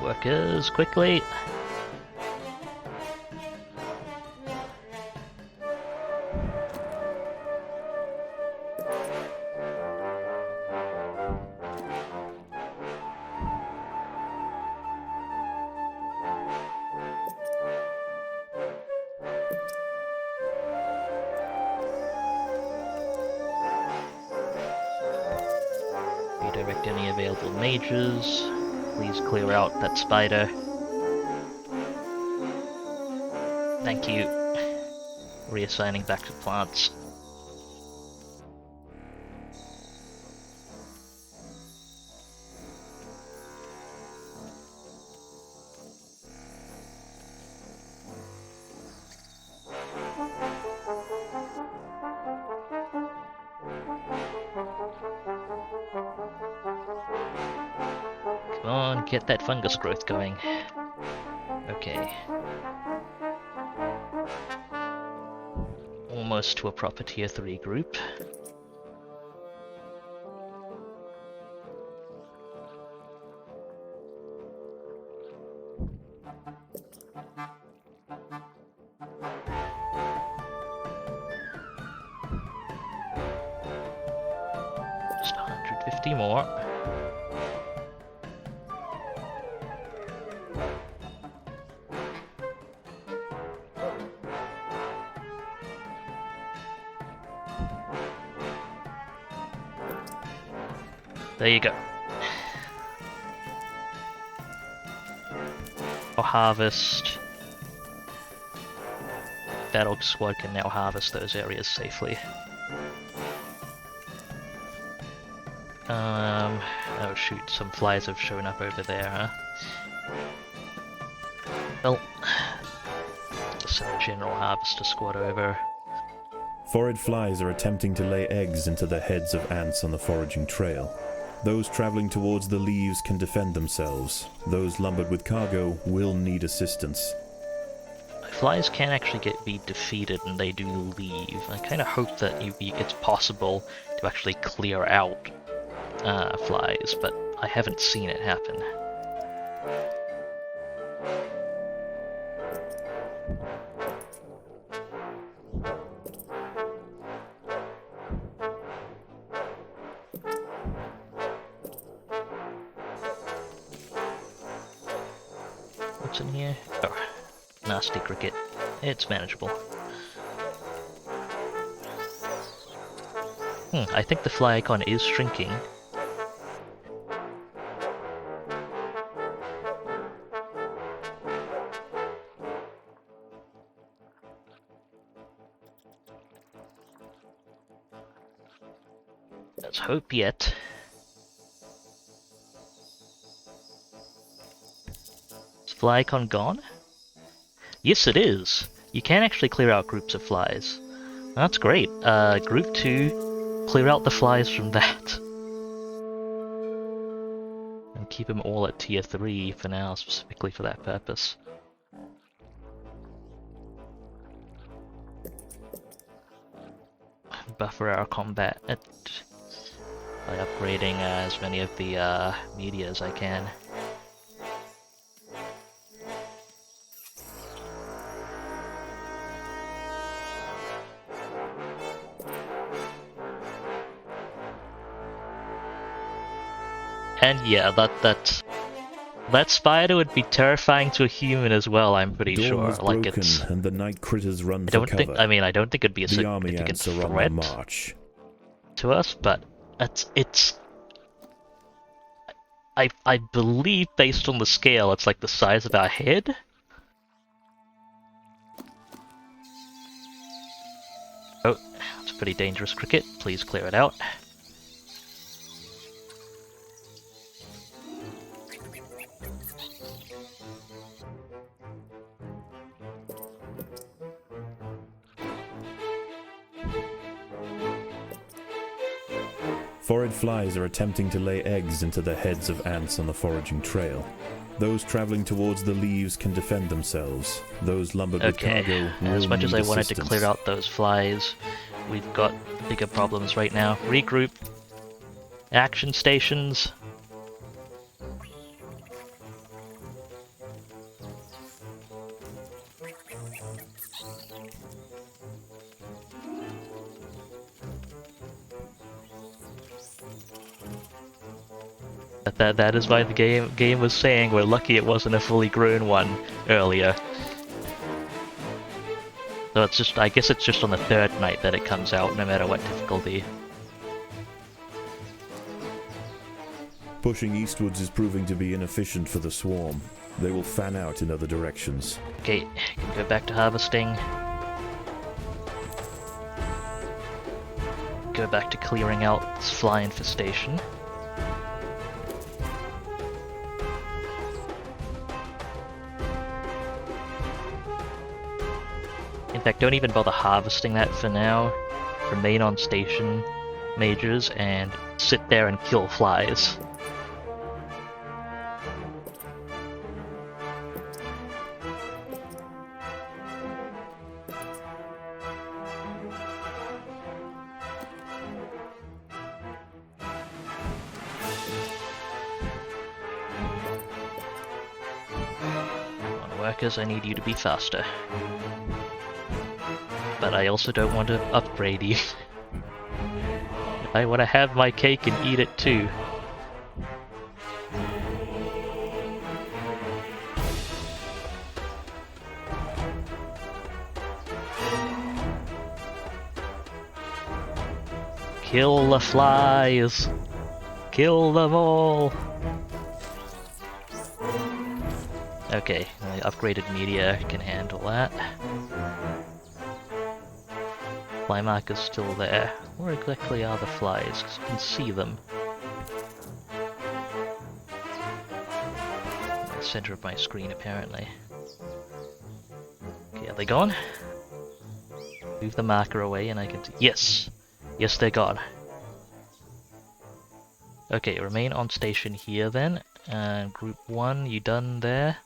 Workers, quickly! Redirect any available mages. Please clear out that spider. Thank you. Reassigning back to plants. Come on, get that fungus growth going. Okay. Almost to a proper tier 3 group. Just 150 more. There you go. Or harvest. Battle squad can now harvest those areas safely. Oh shoot, some flies have shown up over there, huh? Well, send a general harvester squad over. Foraged flies are attempting to lay eggs into the heads of ants on the foraging trail. Those traveling towards the leaves can defend themselves. Those lumbered with cargo will need assistance. Flies can actually be defeated and they do leave. I kind of hope that it's possible to actually clear out flies, but I haven't seen it happen. What's in here? Oh, nasty cricket. It's manageable. I think the fly icon is shrinking. Let's hope yet. Is fly icon gone? Yes, it is. You can actually clear out groups of flies. That's great. Group 2, clear out the flies from that. And keep them all at tier 3 for now, specifically for that purpose. Buffer our combat by upgrading as many of the media as I can. And yeah, that spider would be terrifying to a human as well. I'm pretty Dawn sure. has Like broken, it's. and the night critters run I for don't think. cover. I mean, I don't think it'd be a The army significant ants are on the threat march. to us, but it's. I believe based on the scale, it's like the size of our head. Oh, it's a pretty dangerous cricket. Please clear it out. Forage flies are attempting to lay eggs into the heads of ants on the foraging trail. Those traveling towards the leaves can defend themselves. Those lumbered with cargo will as much as I need wanted to assistance. clear out those flies, we've got bigger problems right now. Regroup. Action stations. That is why the game was saying we're lucky it wasn't a fully grown one earlier. So it's just, I guess it's just on the third night that it comes out, no matter what difficulty. Pushing eastwards is proving to be inefficient for the swarm. They will fan out in other directions. Okay, can go back to harvesting. Go back to clearing out this fly infestation. In fact, don't even bother harvesting that for now. Remain on station, mages, and sit there and kill flies. Workers, I need you to be faster. But I also don't want to upgrade you. I want to have my cake and eat it too. Kill the flies! Kill them all! Okay, the upgraded media can handle that. Fly marker's still there. Where exactly are the flies? 'Cause you can see them. In the center of my screen, apparently. Okay, are they gone? Move the marker away and I can... Yes! Yes, they're gone. Okay, remain on station here then. Group 1, you done there?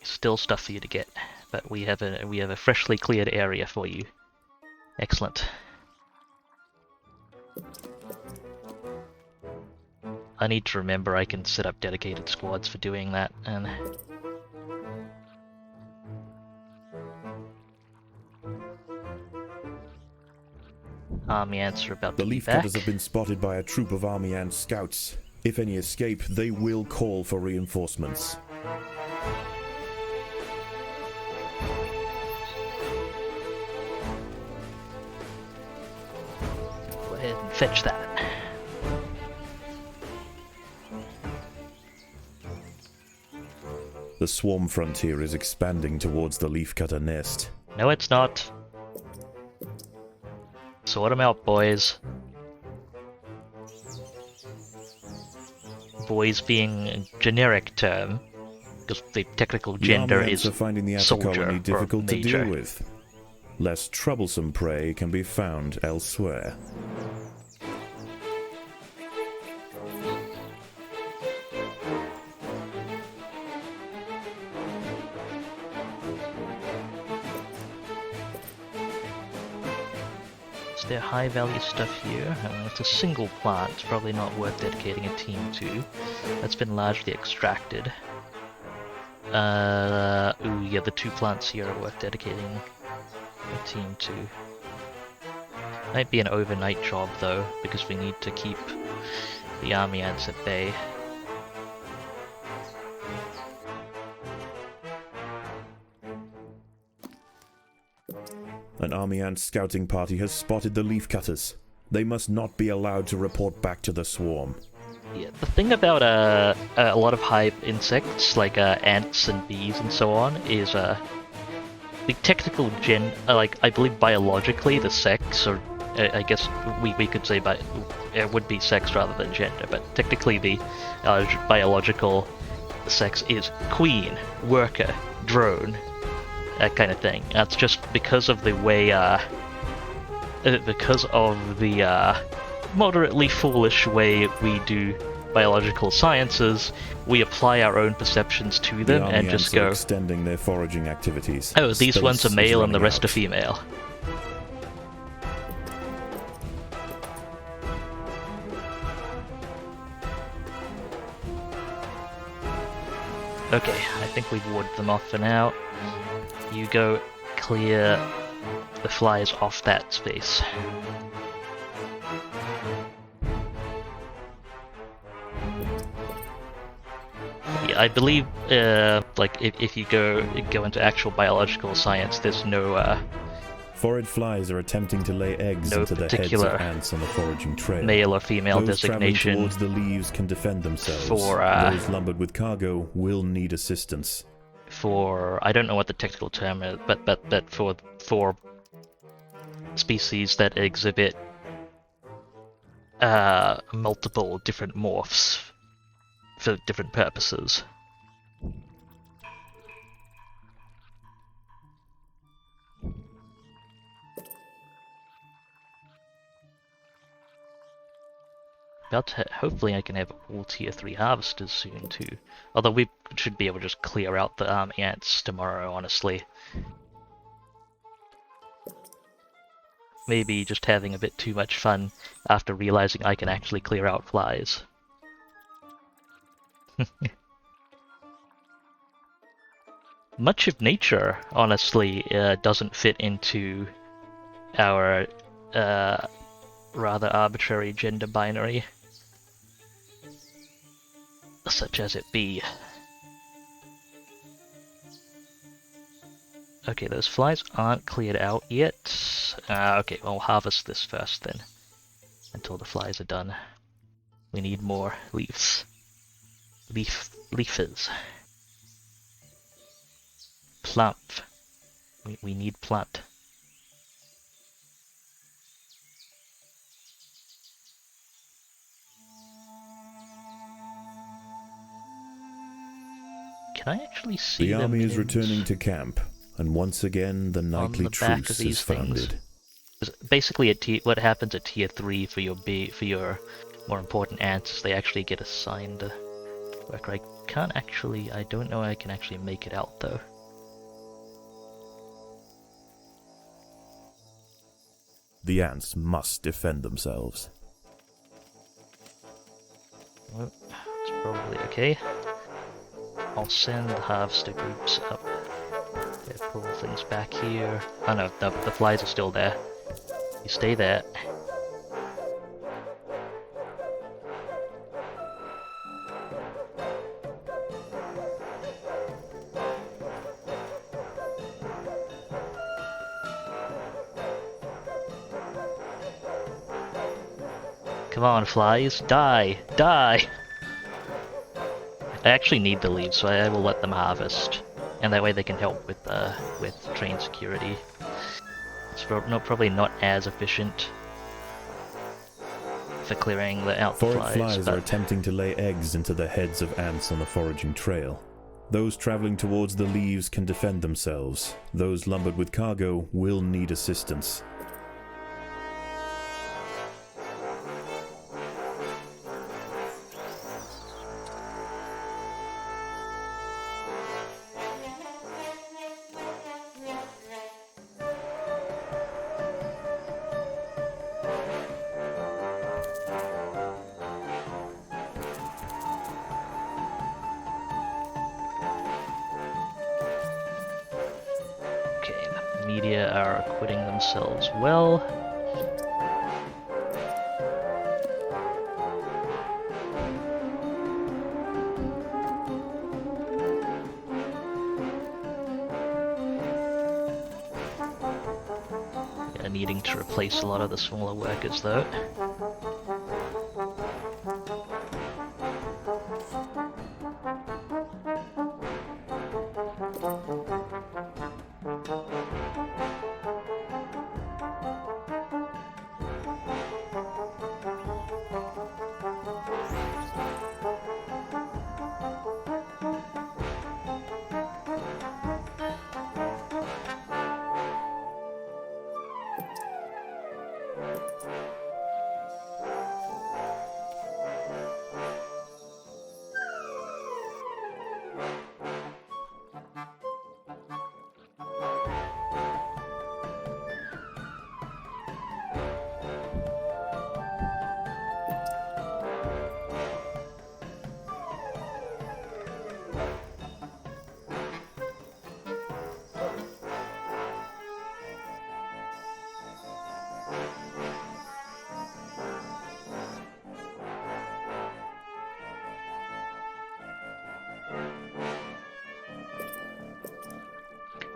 Still stuff for you to get, but we have a freshly cleared area for you. Excellent. I need to remember I can set up dedicated squads for doing that, and army ants are about The to be back. Leafcutters have been spotted by a troop of army ant scouts. If any escape, they will call for reinforcements. Go ahead and fetch that. The swarm frontier is expanding towards the Leafcutter nest. No, it's not. Sort them out, boys. Boys being a generic term, because the technical gender The army ants is are finding the ant soldier colony or difficult to major. deal with. Less troublesome prey can be found elsewhere. Is there high value stuff here? It's a single plant, it's probably not worth dedicating a team to. That's been largely extracted. Ooh, yeah, the two plants here are worth dedicating a team to. Might be an overnight job though, because we need to keep the army ants at bay. An army ant scouting party has spotted the Leafcutters. They must not be allowed to report back to the swarm. Yeah, the thing about a lot of hive insects, like ants and bees and so on, is the technical like I believe biologically the sex, or I guess we could say it would be sex rather than gender, but technically the biological sex is queen, worker, drone, that kind of thing. That's just because of the way, because of the moderately foolish way we do biological sciences, we apply our own perceptions to them and just go, extending their foraging activities. oh, these ones are male and the rest are female. Okay, I think we've warded them off for now. You go clear the flies off that space. Yeah, I believe, like, if you go into actual biological science, there's no, Phorid flies are attempting to lay eggs no into the heads of particular ants on the foraging trail. male or female Those traveling designation towards the leaves can defend themselves. for, Those lumbered with cargo will need assistance. for, I don't know what the technical term is, but for species that exhibit multiple different morphs for different purposes. Hopefully I can have all tier 3 harvesters soon too. Although we should be able to just clear out the ants tomorrow, honestly. Maybe just having a bit too much fun after realizing I can actually clear out flies. Much of nature, honestly, doesn't fit into our rather arbitrary gender binary, such as it be. Okay, those flies aren't cleared out yet. Okay, well, we'll harvest this first then, until the flies are done. We need more leaves. Leafers. Plump. We need plant. Can I actually see the them army is in... returning to camp, and once again the nightly the back of truce these is founded. Basically, what happens at tier 3 for your more important ants is they actually get assigned worker. I don't know I can actually make it out though. The ants must defend themselves. Well, it's probably okay. I'll send the harvester groups up. Yeah, pull things back here. Oh no, the flies are still there. You stay there. Come on, flies, die, die! I actually need the leaves, so I will let them harvest, and that way they can help with train security. It's probably not as efficient for clearing out the Phorid flies. flies But are attempting to lay eggs into the heads of ants on the foraging trail. Those traveling towards the leaves can defend themselves. Those lumbered with cargo will need assistance. okay, the media are acquitting themselves well. needing to replace a lot of the smaller workers though.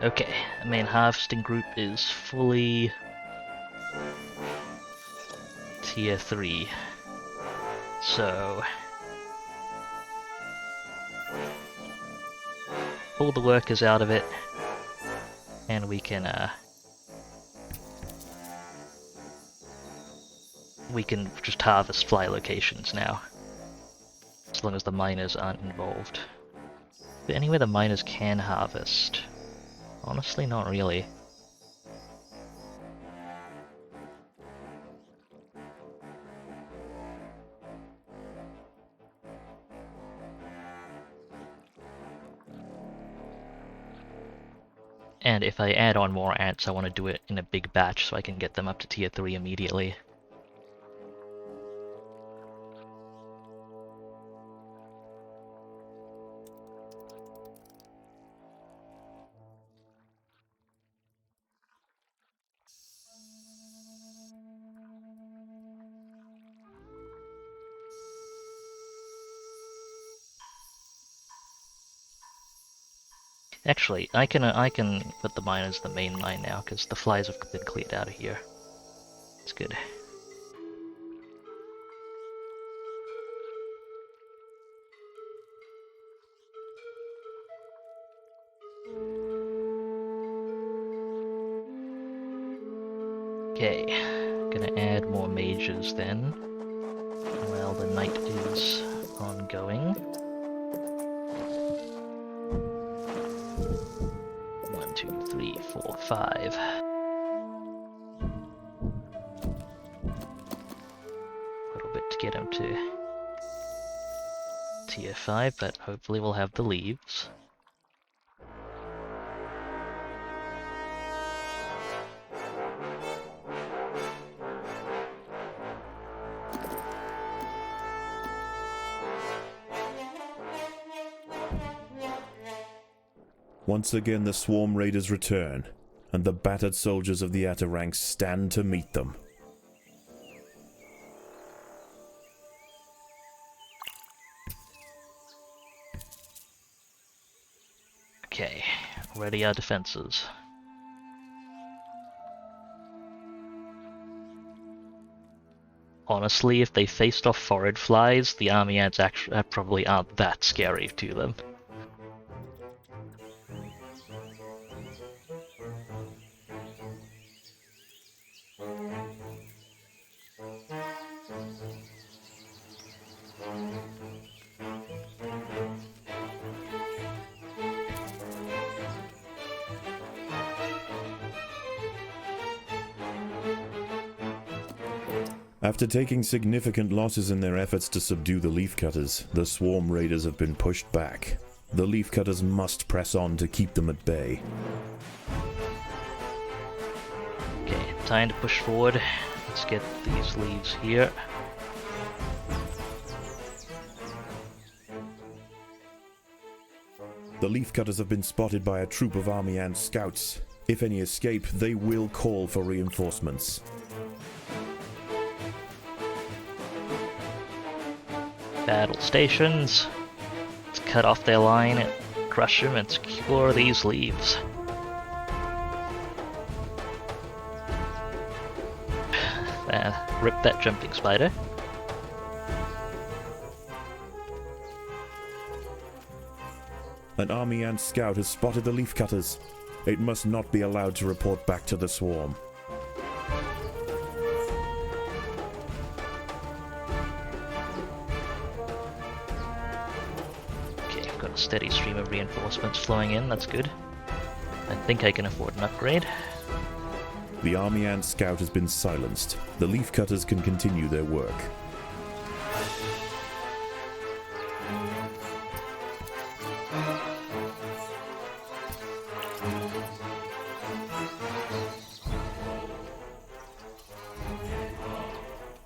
Okay, the main harvesting group is fully tier 3. So pull the workers out of it and we can just harvest fly locations now. As long as the miners aren't involved. But anywhere the miners can harvest. Honestly, not really. And if I add on more ants, I want to do it in a big batch so I can get them up to tier 3 immediately. Actually, I can put the mine as the main mine now, because the flies have been cleared out of here. It's good. Okay, gonna add more mages then, while the night is ongoing. 1, 2, 3, 4, 5. A little bit to get him to tier 5, but hopefully we'll have the leaves. Once again the swarm raiders return, and the battered soldiers of the Atta ranks stand to meet them. Okay, ready our defenses. Honestly, if they faced off forage flies, the army ants actually probably aren't that scary to them. After taking significant losses in their efforts to subdue the Leafcutters, the swarm raiders have been pushed back. The Leafcutters must press on to keep them at bay. Okay, time to push forward. Let's get these leaves here. The Leafcutters have been spotted by a troop of army ant scouts. If any escape, they will call for reinforcements. Battle stations. Let's cut off their line, crush them, and secure these leaves. Rip that jumping spider. An army ant scout has spotted the Leafcutters. It must not be allowed to report back to the swarm. Okay, I've got a steady stream of reinforcements flowing in, that's good. I think I can afford an upgrade. The army ant scout has been silenced. The Leafcutters can continue their work.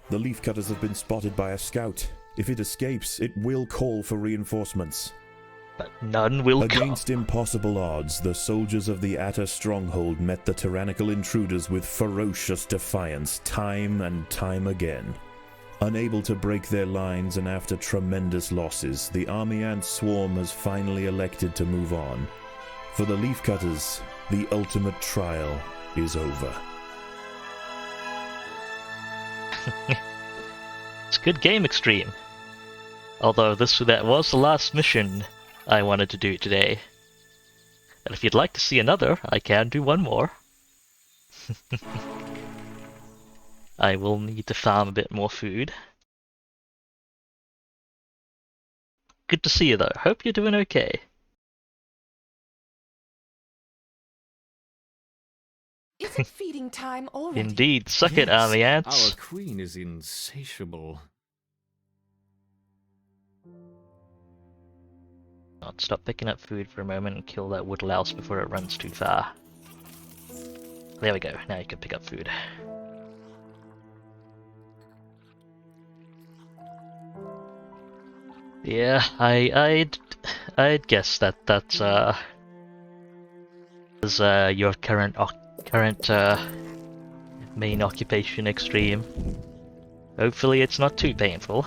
The Leafcutters have been spotted by a scout. If it escapes, it will call for reinforcements. But none will come. Against impossible odds, the soldiers of the Atta stronghold met the tyrannical intruders with ferocious defiance, time and time again. Unable to break their lines and after tremendous losses, the army ant swarm has finally elected to move on. For the Leafcutters, the ultimate trial is over. It's a good game, Extreme. Although that was the last mission I wanted to do today. And if you'd like to see another, I can do one more. I will need to farm a bit more food. Good to see you though. Hope you're doing okay. Is it feeding time already? Indeed. Suck it, army ants. Our queen is insatiable. I'll stop picking up food for a moment and kill that wood louse before it runs too far. There we go. Now you can pick up food. Yeah, I'd guess that's is your current main occupation, Extreme. Hopefully it's not too painful.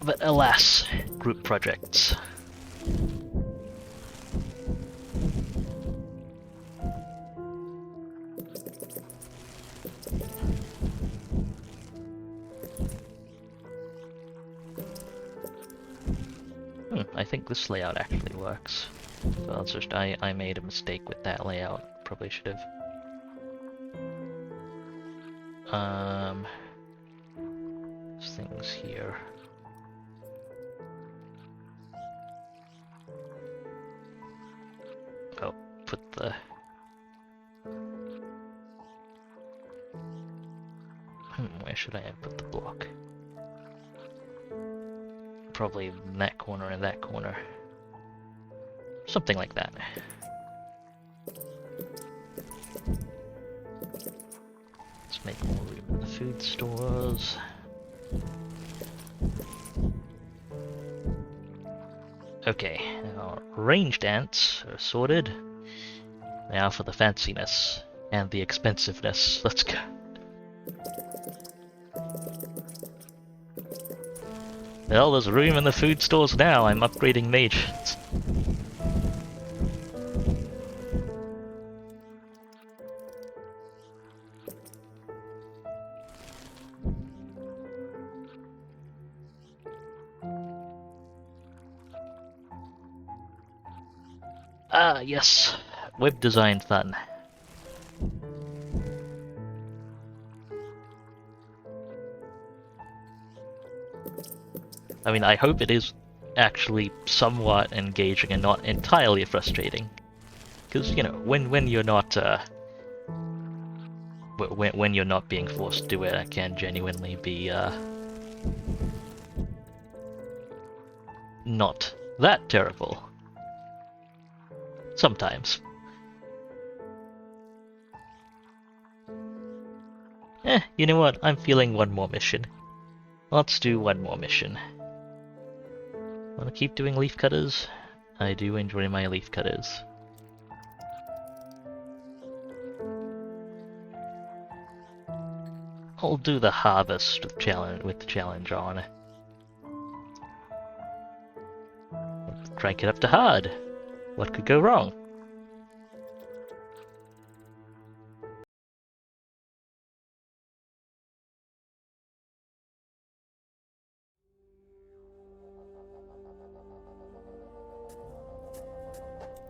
But alas, group projects. I think this layout actually works. So it's just I made a mistake with that layout. Probably should have. There's things here. Oh, put the. Where should I have put the block? Probably in that corner and that corner. Something like that. Let's make more room in the food stores. Okay, now ranged ants are sorted. Now for the fanciness and the expensiveness. Let's go. Well, there's room in the food stores now. I'm upgrading mages. Ah, yes. Web design fun. I mean, I hope it is actually somewhat engaging and not entirely frustrating. Because, you know, when you're not when you're not being forced to do it, it can genuinely be not that terrible. Sometimes. You know what? I'm feeling one more mission. Let's do one more mission. Want to keep doing Leafcutters? I do enjoy my Leafcutters. I'll do the harvest with the challenge on. Crank it up to hard. What could go wrong?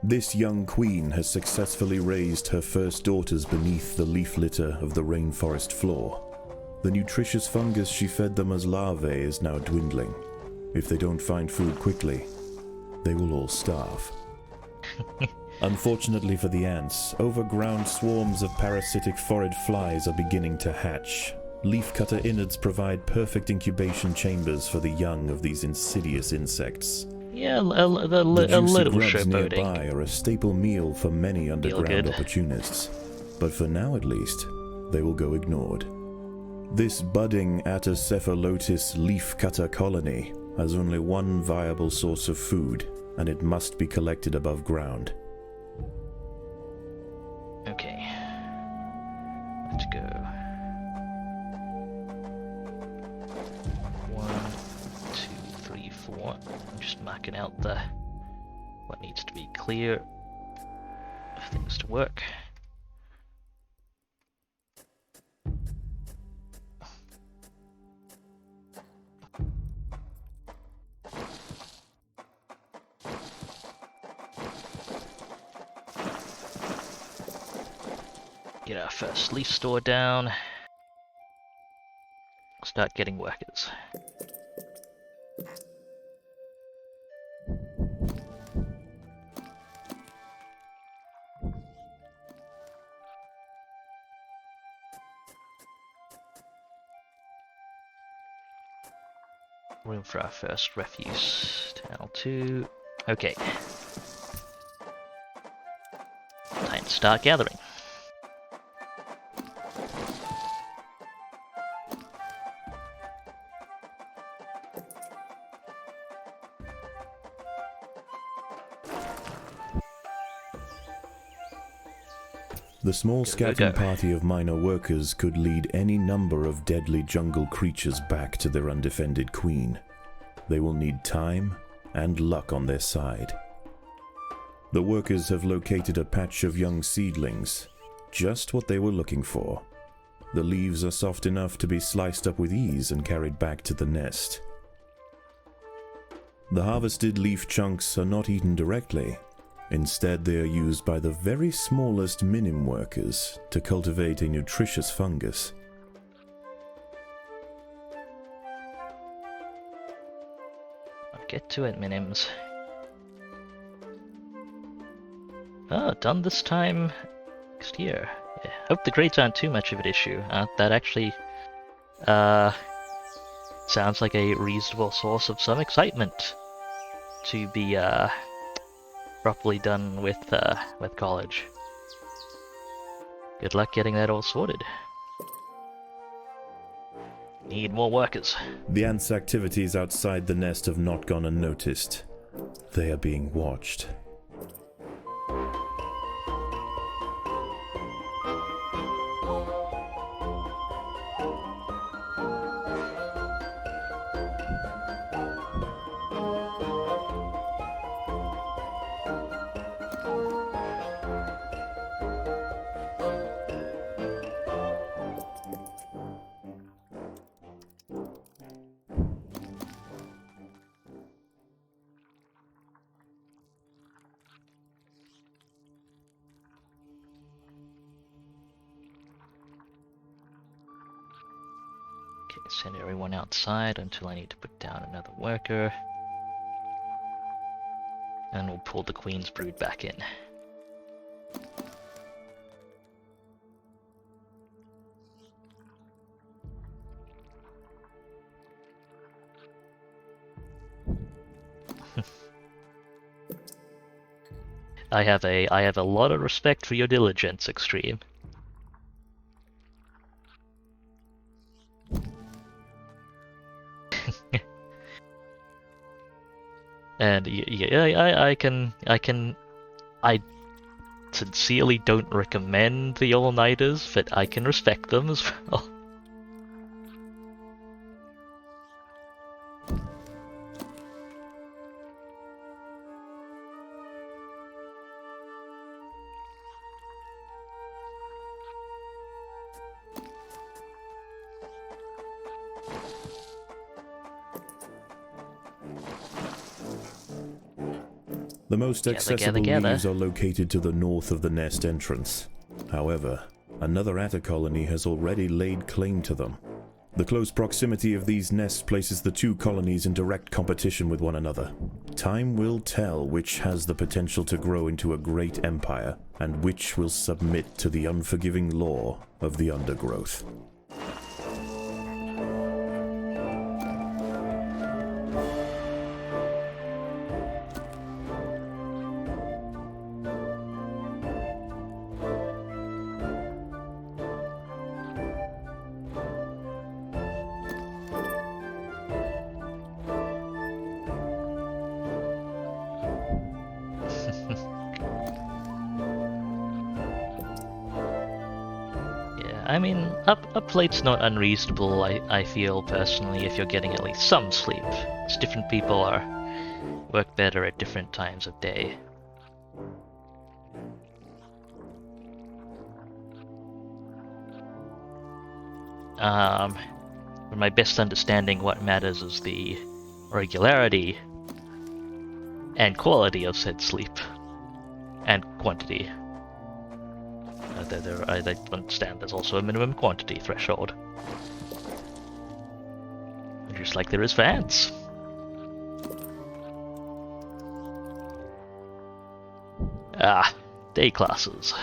This young queen has successfully raised her first daughters beneath the leaf litter of the rainforest floor. The nutritious fungus she fed them as larvae is now dwindling. If they don't find food quickly, they will all starve. Unfortunately for the ants, overground swarms of parasitic phorid flies are beginning to hatch. Leafcutter innards provide perfect incubation chambers for the young of these insidious insects. Yeah, a The juicy little grubs showboating. nearby are a staple meal for many underground good. opportunists. But for now at least, they will go ignored. This budding Atacephalotis leafcutter colony has only one viable source of food, and it must be collected above ground. Okay. Let's go. 1, 2, 3, 4. I'm just marking out what needs to be clear for things to work. Get our first leaf store down. Start getting workers. Room for our first refuse. Town 2. Okay. Time to start gathering. The small scouting party of minor workers could lead any number of deadly jungle creatures back to their undefended queen. They will need time and luck on their side. The workers have located a patch of young seedlings, just what they were looking for. The leaves are soft enough to be sliced up with ease and carried back to the nest. The harvested leaf chunks are not eaten directly. Instead, they are used by the very smallest minim workers to cultivate a nutritious fungus. I'll get to it, minims. Oh, done this time next year. Yeah. Hope the grades aren't too much of an issue. That actually sounds like a reasonable source of some excitement to be properly done with college. Good luck getting that all sorted. Need more workers. The ants' activities outside the nest have not gone unnoticed. They are being watched. Send everyone outside until I need to put down another worker. And we'll pull the Queen's Brood back in. I have a lot of respect for your diligence, Extreme. And yeah, I sincerely don't recommend the all-nighters, but I can respect them as well. The most Gather, accessible gather. leaves are located to the north of the nest entrance. However, another atta colony has already laid claim to them. The close proximity of these nests places the two colonies in direct competition with one another. Time will tell which has the potential to grow into a great empire, and which will submit to the unforgiving law of the Undergrowth. I mean, up late's not unreasonable, I feel, personally, if you're getting at least some sleep. It's different people work better at different times of day. From my best understanding, what matters is the regularity and quality of said sleep. And quantity. I understand there's also a minimum quantity threshold. Just like there is for ants. Day classes.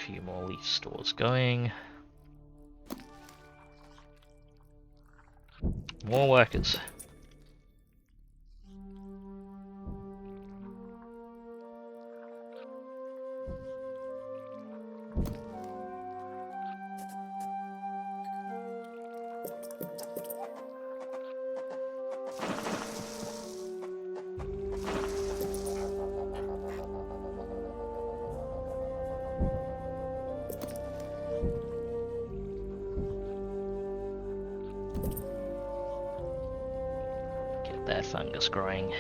Few more leaf stores going. More workers. That fungus growing.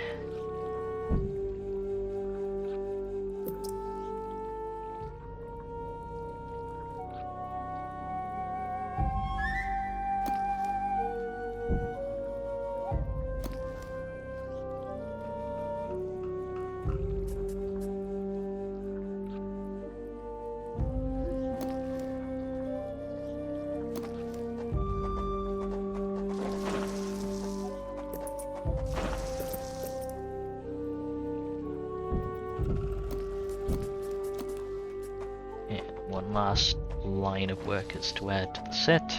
One last line of workers to add to the set.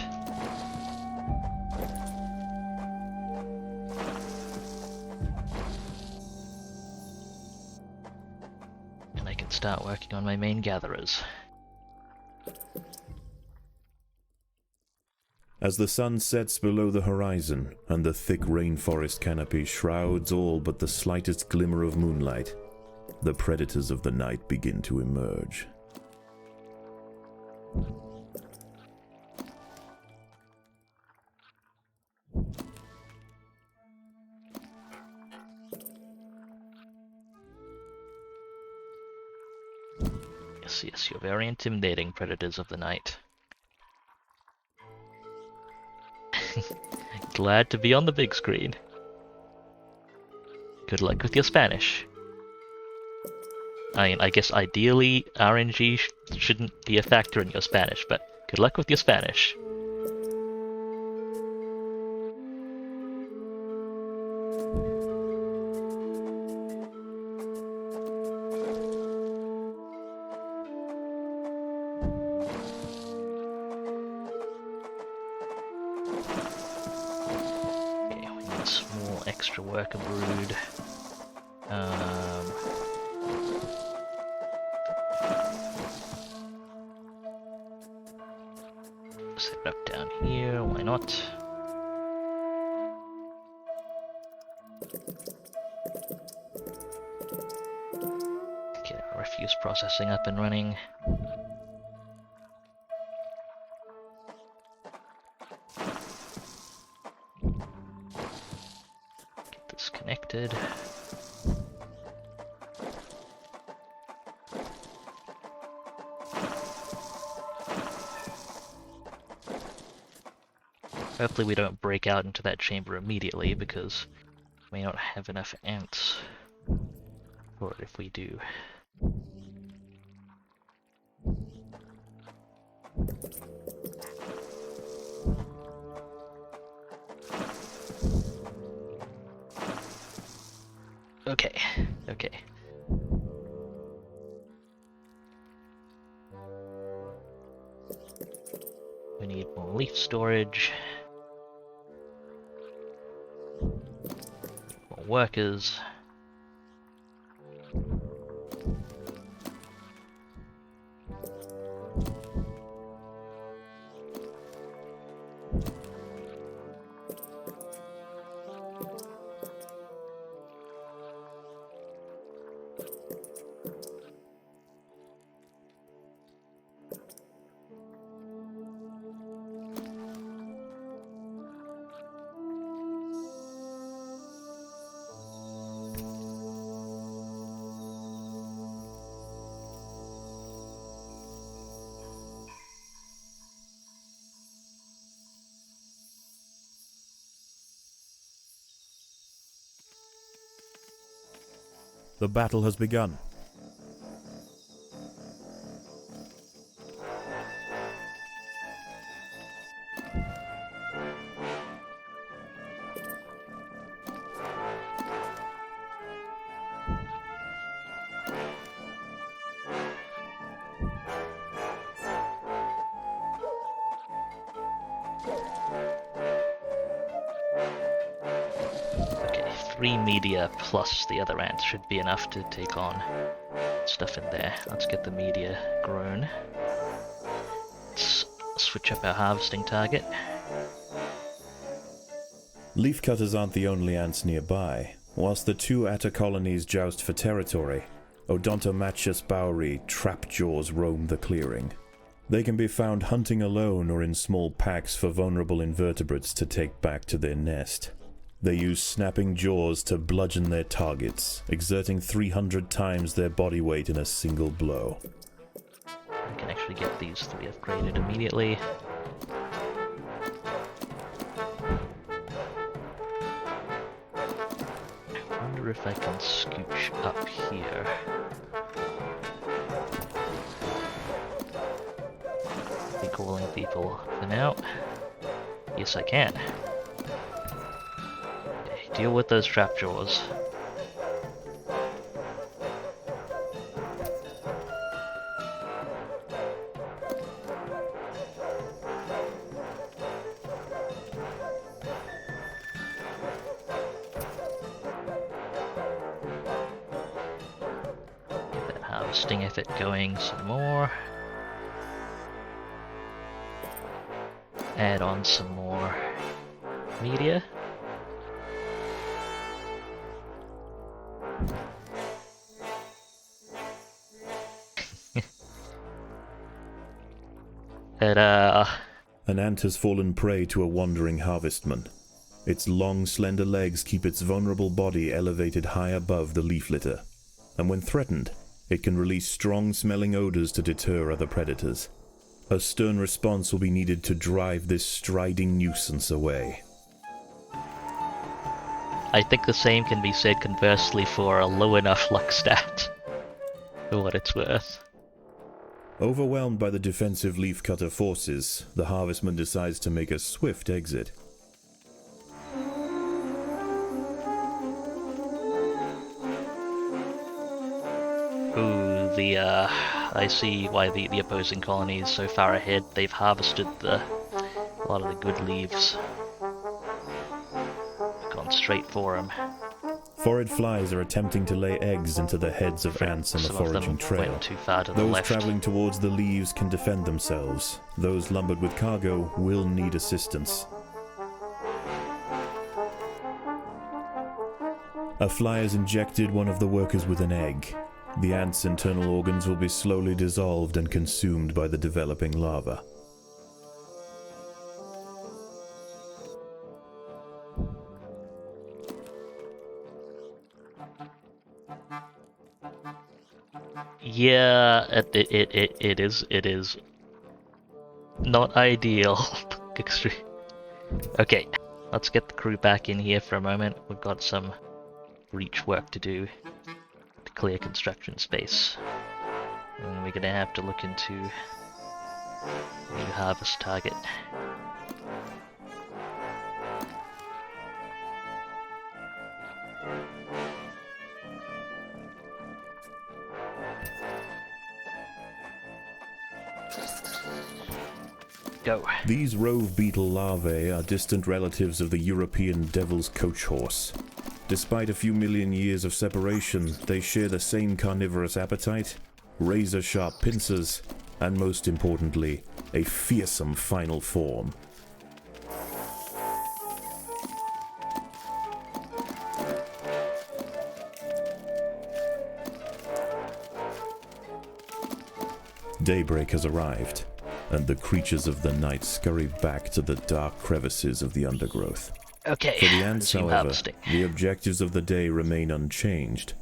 And I can start working on my main gatherers. As the sun sets below the horizon, and the thick rainforest canopy shrouds all but the slightest glimmer of moonlight, the predators of the night begin to emerge. Yes, you're very intimidating, predators of the night. Glad to be on the big screen. Good luck with your Spanish. I mean, I guess ideally RNG shouldn't be a factor in your Spanish, but good luck with your Spanish. Okay, we need a small extra worker brood. Set it up down here, why not? Get our refuse processing up and running. expected. Hopefully we don't break out into that chamber immediately, because we may not have enough ants for it if we do. Okay, okay. We need more leaf storage. More workers. The battle has begun. Okay, 3 media plus the other ants should be enough to take on stuff in there. Let's get the media grown. Let's switch up our harvesting target. Leafcutters aren't the only ants nearby. Whilst the two atta colonies joust for territory, Odontomachus bowery trapjaws roam the clearing. They can be found hunting alone or in small packs for vulnerable invertebrates to take back to their nest. They use snapping jaws to bludgeon their targets, exerting 300 times their body weight in a single blow. I can actually get these 3 upgraded immediately. I wonder if I can scooch up here. Be calling people for now. Yes, I can. Okay, deal with those trapjaws. Get that harvesting effort going some more. Add on some more media. An ant has fallen prey to a wandering harvestman. Its long, slender legs keep its vulnerable body elevated high above the leaf litter, and when threatened, it can release strong-smelling odors to deter other predators. A stern response will be needed to drive this striding nuisance away. I think the same can be said conversely for a low enough luck stat, for what it's worth. Overwhelmed by the defensive leafcutter forces, the harvestman decides to make a swift exit. Ooh, I see why the opposing colony is so far ahead. They've harvested a lot of the good leaves. Gone straight for them. Forage flies are attempting to lay eggs into the heads of ants on the Some of them foraging trail. went too far to the Those left. traveling towards the leaves can defend themselves. Those lumbered with cargo will need assistance. A fly has injected one of the workers with an egg. The ant's internal organs will be slowly dissolved and consumed by the developing larva. Yeah, it is not ideal. Extreme. Okay, let's get the crew back in here for a moment. We've got some reach work to do to clear construction space. And we're gonna have to look into new harvest target. Go. These rove beetle larvae are distant relatives of the European devil's coach horse. Despite a few million years of separation, they share the same carnivorous appetite, razor-sharp pincers, and most importantly, a fearsome final form. Daybreak has arrived, and the creatures of the night scurry back to the dark crevices of the undergrowth. Okay, For the ants, resume however, harvesting. the objectives of the day remain unchanged.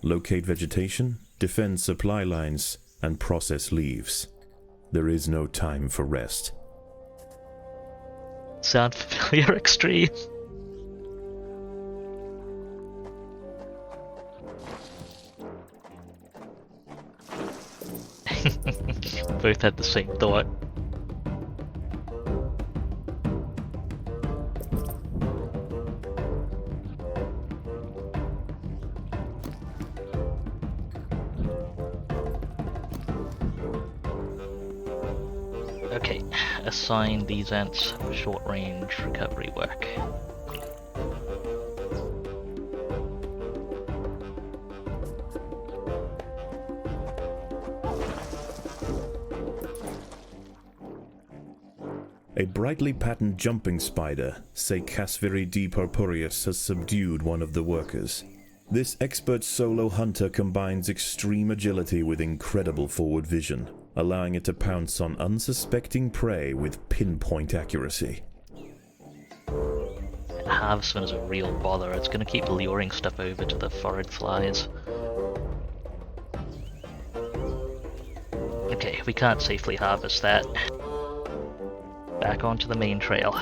Locate vegetation, defend supply lines, and process leaves. There is no time for rest. Sound familiar, Extreme? Both had the same thought. Okay, assign these ants short-range recovery work. A brightly patterned jumping spider, Casviri D. purpureus, has subdued one of the workers. This expert solo hunter combines extreme agility with incredible forward vision, allowing it to pounce on unsuspecting prey with pinpoint accuracy. Harvestman is a real bother. It's going to keep luring stuff over to the forest flies. Okay, we can't safely harvest that. Back onto the main trail.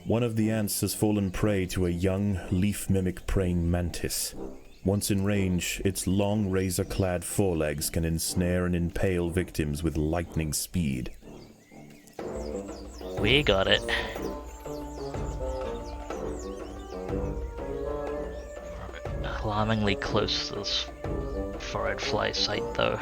One of the ants has fallen prey to a young, leaf-mimic praying mantis. Once in range, its long, razor-clad forelegs can ensnare and impale victims with lightning speed. We got it. Alarmingly close to this forest fly site, though.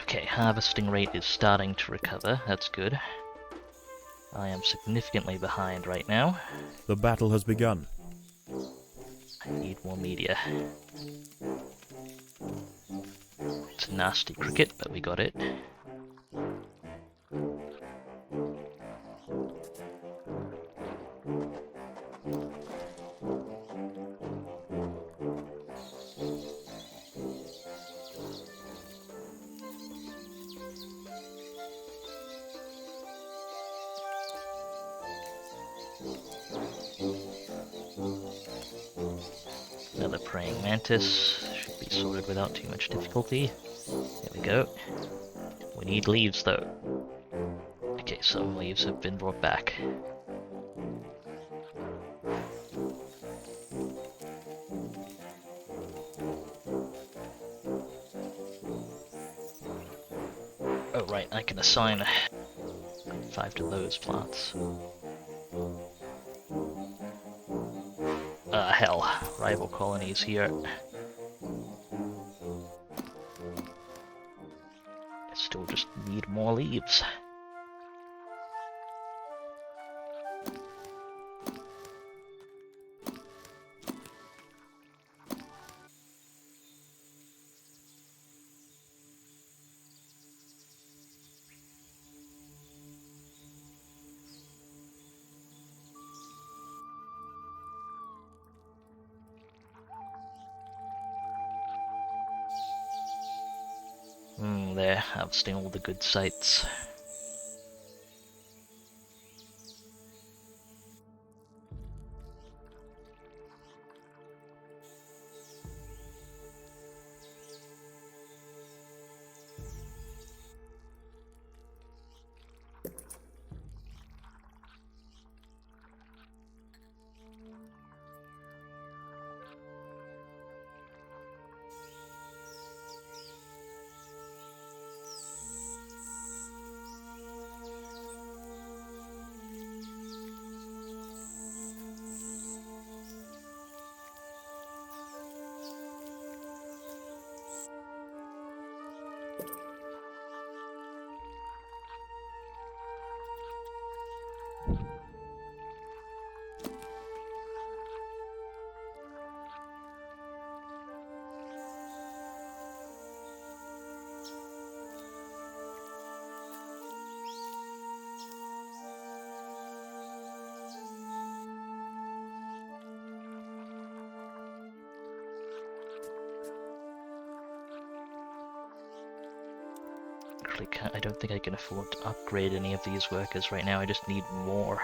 Okay, harvesting rate is starting to recover, that's good. I am significantly behind right now. The battle has begun. I need more media. It's a nasty cricket, but we got it. Another praying mantis. Should be sorted without too much difficulty. There we go. We need leaves though. Okay, some leaves have been brought back. Oh right, I can assign 5 to those plants. Hell, rival colonies here. I still just need more leaves. They're harvesting all the good sites. Actually, I don't think I can afford to upgrade any of these workers right now. I just need more.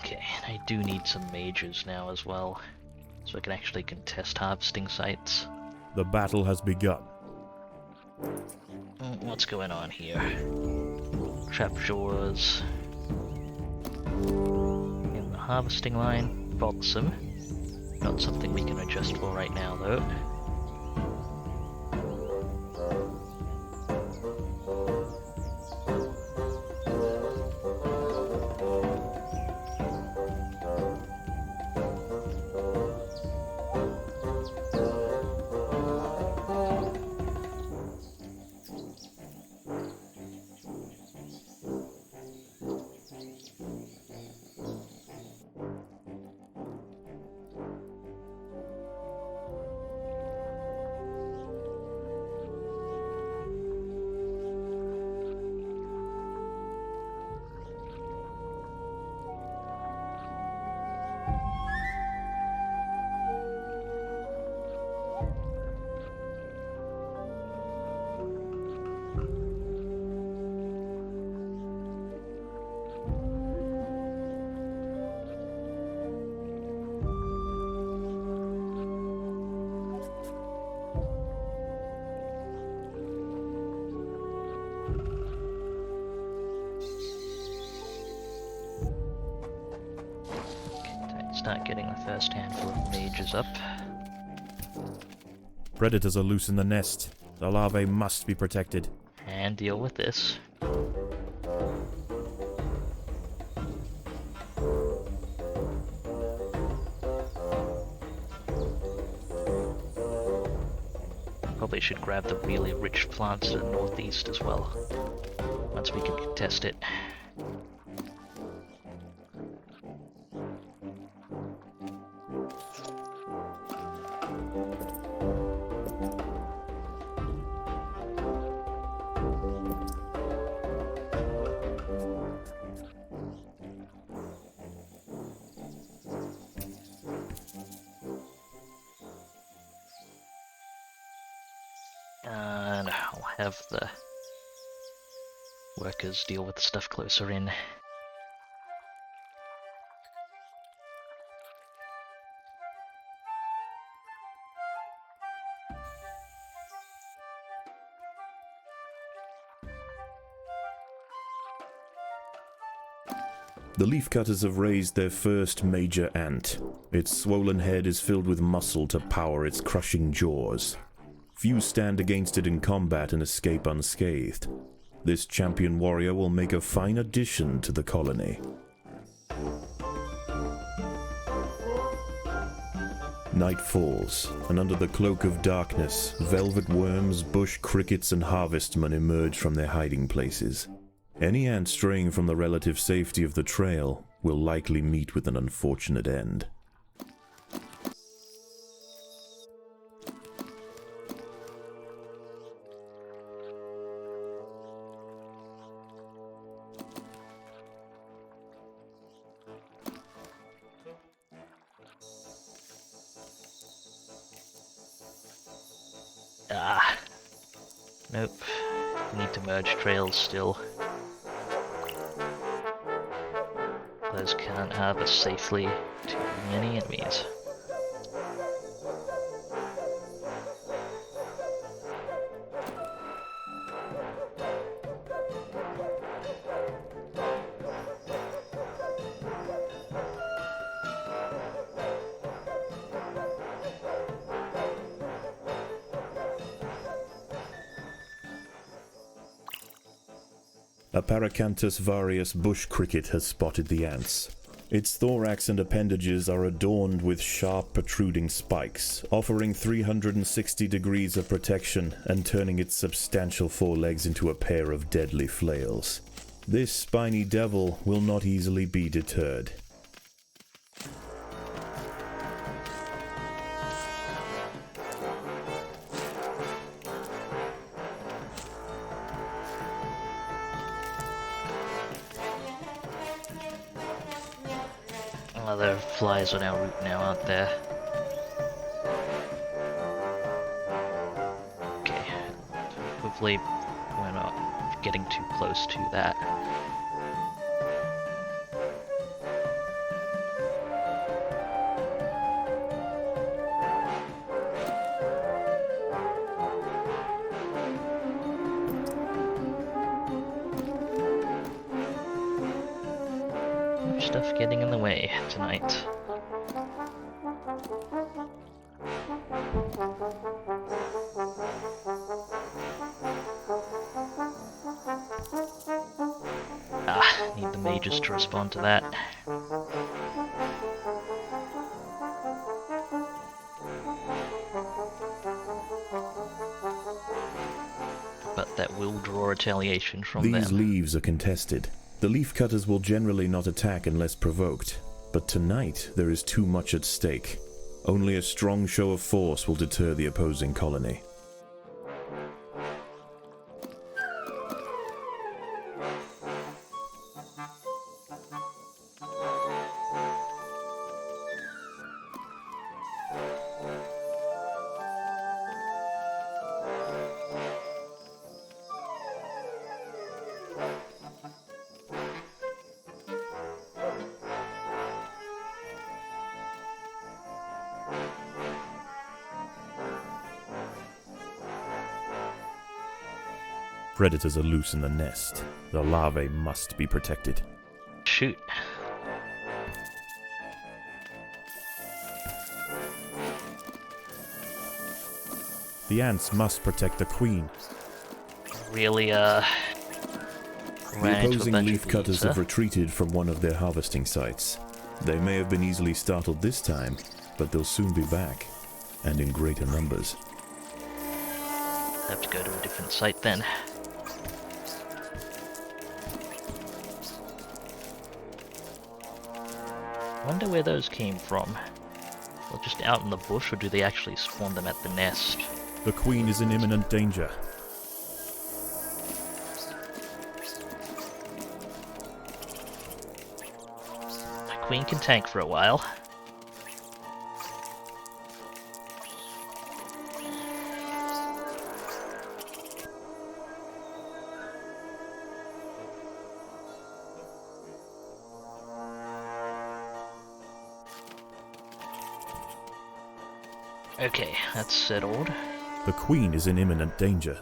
Okay, I do need some mages now as well, so I can actually contest harvesting sites. The battle has begun. What's going on here? Trap jaws in the harvesting line. Bothersome. Not something we can adjust for right now, though. Start getting the first handful of mages up. Predators are loose in the nest. The larvae must be protected. And deal with this. Probably should grab the really rich plants to the northeast as well, once we can contest it. And I'll have the workers deal with the stuff closer in. The Leafcutters have raised their first major ant. Its swollen head is filled with muscle to power its crushing jaws. Few stand against it in combat and escape unscathed. This champion warrior will make a fine addition to the colony. Night falls, and under the cloak of darkness, velvet worms, bush crickets, and harvestmen emerge from their hiding places. Any ant straying from the relative safety of the trail will likely meet with an unfortunate end. Ah. Nope. Need to merge trails still. Those can't harvest safely. Too many enemies. A Paracanthus varius bush cricket has spotted the ants. Its thorax and appendages are adorned with sharp protruding spikes, offering 360 degrees of protection and turning its substantial forelegs into a pair of deadly flails. This spiny devil will not easily be deterred. Oh, there are flies on our route now, aren't there? Okay. Hopefully we're not getting too close to that. Stuff getting in the way tonight. Ah, need the mages to respond to that. But that will draw retaliation from them. These leaves are contested. The Leafcutters will generally not attack unless provoked, but tonight there is too much at stake. Only a strong show of force will deter the opposing colony. Predators are loose in the nest. The larvae must be protected. Shoot. The ants must protect the queen. Really, The ran into a opposing bunch of Leafcutters weeds, have huh? retreated from one of their harvesting sites. They may have been easily startled this time, but they'll soon be back, and in greater numbers. Have to go to a different site then. Wonder where those came from. Well, just out in the bush, or do they actually spawn them at the nest? The queen is in imminent danger. The queen can tank for a while. Okay, that's settled. The queen is in imminent danger.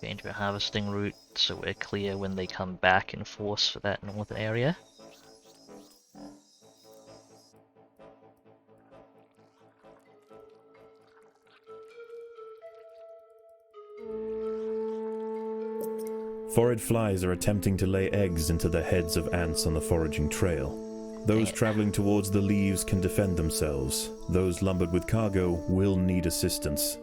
Change our harvesting route so we're clear when they come back in force for that northern area. Foraged flies are attempting to lay eggs into the heads of ants on the foraging trail. Those traveling towards the leaves can defend themselves. Those lumbered with cargo will need assistance.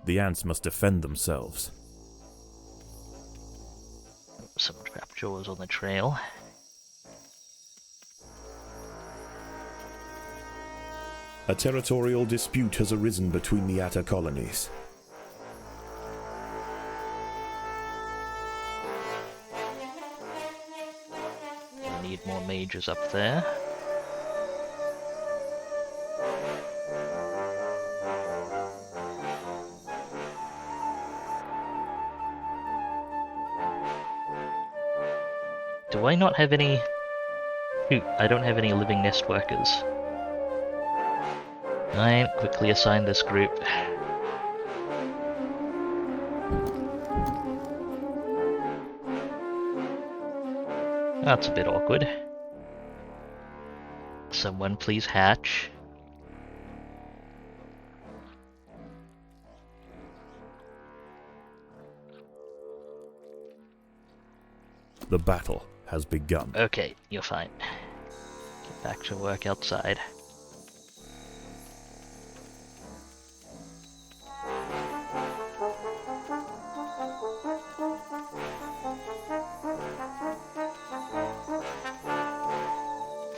The ants must defend themselves. Some trapjaws on the trail. A territorial dispute has arisen between the Atta colonies. We need more mages up there. Do I not have any... Shoot, I don't have any living nest workers. Alright, quickly assign this group. That's a bit awkward. Someone please hatch. The battle has begun. Okay, you're fine. Get back to work outside.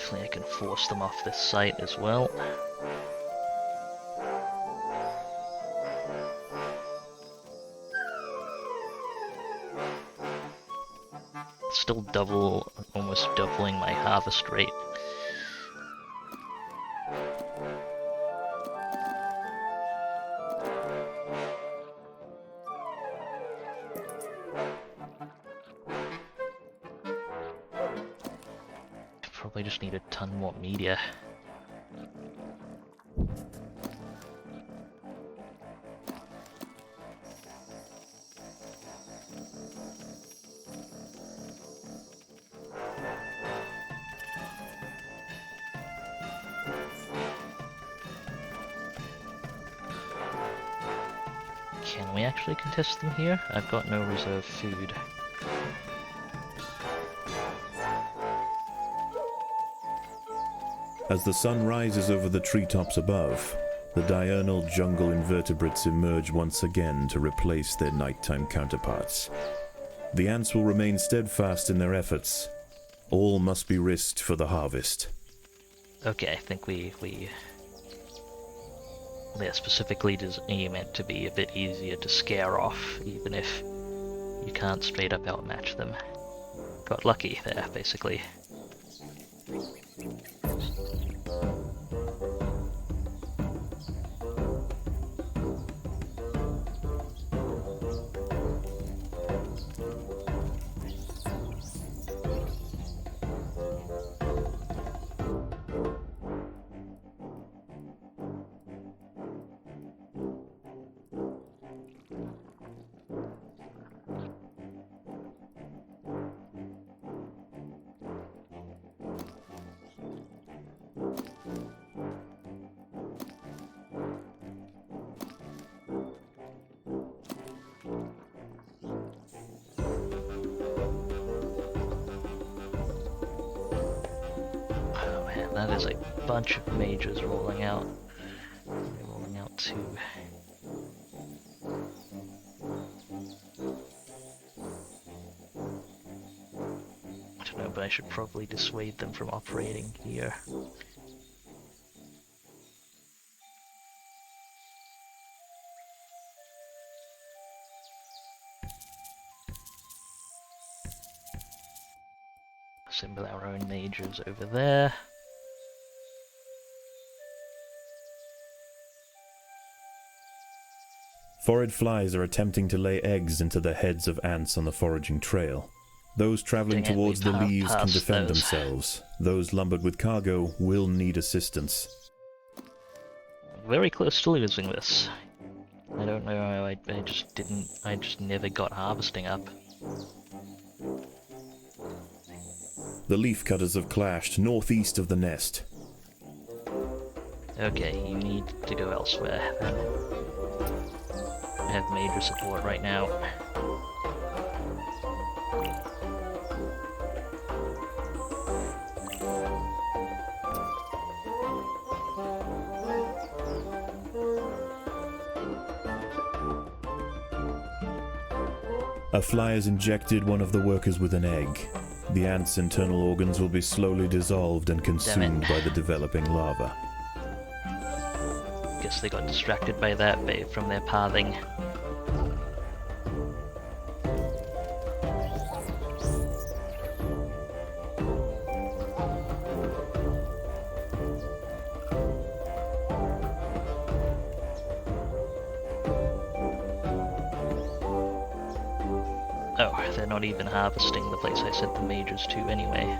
Hopefully I can force them off this site as well. Still almost doubling my harvest rate. Probably just need a ton more media. Can we actually contest them here? I've got no reserve food. As the sun rises over the treetops above, the diurnal jungle invertebrates emerge once again to replace their nighttime counterparts. The ants will remain steadfast in their efforts. All must be risked for the harvest. Okay, I think they're specifically meant to be a bit easier to scare off, even if you can't straight up outmatch them. Got lucky there, basically. That is a bunch of mages rolling out. They're rolling out too. I don't know, but I should probably dissuade them from operating here. Assemble our own mages over there. Foraged flies are attempting to lay eggs into the heads of ants on the foraging trail. Those traveling Dang it, towards the we leaves can passed defend those. themselves. Those lumbered with cargo will need assistance. Very close to losing this. I don't know, I just never got harvesting up. The Leafcutters have clashed northeast of the nest. Okay, you need to go elsewhere. I have major support right now. A fly has injected one of the workers with an egg. The ant's internal organs will be slowly dissolved and consumed by the developing lava. Guess they got distracted by that from their pathing. Oh, they're not even harvesting the place I sent the majors to anyway.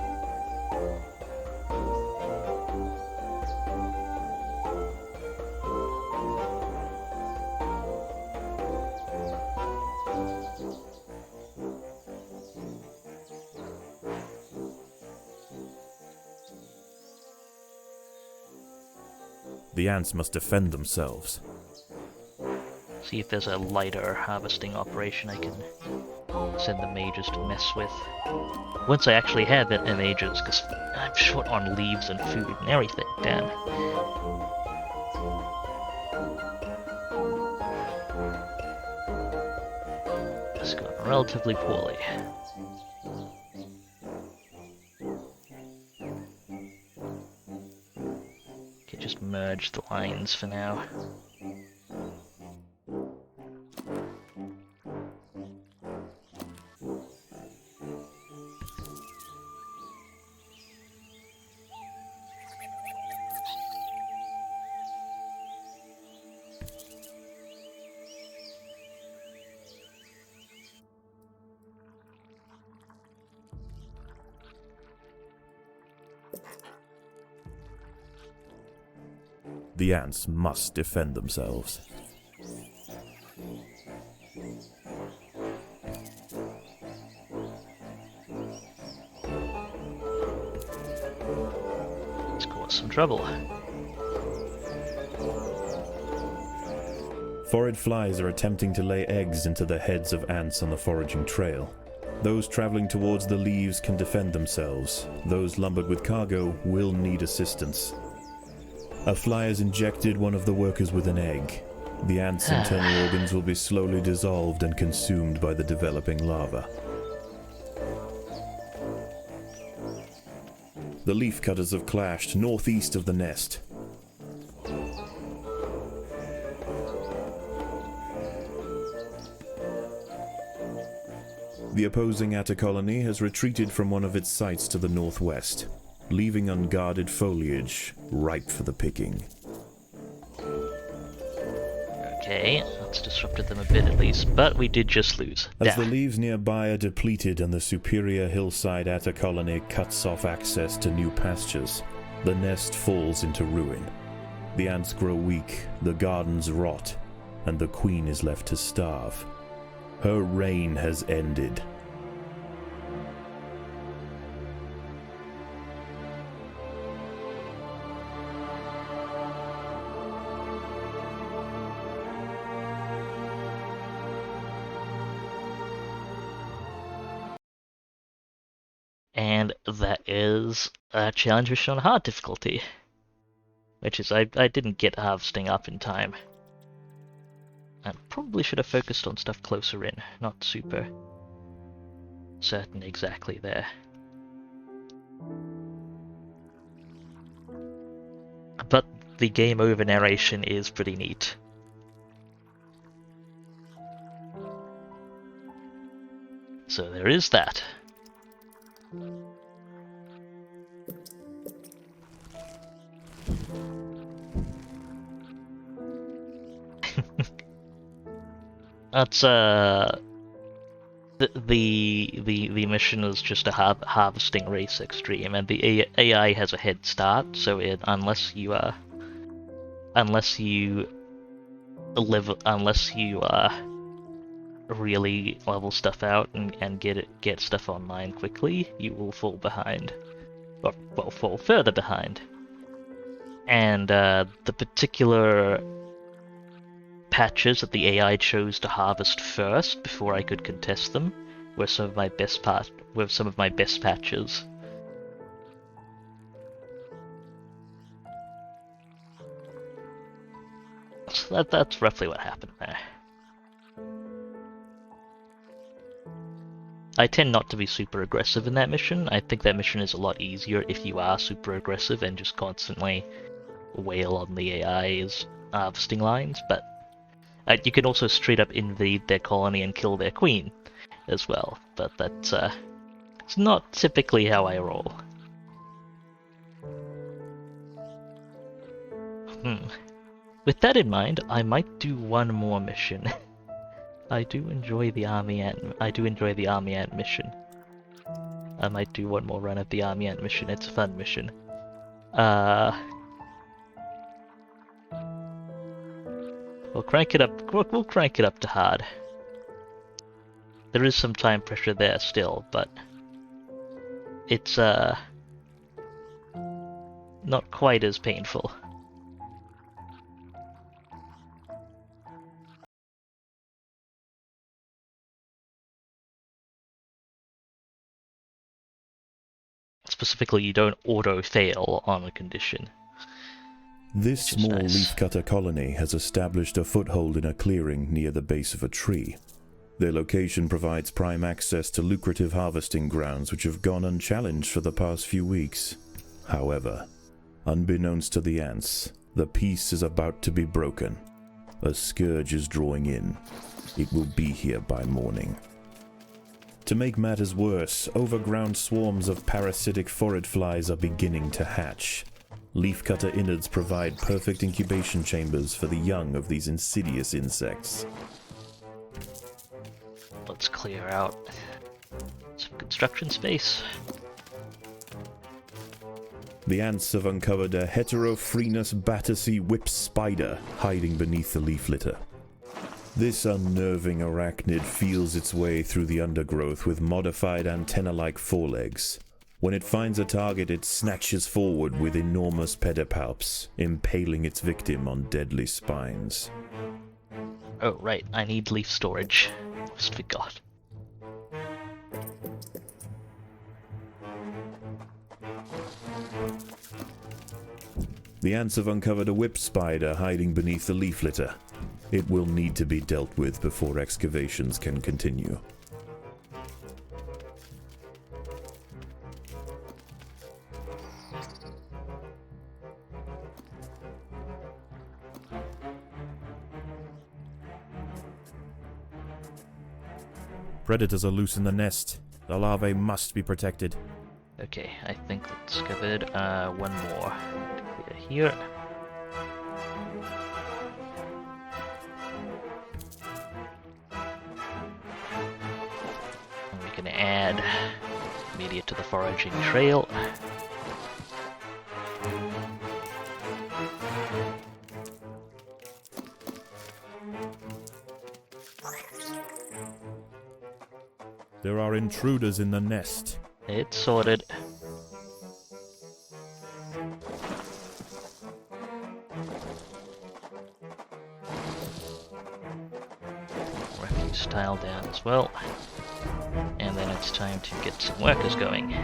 The ants must defend themselves. See if there's a lighter harvesting operation I can send the mages to mess with. Once I actually had the mages, because I'm short on leaves and food and everything, damn. It's going relatively poorly. Okay, just merge the lines for now. The ants must defend themselves. It's caused some trouble. Foraged flies are attempting to lay eggs into the heads of ants on the foraging trail. Those traveling towards the leaves can defend themselves. Those lumbered with cargo will need assistance. A fly has injected one of the workers with an egg. The ant's internal organs will be slowly dissolved and consumed by the developing lava. The Leafcutters have clashed northeast of the nest. The opposing Atta colony has retreated from one of its sites to the northwest, leaving unguarded foliage ripe for the picking. Okay, that's disrupted them a bit at least, but we did just lose. As the Damn. leaves nearby are depleted and the superior hillside Atta colony cuts off access to new pastures, the nest falls into ruin. The ants grow weak, the gardens rot, and the queen is left to starve. Her reign has ended. And that is a challenge mission on hard difficulty. Which is, I didn't get harvesting up in time. I probably should have focused on stuff closer in, not super certain exactly there. But the game over narration is pretty neat. So there is that. That's the mission is just a harvesting race extreme, and the AI has a head start. So unless you really level stuff out and get stuff online quickly, you will fall behind, or well, fall further behind. And the particular patches that the AI chose to harvest first before I could contest them were some of my best patches. So that's roughly what happened there. I tend not to be super aggressive in that mission. I think that mission is a lot easier if you are super aggressive and just constantly wail on the AI's harvesting lines, but you can also straight up invade their colony and kill their queen as well, but that's it's not typically how I roll. With that in mind, I might do one more mission. I do enjoy the army ant mission. I might do one more run of the army ant mission. It's a fun mission. We'll crank it up. We'll crank it up to hard. There is some time pressure there still, but it's not quite as painful. Specifically, you don't auto-fail on a condition. This small nice. leafcutter colony has established a foothold in a clearing near the base of a tree. Their location provides prime access to lucrative harvesting grounds which have gone unchallenged for the past few weeks. However, unbeknownst to the ants, the peace is about to be broken. A scourge is drawing in. It will be here by morning. To make matters worse, overground swarms of parasitic phorid flies are beginning to hatch. Leafcutter innards provide perfect incubation chambers for the young of these insidious insects. Let's clear out some construction space. The ants have uncovered a Heterophrenus Battersea whip spider hiding beneath the leaf litter. This unnerving arachnid feels its way through the undergrowth with modified antenna-like forelegs. When it finds a target, it snatches forward with enormous pedipalps, impaling its victim on deadly spines. Oh, right, I need leaf storage. Almost forgot. The ants have uncovered a whip spider hiding beneath the leaf litter. It will need to be dealt with before excavations can continue. Predators are loose in the nest. The larvae must be protected. Okay, I think that's covered. One more. Clear here. And we can add media to the foraging trail. There are intruders in the nest. It's sorted. Refuse tile down as well. And then it's time to get some workers going.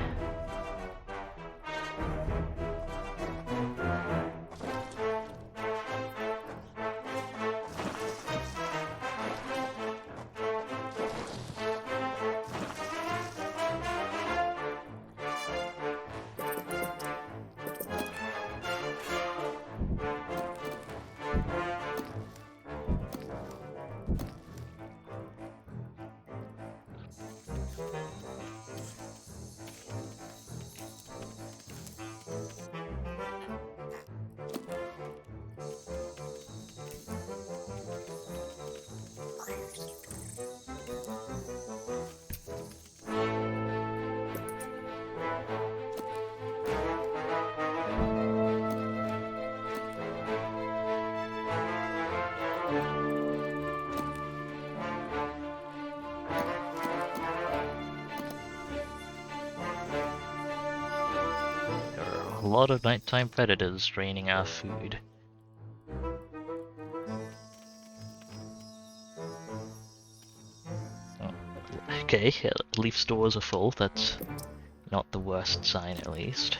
a lot of nighttime predators draining our food. Oh, okay, leaf stores are full. That's not the worst sign, at least.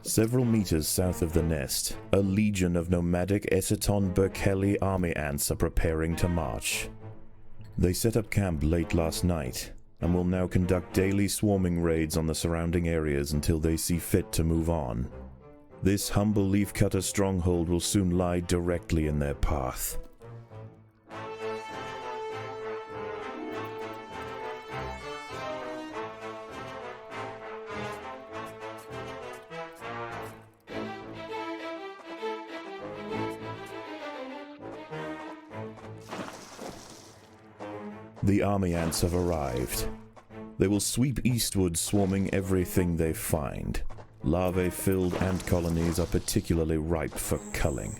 Several meters south of the nest, a legion of nomadic Essaton Berkeley army ants are preparing to march. They set up camp late last night, and will now conduct daily swarming raids on the surrounding areas until they see fit to move on. This humble Leafcutter stronghold will soon lie directly in their path. The army ants have arrived. They will sweep eastward, swarming everything they find. Larvae-filled ant colonies are particularly ripe for culling.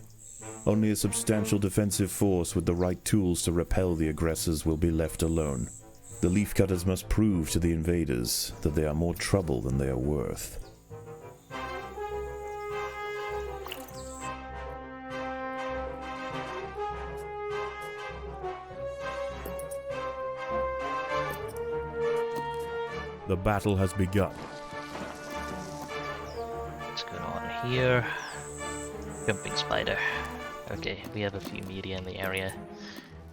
Only a substantial defensive force with the right tools to repel the aggressors will be left alone. The Leafcutters must prove to the invaders that they are more trouble than they are worth. The battle has begun. What's going on here? Jumping spider. Okay, we have a few media in the area.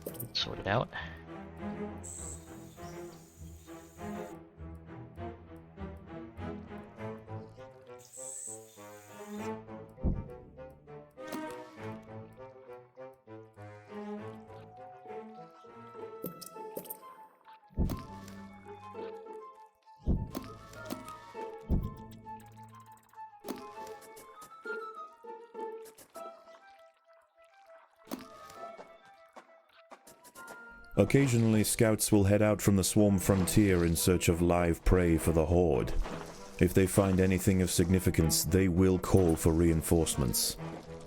Let's sort it out. Occasionally, scouts will head out from the swarm frontier in search of live prey for the horde. If they find anything of significance, they will call for reinforcements.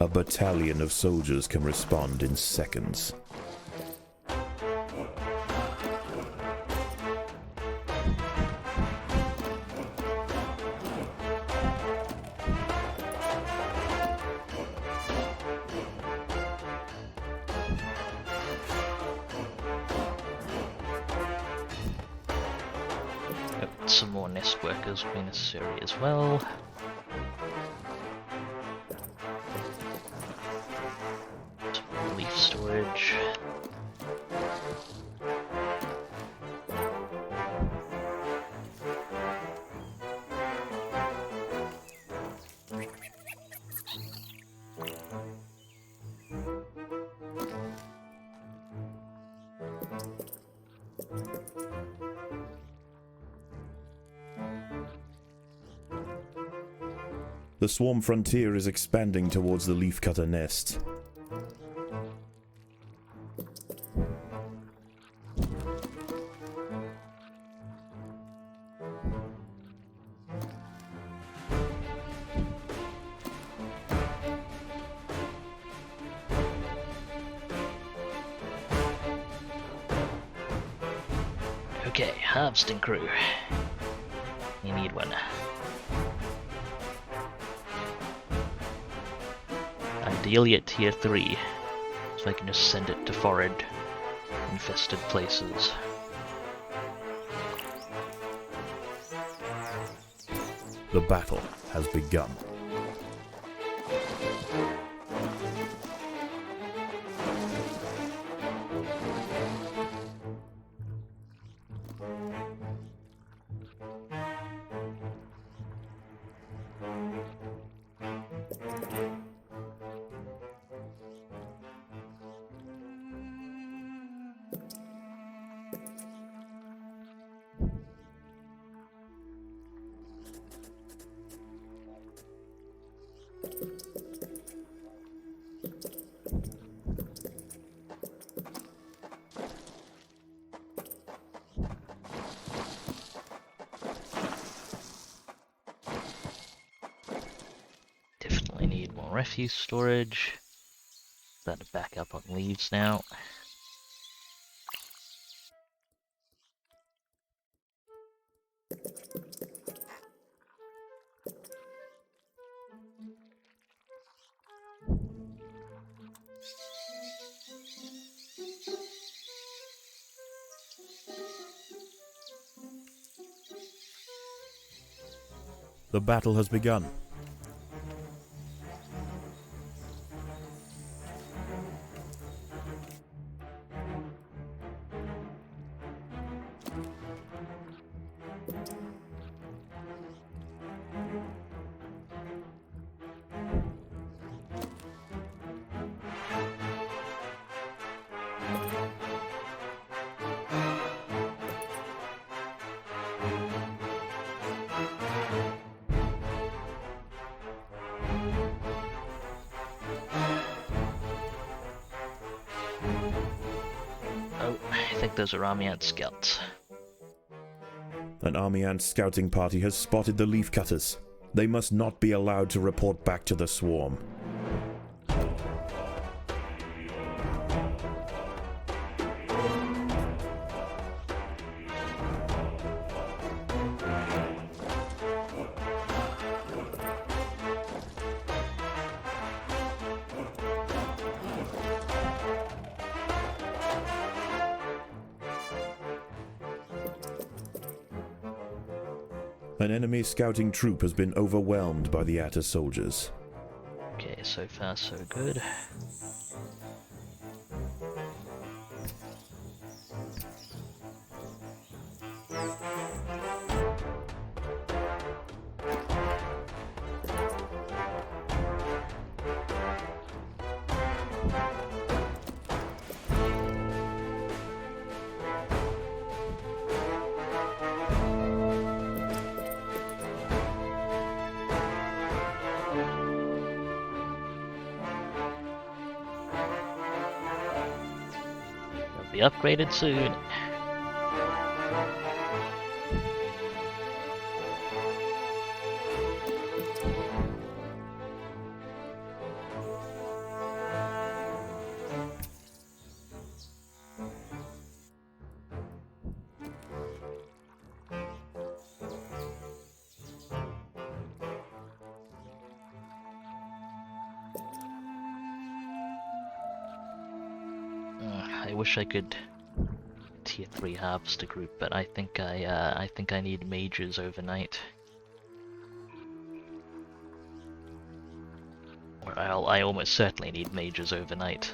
A battalion of soldiers can respond in seconds. Some more nest workers will be necessary as well. Some more leaf storage. The swarm frontier is expanding towards the Leafcutter nest. Okay, harvesting crew. You need one. Ideally at tier 3, so I can just send it to forage infested places. The battle has begun. refuse storage. Starting to back up on leaves now. The battle has begun. Oh, I think those are army ant scouts. An army ant scouting party has spotted the Leafcutters. They must not be allowed to report back to the swarm. An enemy scouting troop has been overwhelmed by the Atta soldiers. Okay, so far so good. Be upgraded soon. I wish I could tier 3 harvester group, but I think I need mages overnight. Or I almost certainly need mages overnight.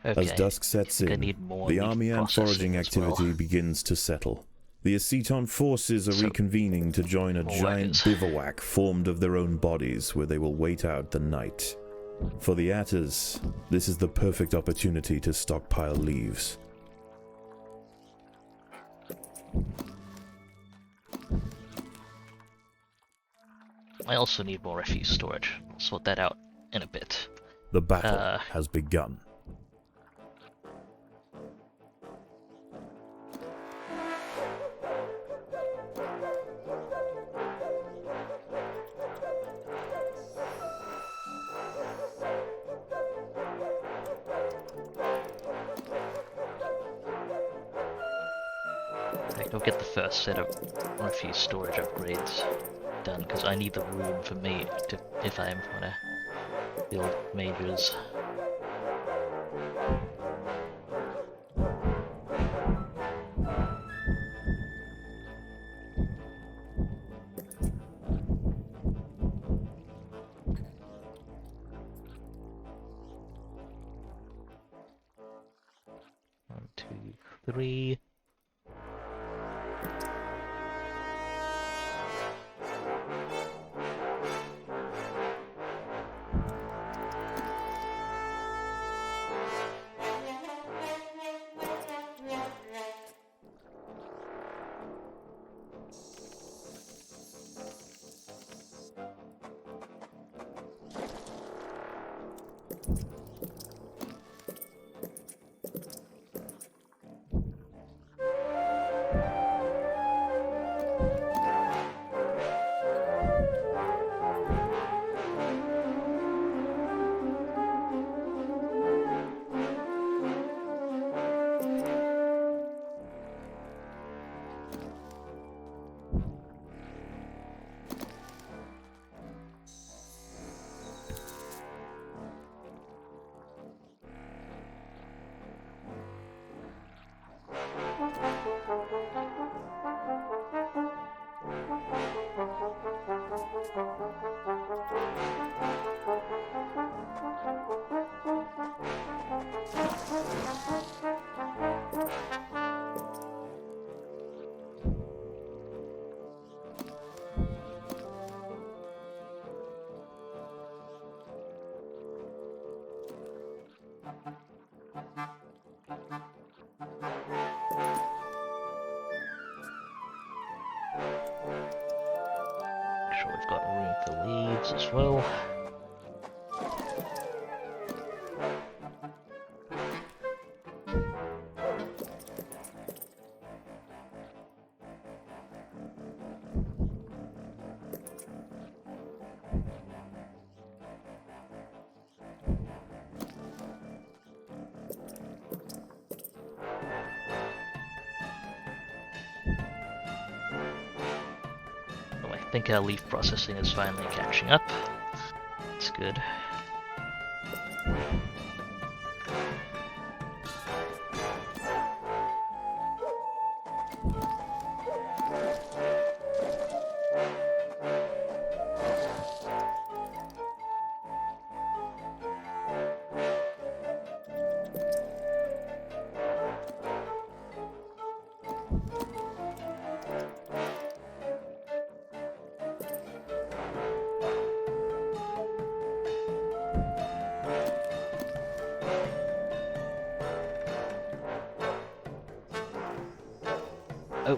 Okay. As dusk sets in, the army and foraging activity begins to settle. The Aceton forces are reconvening to join a giant bivouac formed of their own bodies, where they will wait out the night. For the Attas, this is the perfect opportunity to stockpile leaves. I also need more refuse storage. I'll sort that out in a bit. The battle has begun. I'll get the first set of refuse storage upgrades done, because I need the room for me to, if I am going to build mages. One, two, three. Make sure we've got room for leaves as well. Oh, I think our leaf processing is finally catching up. That's good. Oh,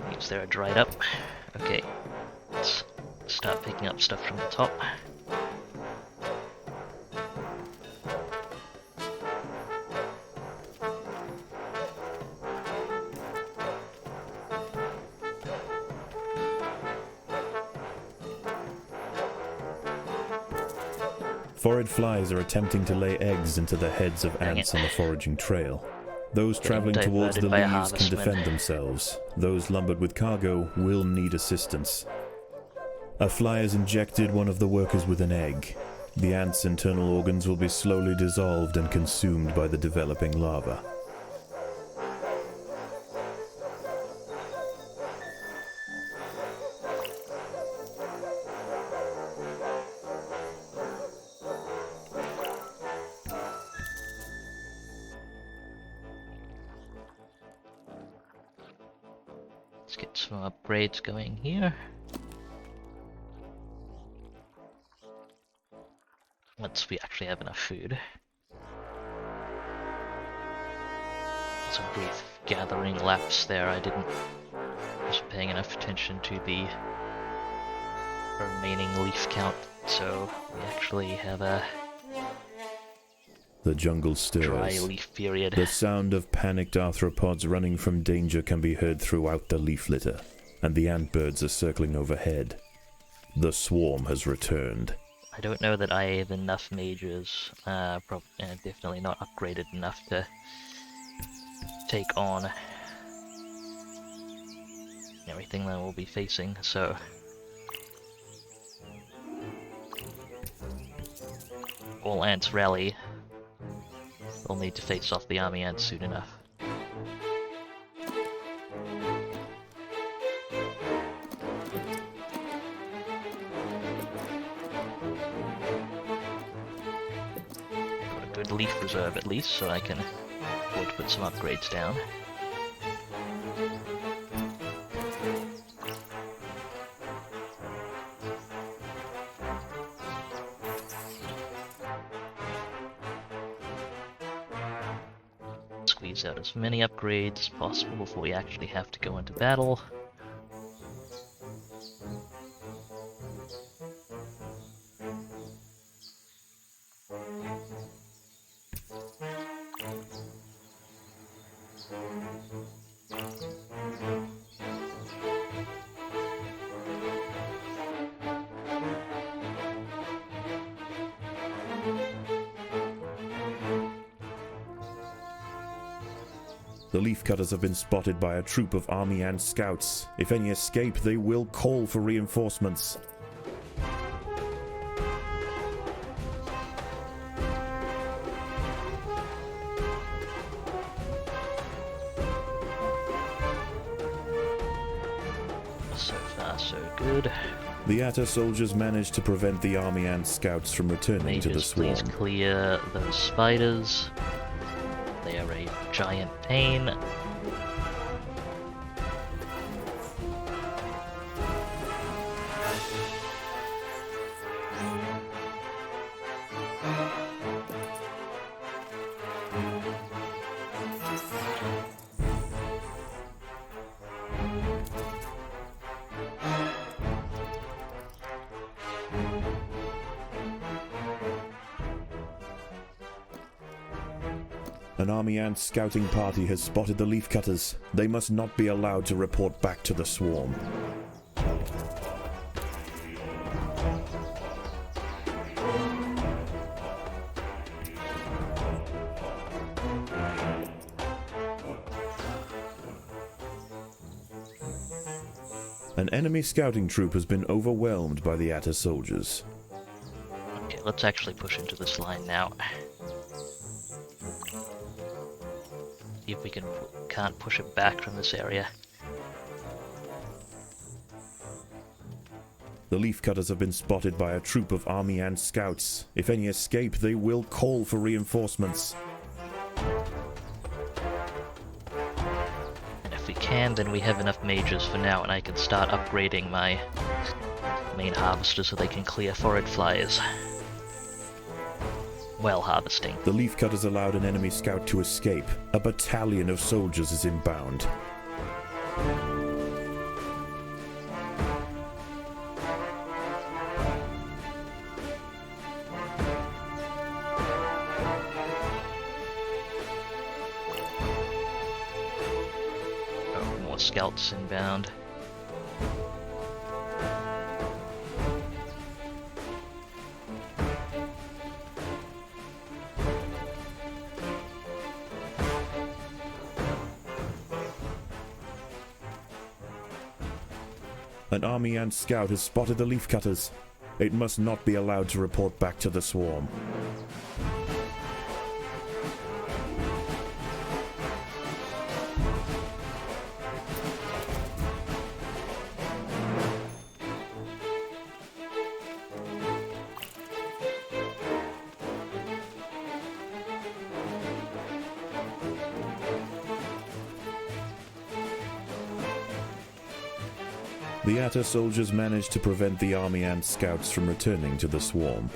leaves there are dried up. Okay, let's start picking up stuff from the top. Forage flies are attempting to lay eggs into the heads of ants on the foraging trail. Those traveling towards the diverted by a leaves can harvestman. defend themselves. Those lumbered with cargo will need assistance. A fly has injected one of the workers with an egg. The ant's internal organs will be slowly dissolved and consumed by the developing larva. Let's get some upgrades going here. Once we actually have enough food. Some brief gathering lapse there. I wasn't paying enough attention to the remaining leaf count, so we actually have a The jungle dry stirs. leaf period. The sound of panicked arthropods running from danger can be heard throughout the leaf litter, and the antbirds are circling overhead. The swarm has returned. I don't know that I have enough mages, definitely not upgraded enough to take on everything that we'll be facing, so all ants rally. We'll need to face off the army ants soon enough. Got a good leaf reserve at least, so I can afford to put some upgrades down. Squeeze out as many upgrades as possible before we actually have to go into battle. The Leafcutters have been spotted by a troop of army ant scouts. If any escape, they will call for reinforcements. So far, so good. The Atta soldiers managed to prevent the army ant scouts from returning to the Mages, swarm. please clear those spiders. They are a giant pain. An army ant scouting party has spotted the Leafcutters. They must not be allowed to report back to the swarm. An enemy scouting troop has been overwhelmed by the Atta soldiers. Okay, let's actually push into this line now. See if we can't push it back from this area. The Leafcutters have been spotted by a troop of army ant scouts. If any escape, they will call for reinforcements. And if we can, then we have enough mages for now, and I can start upgrading my main harvester so they can clear forward flyers. Well harvesting. The Leafcutters allowed an enemy scout to escape. A battalion of soldiers is inbound. Oh, more scouts inbound. An army ant scout has spotted the Leafcutters. It must not be allowed to report back to the swarm. The Atta soldiers managed to prevent the army ant scouts from returning to the swarm.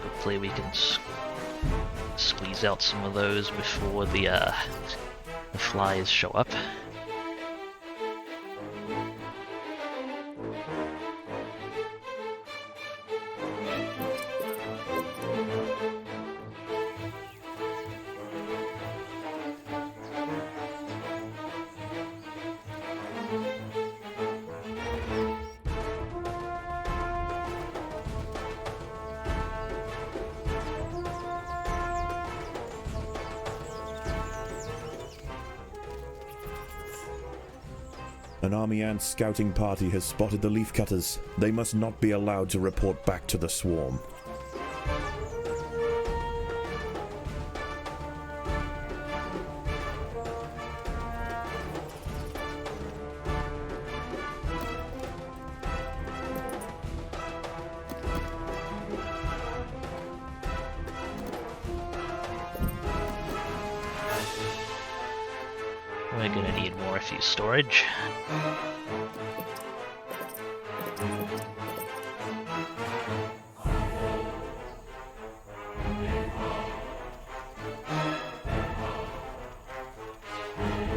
Hopefully we can squeeze out some of those before the flies show up. An army ant scouting party has spotted the Leafcutters. They must not be allowed to report back to the swarm. We're gonna need more refuse storage.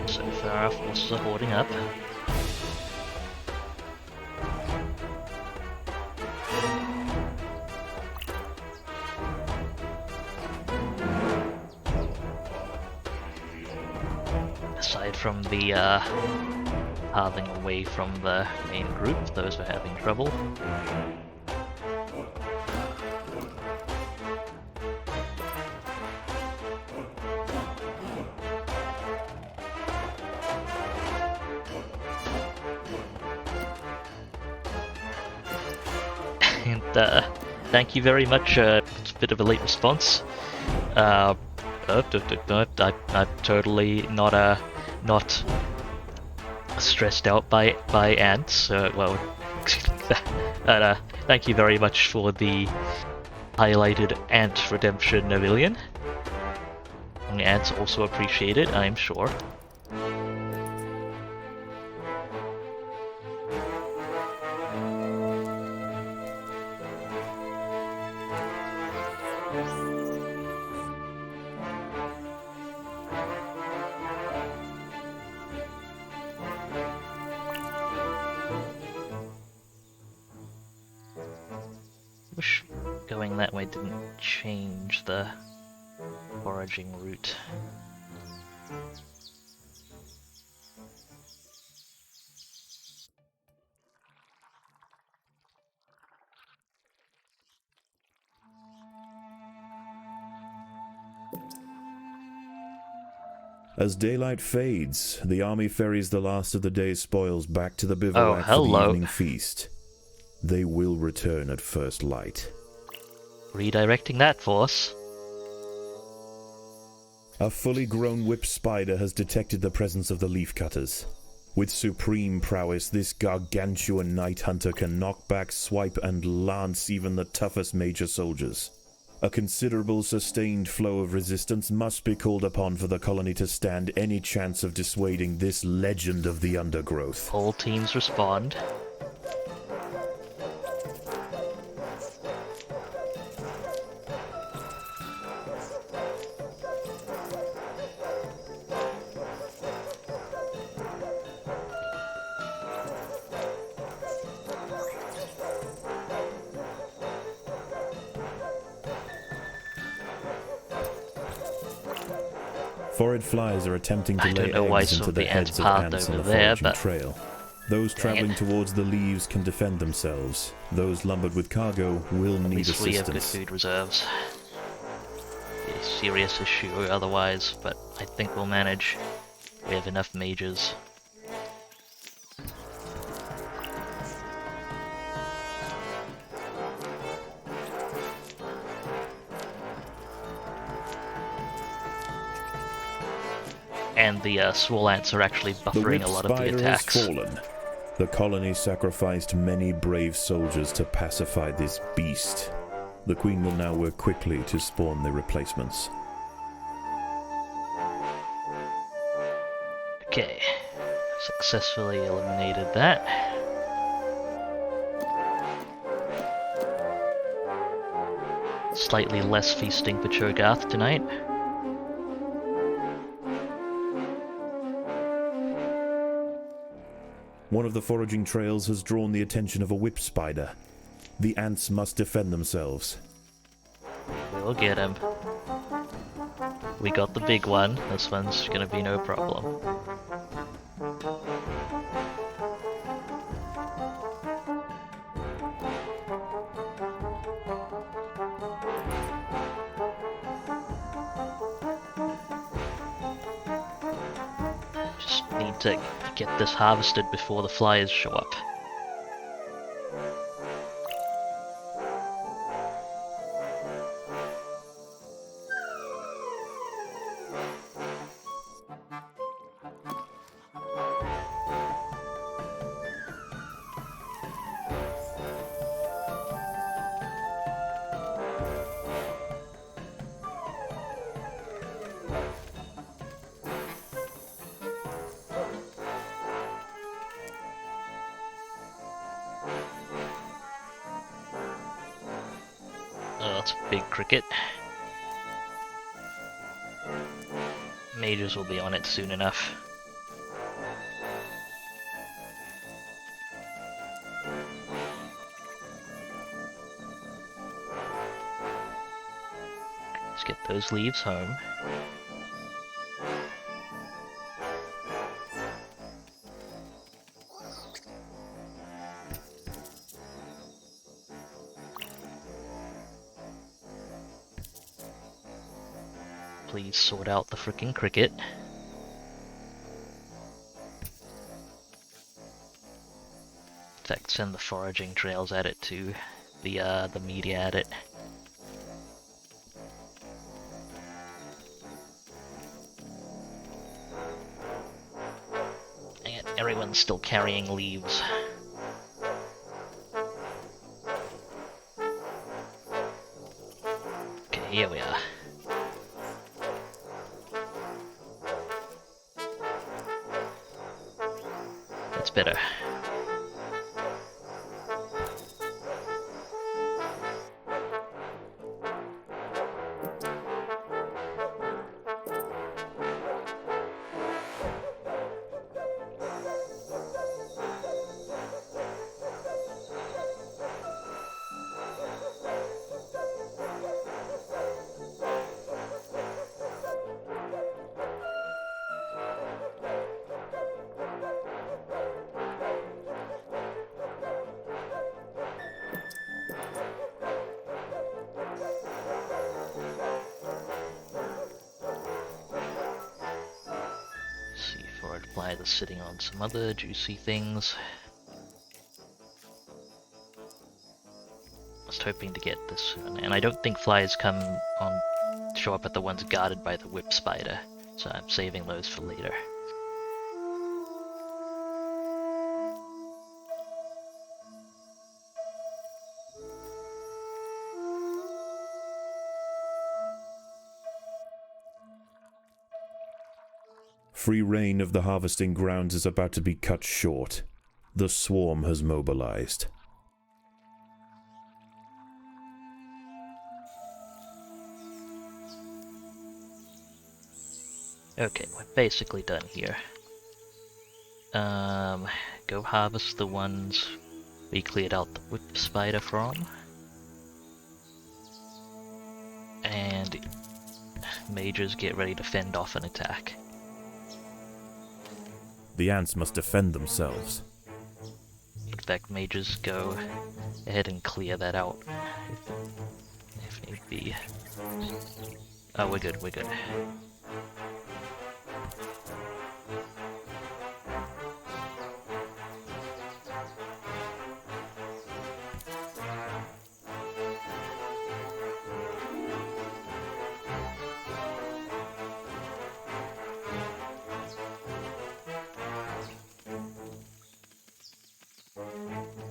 So far our forces are hoarding up. aside from the halving away from the main group, those were having trouble. And thank you very much. It's a bit of a late response. I'm totally not stressed out by ants. Well, and, thank you very much for the highlighted ant redemption, Navillion. And ants also appreciate it, I'm sure. Wish going that way didn't change the foraging route. As daylight fades, the army ferries the last of the day's spoils back to the bivouac for the evening feast. They will return at first light. Redirecting that force. A fully grown whip spider has detected the presence of the Leafcutters. With supreme prowess, this gargantuan night hunter can knock back, swipe, and lance even the toughest major soldiers. A considerable sustained flow of resistance must be called upon for the colony to stand any chance of dissuading this legend of the Undergrowth. All teams respond. Forward flies are attempting to lay eggs into the heads of ants on the foraging trail. Those traveling towards the leaves can defend themselves. Those lumbered with cargo will need assistance. We have good food reserves. Be a serious issue otherwise, but I think we'll manage. We have enough mages. And the swole ants are actually buffering a lot of the attacks. Has fallen. The colony sacrificed many brave soldiers to pacify this beast. The Queen will now work quickly to spawn the replacements. Okay, successfully eliminated that. Slightly less feasting for Cho'Gath tonight. One of the foraging trails has drawn the attention of a whip spider. The ants must defend themselves. We'll get him. We got the big one. This one's gonna be no problem. Just need to get this harvested before the flies show up. Oh, that's a big cricket. Mages will be on it soon enough. Let's get those leaves home. please sort out the frickin' cricket. In fact, send the foraging trails at it too. The media at it. And everyone's still carrying leaves. Okay, here we are. That's better. C4 fly that's sitting on some other juicy things. Just hoping to get this one, and I don't think flies show up at the ones guarded by the whip spider, so I'm saving those for later. Free reign of the harvesting grounds is about to be cut short. The swarm has mobilized. Okay, we're basically done here. Go harvest the ones we cleared out the whip spider from. And mages get ready to fend off an attack. The ants must defend themselves. In fact, mages go ahead and clear that out if need be. Oh, we're good, we're good.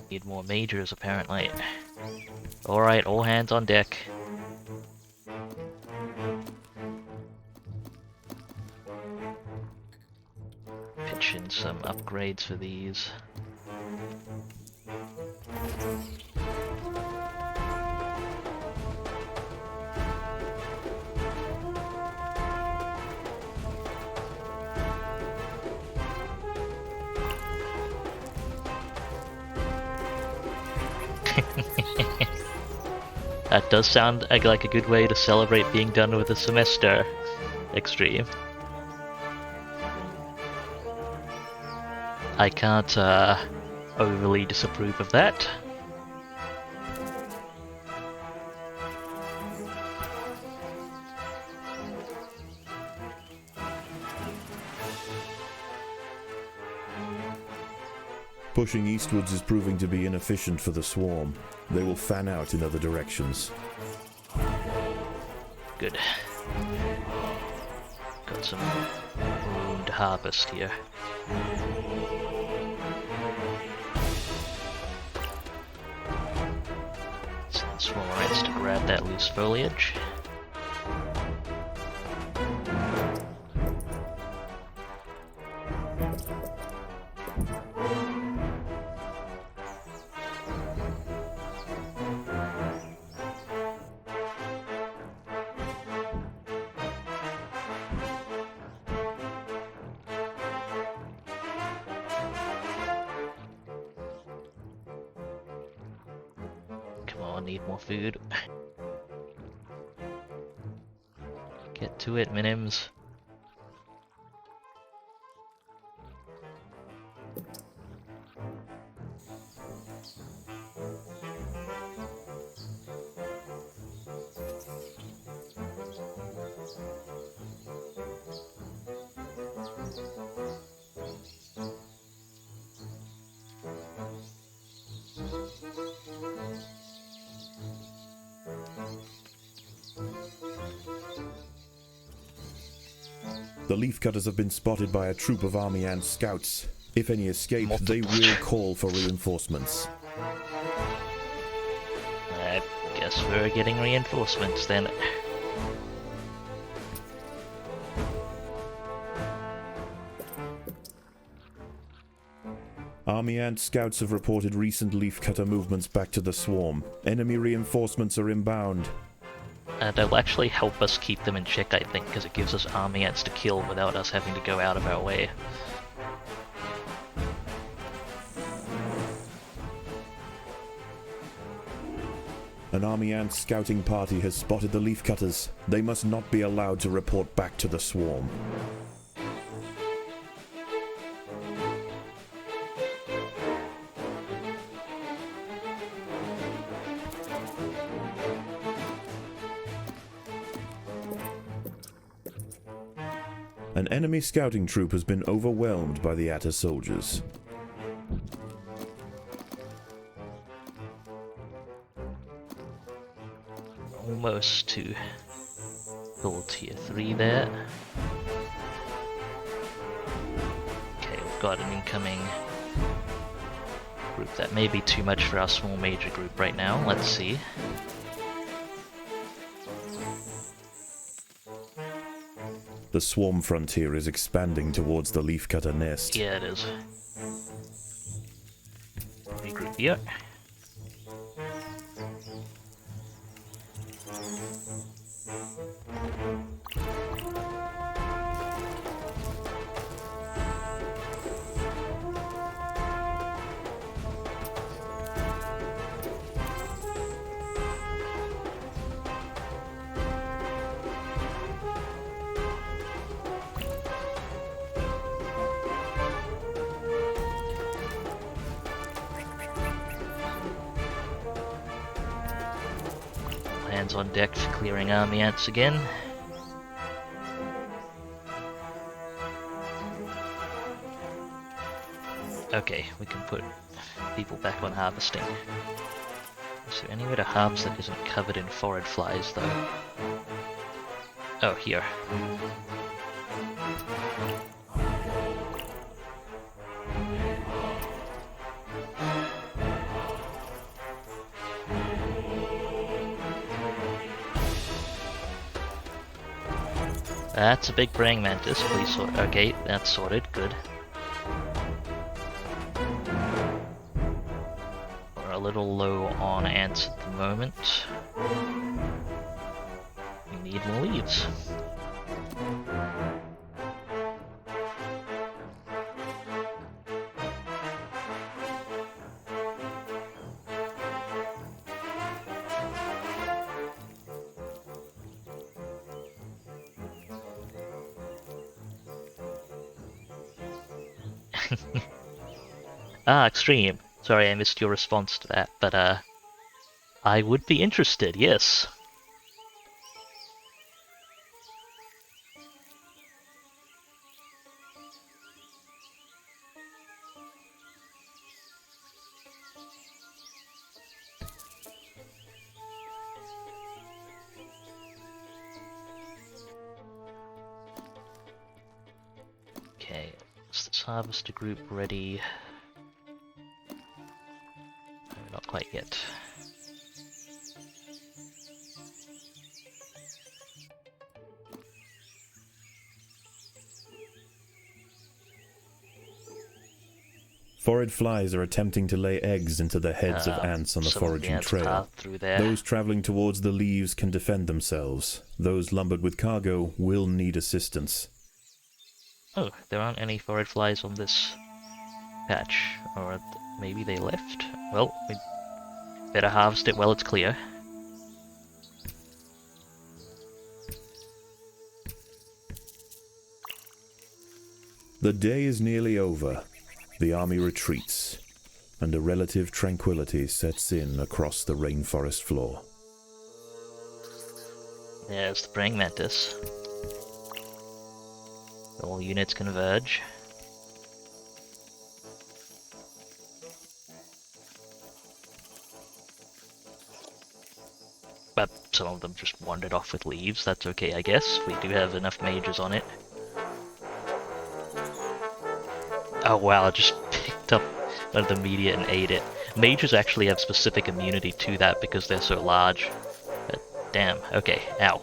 Need more mages, apparently. Alright, all hands on deck. Pitch in some upgrades for these. That does sound like a good way to celebrate being done with a semester. Extreme. I can't overly disapprove of that. Pushing eastwards is proving to be inefficient for the swarm. They will fan out in other directions. Good. Got some room to harvest here. Some small ants to grab that loose foliage. Need more food. Get to it, minims. The Leafcutters have been spotted by a troop of army ant scouts. If any escape, they will call for reinforcements. I guess we're getting reinforcements then. Army ant scouts have reported recent Leafcutter movements back to the swarm. Enemy reinforcements are inbound. They'll actually help us keep them in check, I think, because it gives us army ants to kill without us having to go out of our way. An army ant scouting party has spotted the Leafcutters. They must not be allowed to report back to the swarm. An enemy scouting troop has been overwhelmed by the Atta soldiers. Almost to full tier 3 there. Okay, we've got an incoming group. That may be too much for our small major group right now. Let's see. The swarm frontier is expanding towards the Leafcutter nest. Yeah, it is. Regroup here. Hands on deck for clearing army ants again. Okay, we can put people back on harvesting. Is there anywhere to harvest that isn't covered in forward flies though? Oh, here. That's a big praying mantis, please sort. Okay, that's sorted, good. We're a little low on ants at the moment. We need more leaves. Ah, Extreme. Sorry I missed your response to that, but I would be interested, yes. Okay, is this harvester group ready? No, not quite yet. Foraged flies are attempting to lay eggs into the heads of ants on the foraging trail. Those traveling towards the leaves can defend themselves. Those lumbered with cargo will need assistance. Oh, there aren't any forage flies on this patch. Or maybe they left? Well, we better harvest it while it's clear. The day is nearly over. The army retreats, and a relative tranquility sets in across the rainforest floor. There's the praying mantis. All units converge. But some of them just wandered off with leaves, that's okay I guess. We do have enough mages on it. Oh wow, I just picked up one of the media and ate it. Mages actually have specific immunity to that because they're so large. But damn, okay, ow.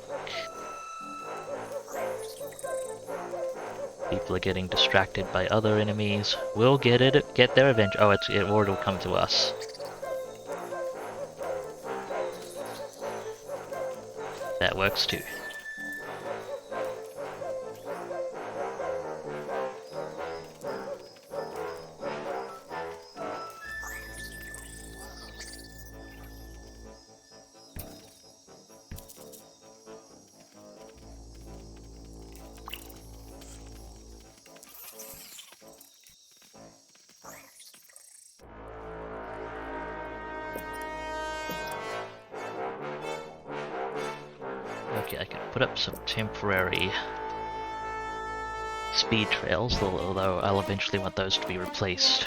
People are getting distracted by other enemies. We'll get there eventually. Oh, it already will come to us. That works too. Okay, I can put up some temporary speed trails, although I'll eventually want those to be replaced.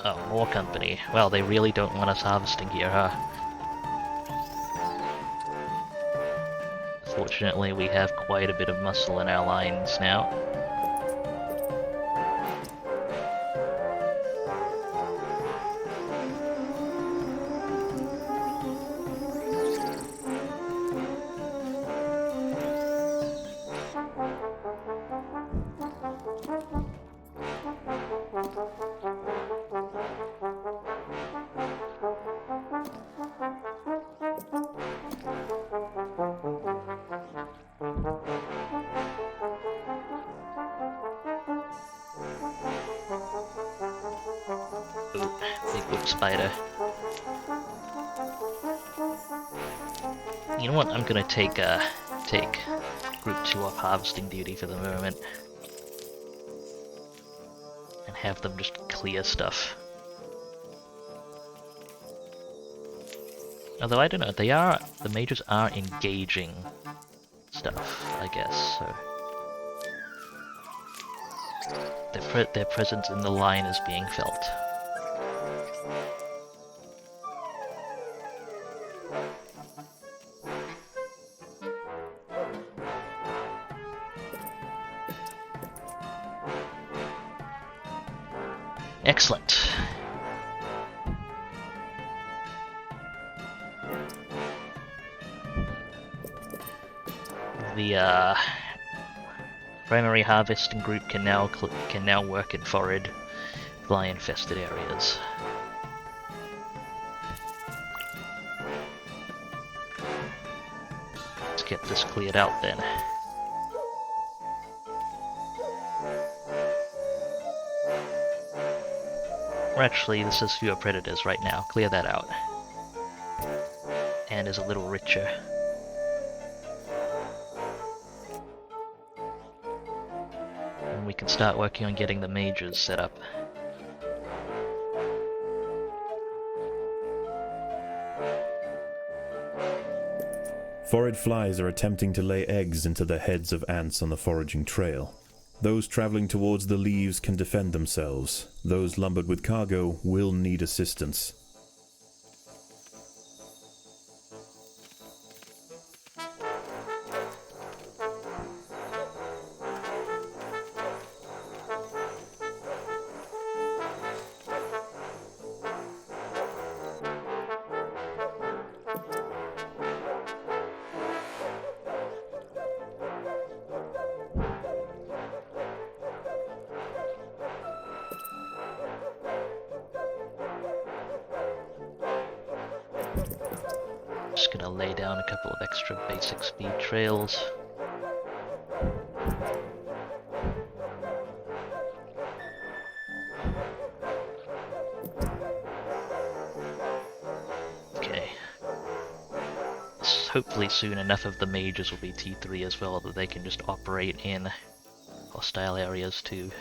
Oh, more company. Well, they really don't want us harvesting here, huh? Fortunately, we have quite a bit of muscle in our lines now. Ooh, big whip spider. You know what? I'm gonna take Group 2 off harvesting duty for the moment. And have them just clear stuff. Although I don't know, the mages are engaging stuff, I guess, so... Their presence in the line is being felt. Excellent. The primary harvesting group can now work in forward fly-infested areas. Let's get this cleared out then. Or actually, this has fewer predators right now. Clear that out. And is a little richer. And we can start working on getting the mages set up. Foraged flies are attempting to lay eggs into the heads of ants on the foraging trail. Those traveling towards the leaves can defend themselves. Those lumbered with cargo will need assistance. Just gonna lay down a couple of extra basic speed trails. Okay. Hopefully soon enough of the mages will be T3 as well that they can just operate in hostile areas too.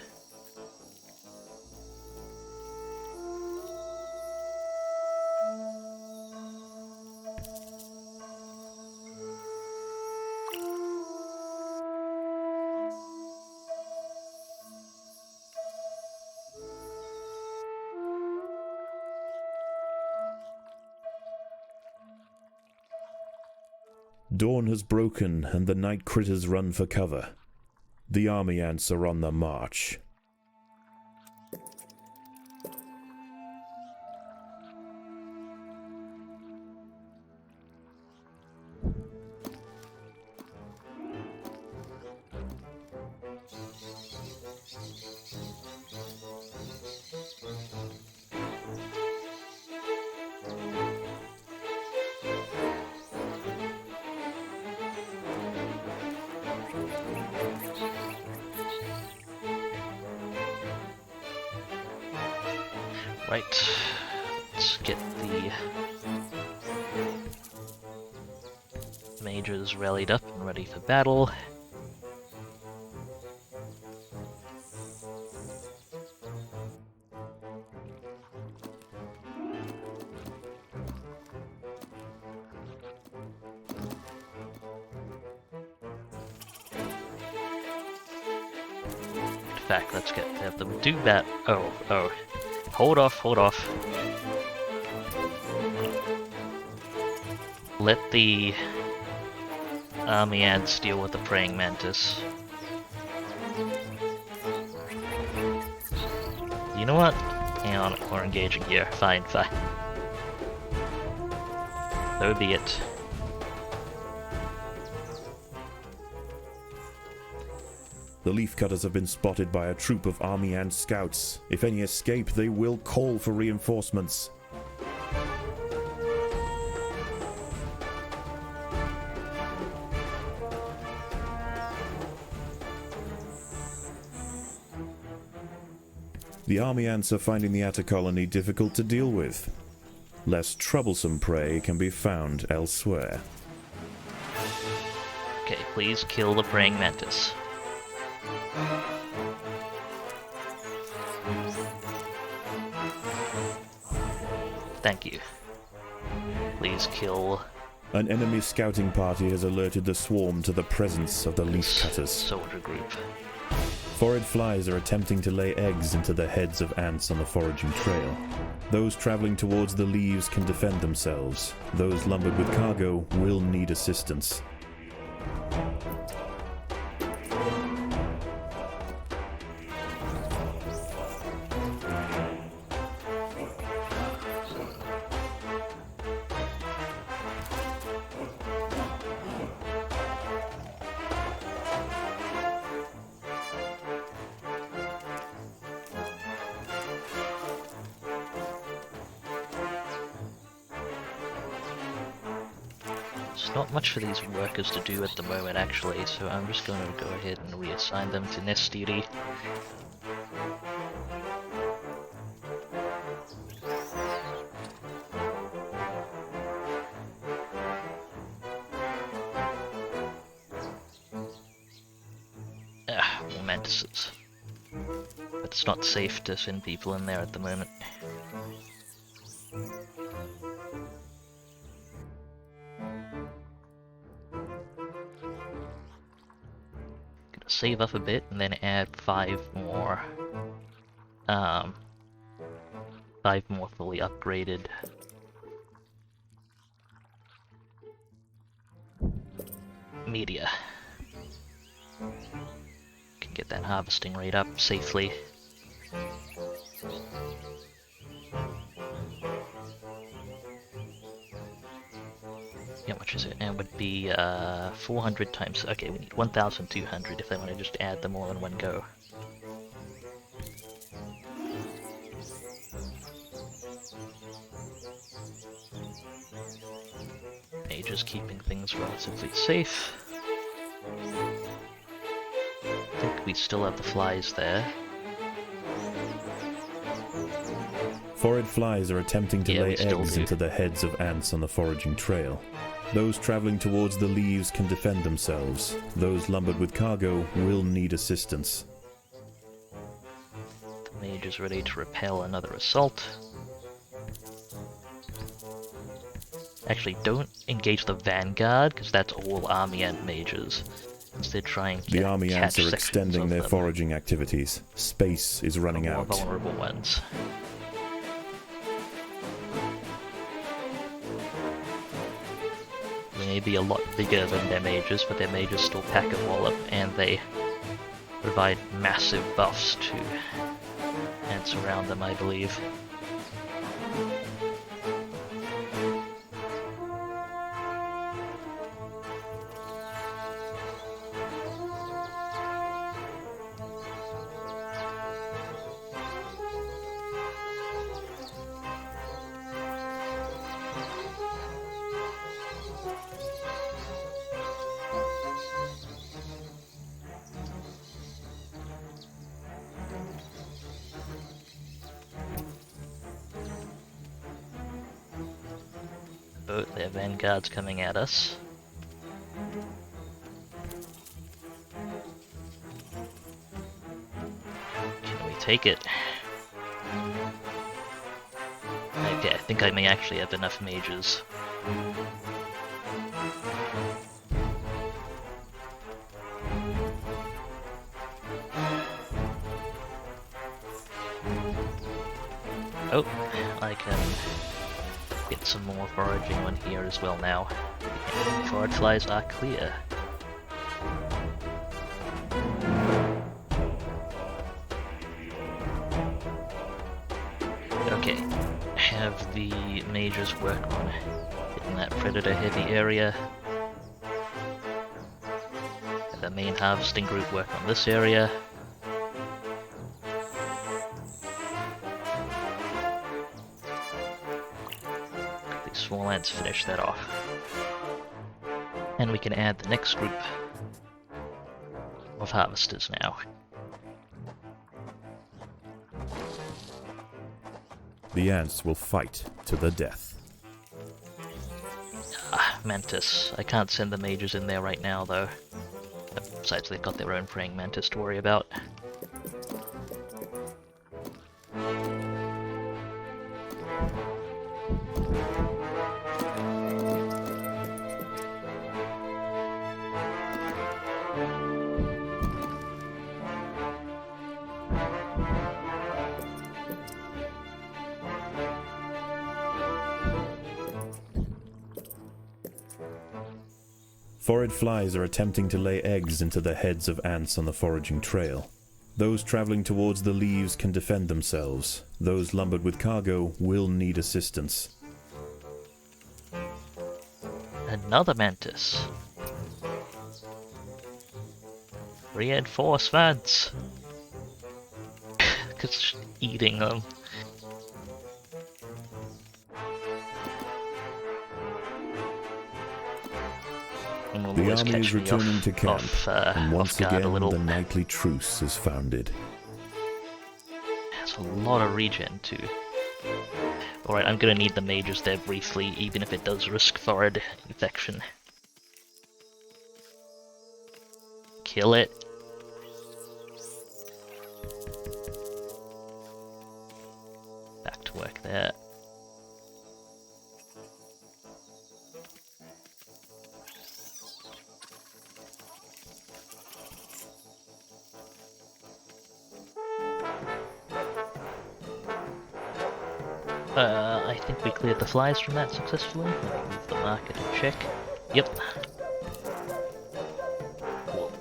Dawn has broken and the night critters run for cover. The army ants are on the march. Right, let's get the mages rallied up and ready for battle. In fact, let's have them do that. Oh. Hold off. Let the army ants deal with the praying mantis. You know what? Hang on, we're engaging here. Fine. So be it. The Leafcutters have been spotted by a troop of army ant scouts. If any escape, they will call for reinforcements. The army ants are finding the Atta colony difficult to deal with. Less troublesome prey can be found elsewhere. Okay, please kill the praying mantis. Thank you. Please kill... An enemy scouting party has alerted the swarm to the presence of the Leafcutters. Soldier group. Foraged flies are attempting to lay eggs into the heads of ants on the foraging trail. Those traveling towards the leaves can defend themselves. Those lumbered with cargo will need assistance. There's not much for these workers to do at the moment actually, so I'm just going to go ahead and reassign them to nest duty. More mantises. But it's not safe to send people in there at the moment. Save up a bit and then add 5 more fully upgraded media. Can get that harvesting rate up safely. How much is it? And it would be 400 times. Okay, we need 1,200 if I want to just add them all in one go. Mages keeping things relatively safe. I think we still have the flies there. Foraged flies are attempting to lay eggs into the heads of ants on the foraging trail. Those traveling towards the leaves can defend themselves. Those lumbered with cargo will need assistance. The mage is ready to repel another assault. Actually, don't engage the vanguard, because that's all army ant mages. Instead, try and the army ants are sections extending their them. foraging activities. Space is running The more out. vulnerable ones. may be a lot bigger than their mages, but their mages still pack a wallop, and they provide massive buffs to ants around them, I believe. Oh, their vanguard's coming at us. Can we take it? Okay, I think I may actually have enough mages. Oh, I can get some more foraging on here as well now. Forage flies are clear. Okay, have the mages work on hitting that predator heavy area. Have the main harvesting group work on this area. Small ants finish that off. And we can add the next group of harvesters now. The ants will fight to the death. Ah, Mantis. I can't send the mages in there right now, though. Besides, they've got their own praying mantis to worry about. Forage flies are attempting to lay eggs into the heads of ants on the foraging trail. Those traveling towards the leaves can defend themselves. Those lumbered with cargo will need assistance. Another mantis. Reinforcements! Because eating them. The army is returning to camp, and once again the nightly truce is founded. That's a lot of regen too. Alright, I'm gonna need the mages there briefly, even if it does risk foreign infection. Kill it. Back to work there. I think we cleared the flies from that successfully. Let me move the marker to check. Yep. Cool.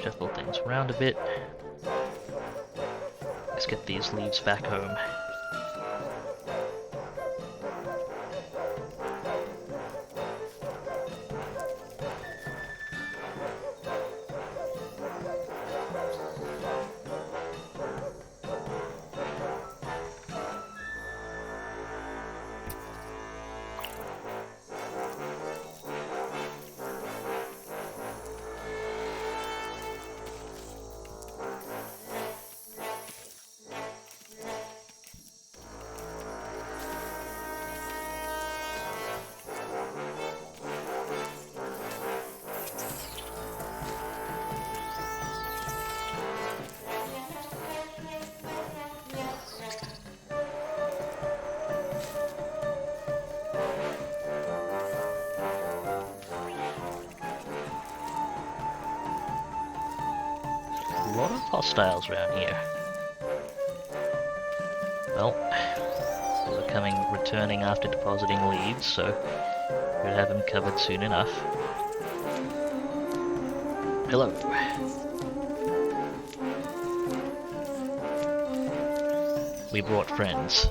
Shuffle things around a bit. Let's get these leaves back home. A lot of hostiles around here. Well, we'll returning after depositing leaves, so we'll have him covered soon enough. Hello. We brought friends.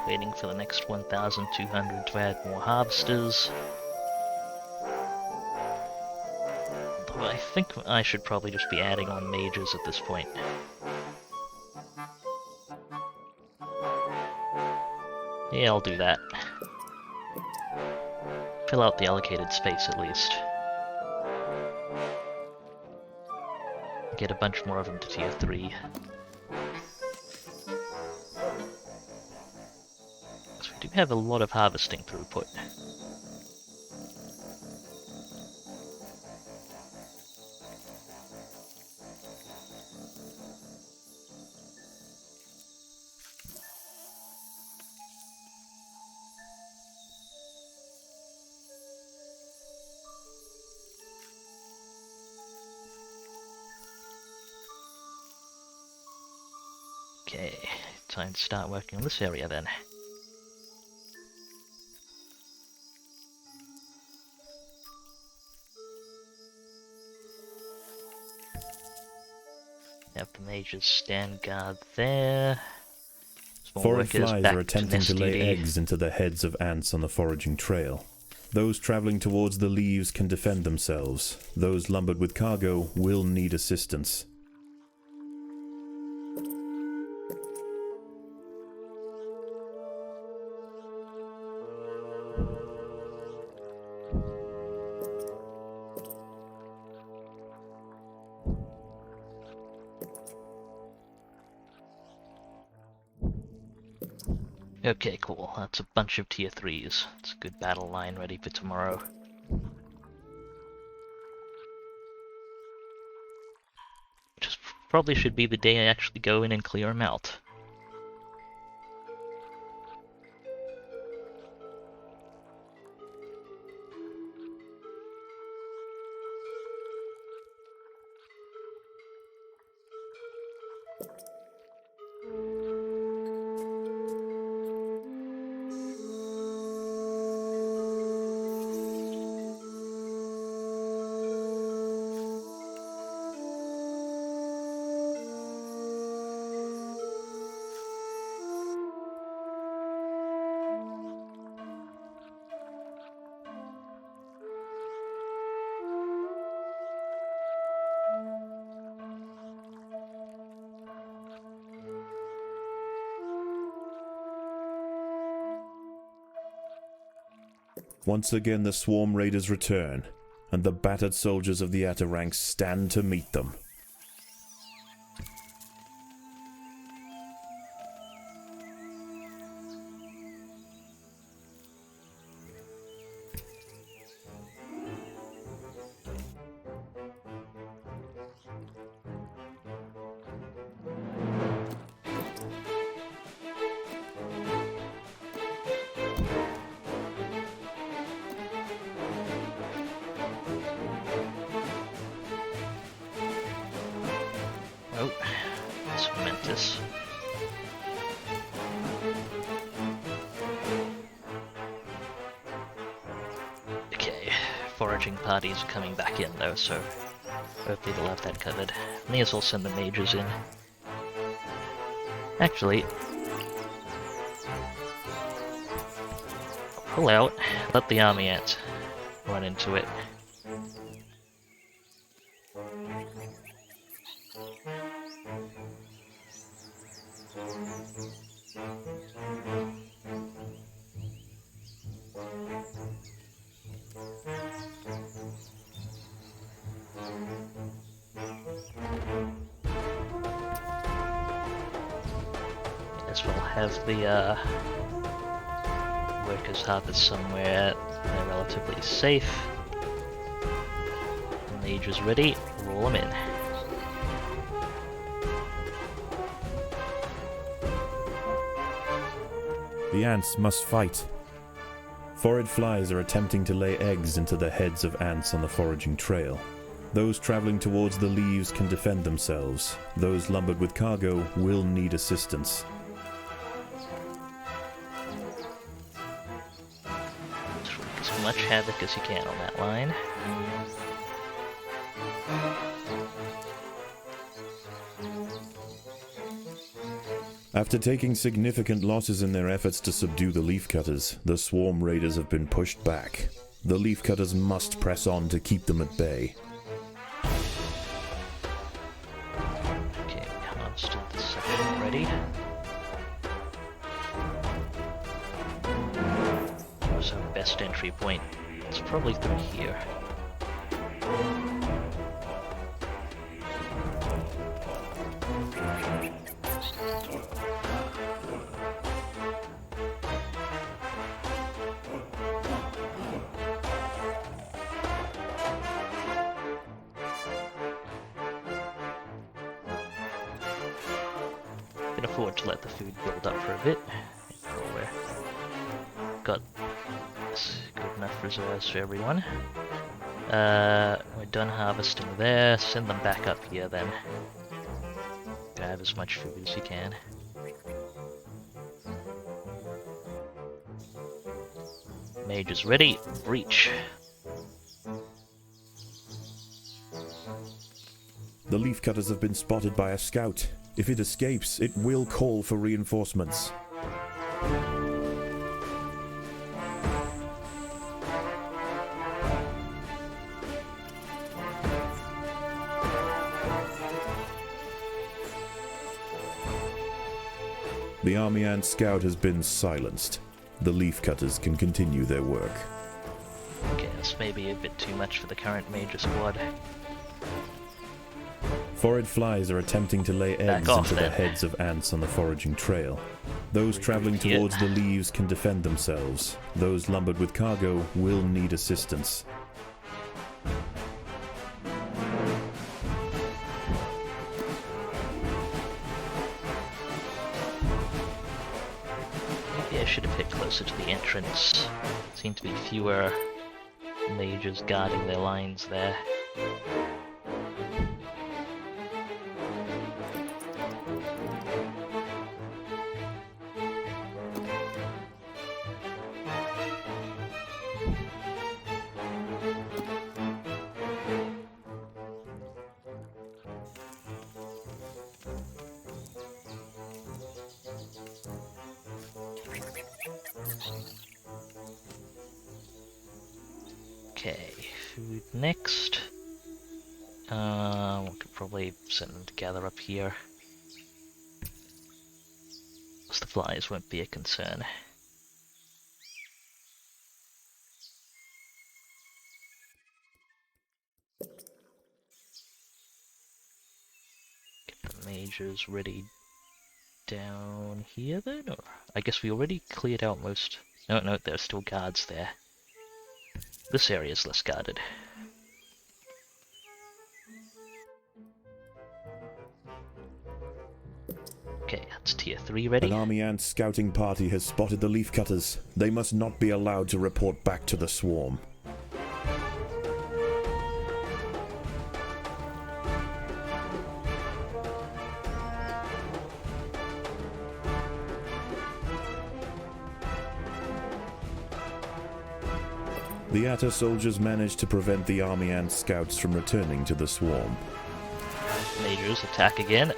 Waiting for the next 1,200 to add more harvesters. Although I think I should probably just be adding on mages at this point. Yeah, I'll do that. Fill out the allocated space at least. Get a bunch more of them to tier 3. So we do have a lot of harvesting throughput. Okay, time to start working on this area then. Have the mages stand guard there. Small Forage workers flies back are attempting to lay nest duty. eggs into the heads of ants on the foraging trail. Those traveling towards the leaves can defend themselves. Those lumbered with cargo will need assistance. Okay, cool. That's a bunch of tier 3s. It's a good battle line ready for tomorrow. Which probably should be the day I actually go in and clear them out. Once again the swarm raiders return, and the battered soldiers of the Ataranks stand to meet them. Oh, that's momentous. Okay, foraging parties are coming back in though, so hopefully they'll have that covered. May as well send the mages in. Actually, pull out, let the army ants run into it. Guess we'll have the workers harvest somewhere they're relatively safe. Mage is ready, roll them in. The ants must fight. Foraged flies are attempting to lay eggs into the heads of ants on the foraging trail. Those traveling towards the leaves can defend themselves. Those lumbered with cargo will need assistance. Wreak as much havoc as you can on that line. After taking significant losses in their efforts to subdue the Leafcutters, the swarm raiders have been pushed back. The Leafcutters must press on to keep them at bay. Okay, harvested the section already. Where's our best entry point? It's probably through here. Can afford to let the food build up for a bit. We're got good enough reserves for everyone. We're done harvesting there. Send them back up here then. Grab as much food as you can. Mage is ready. Breach. The Leafcutters have been spotted by a scout. If it escapes, it will call for reinforcements. The army ant scout has been silenced. The Leafcutters can continue their work. Okay, that's maybe a bit too much for the current major squad. Foraged flies are attempting to lay eggs into the heads of ants on the foraging trail. Those traveling towards the leaves can defend themselves. Those lumbered with cargo will need assistance. Maybe I should have hit closer to the entrance. Seem to be fewer mages guarding their lines there. Okay, food next. We could probably send them to gather up here. The flies won't be a concern. Get the mages ready down here then, or I guess we already cleared out most. No, there's still guards there. This area is less guarded. Okay, that's tier 3 ready. An army ant scouting party has spotted the Leafcutters. They must not be allowed to report back to the swarm. The Atta soldiers managed to prevent the army ant scouts from returning to the swarm. Majors attack again.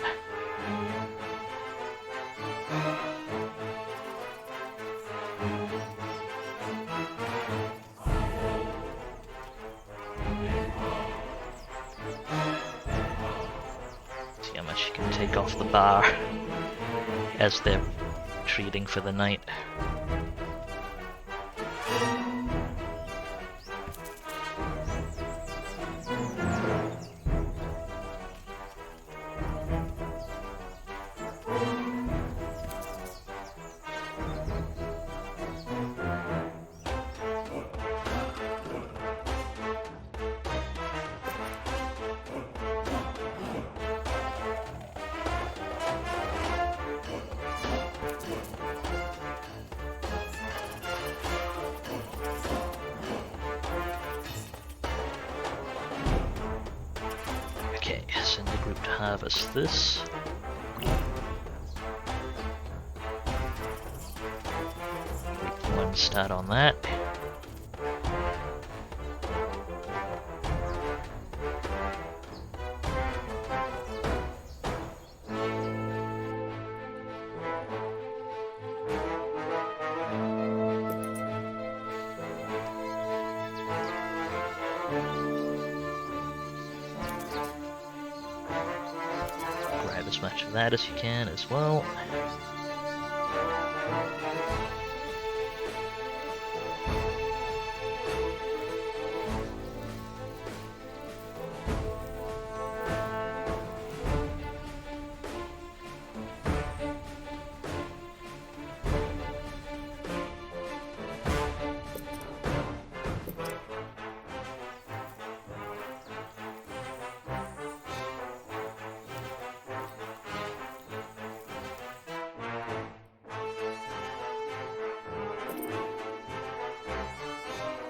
See how much you can take off the bar as they're retreating for the night. harvest this. One start on that. Grab as much of that as you can as well.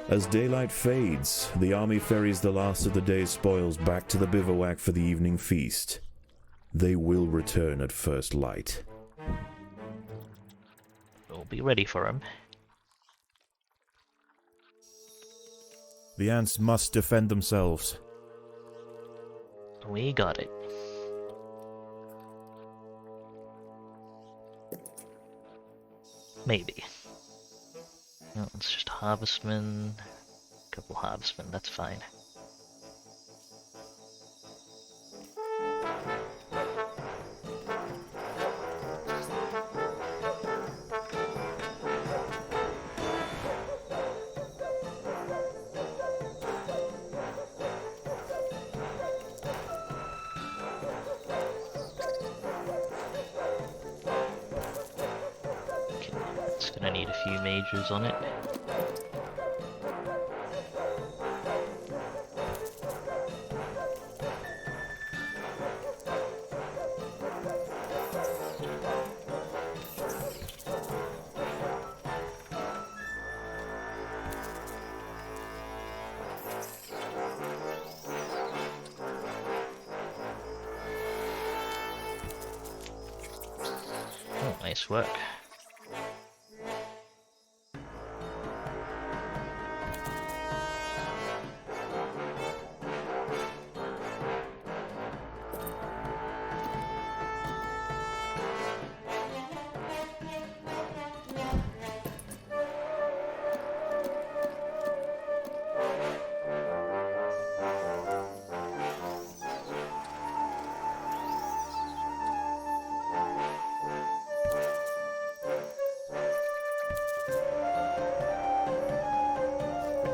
As daylight fades, the army ferries the last of the day's spoils back to the bivouac for the evening feast. They will return at first light. We'll be ready for him. The ants must defend themselves. We got it. Maybe. No, it's just harvestmen. A couple harvestmen, that's fine. Okay, it's gonna need a few mages on it. Oh, nice work.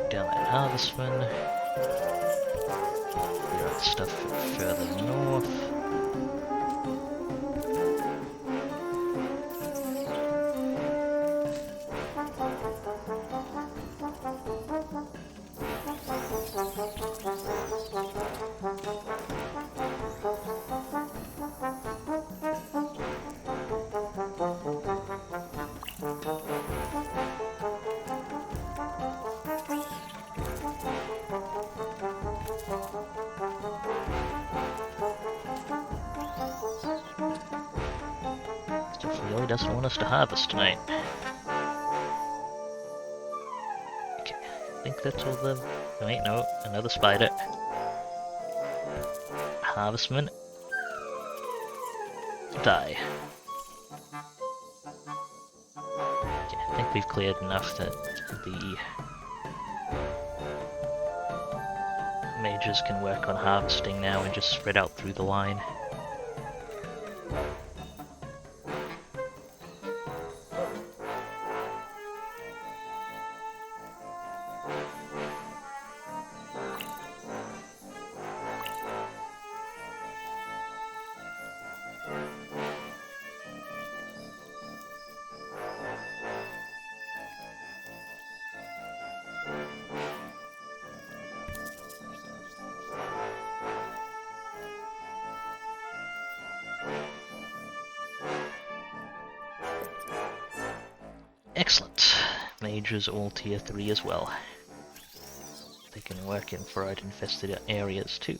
Down that harvestman. Got stuff further north. Stuff really doesn't want us to harvest tonight. Okay, I think that's all the... Wait, no, another spider. Harvestman. Die. Okay, I think we've cleared enough that the mages can work on harvesting now and just spread out through the line. Excellent. Mages all tier 3 as well. They can work in fried infested areas too.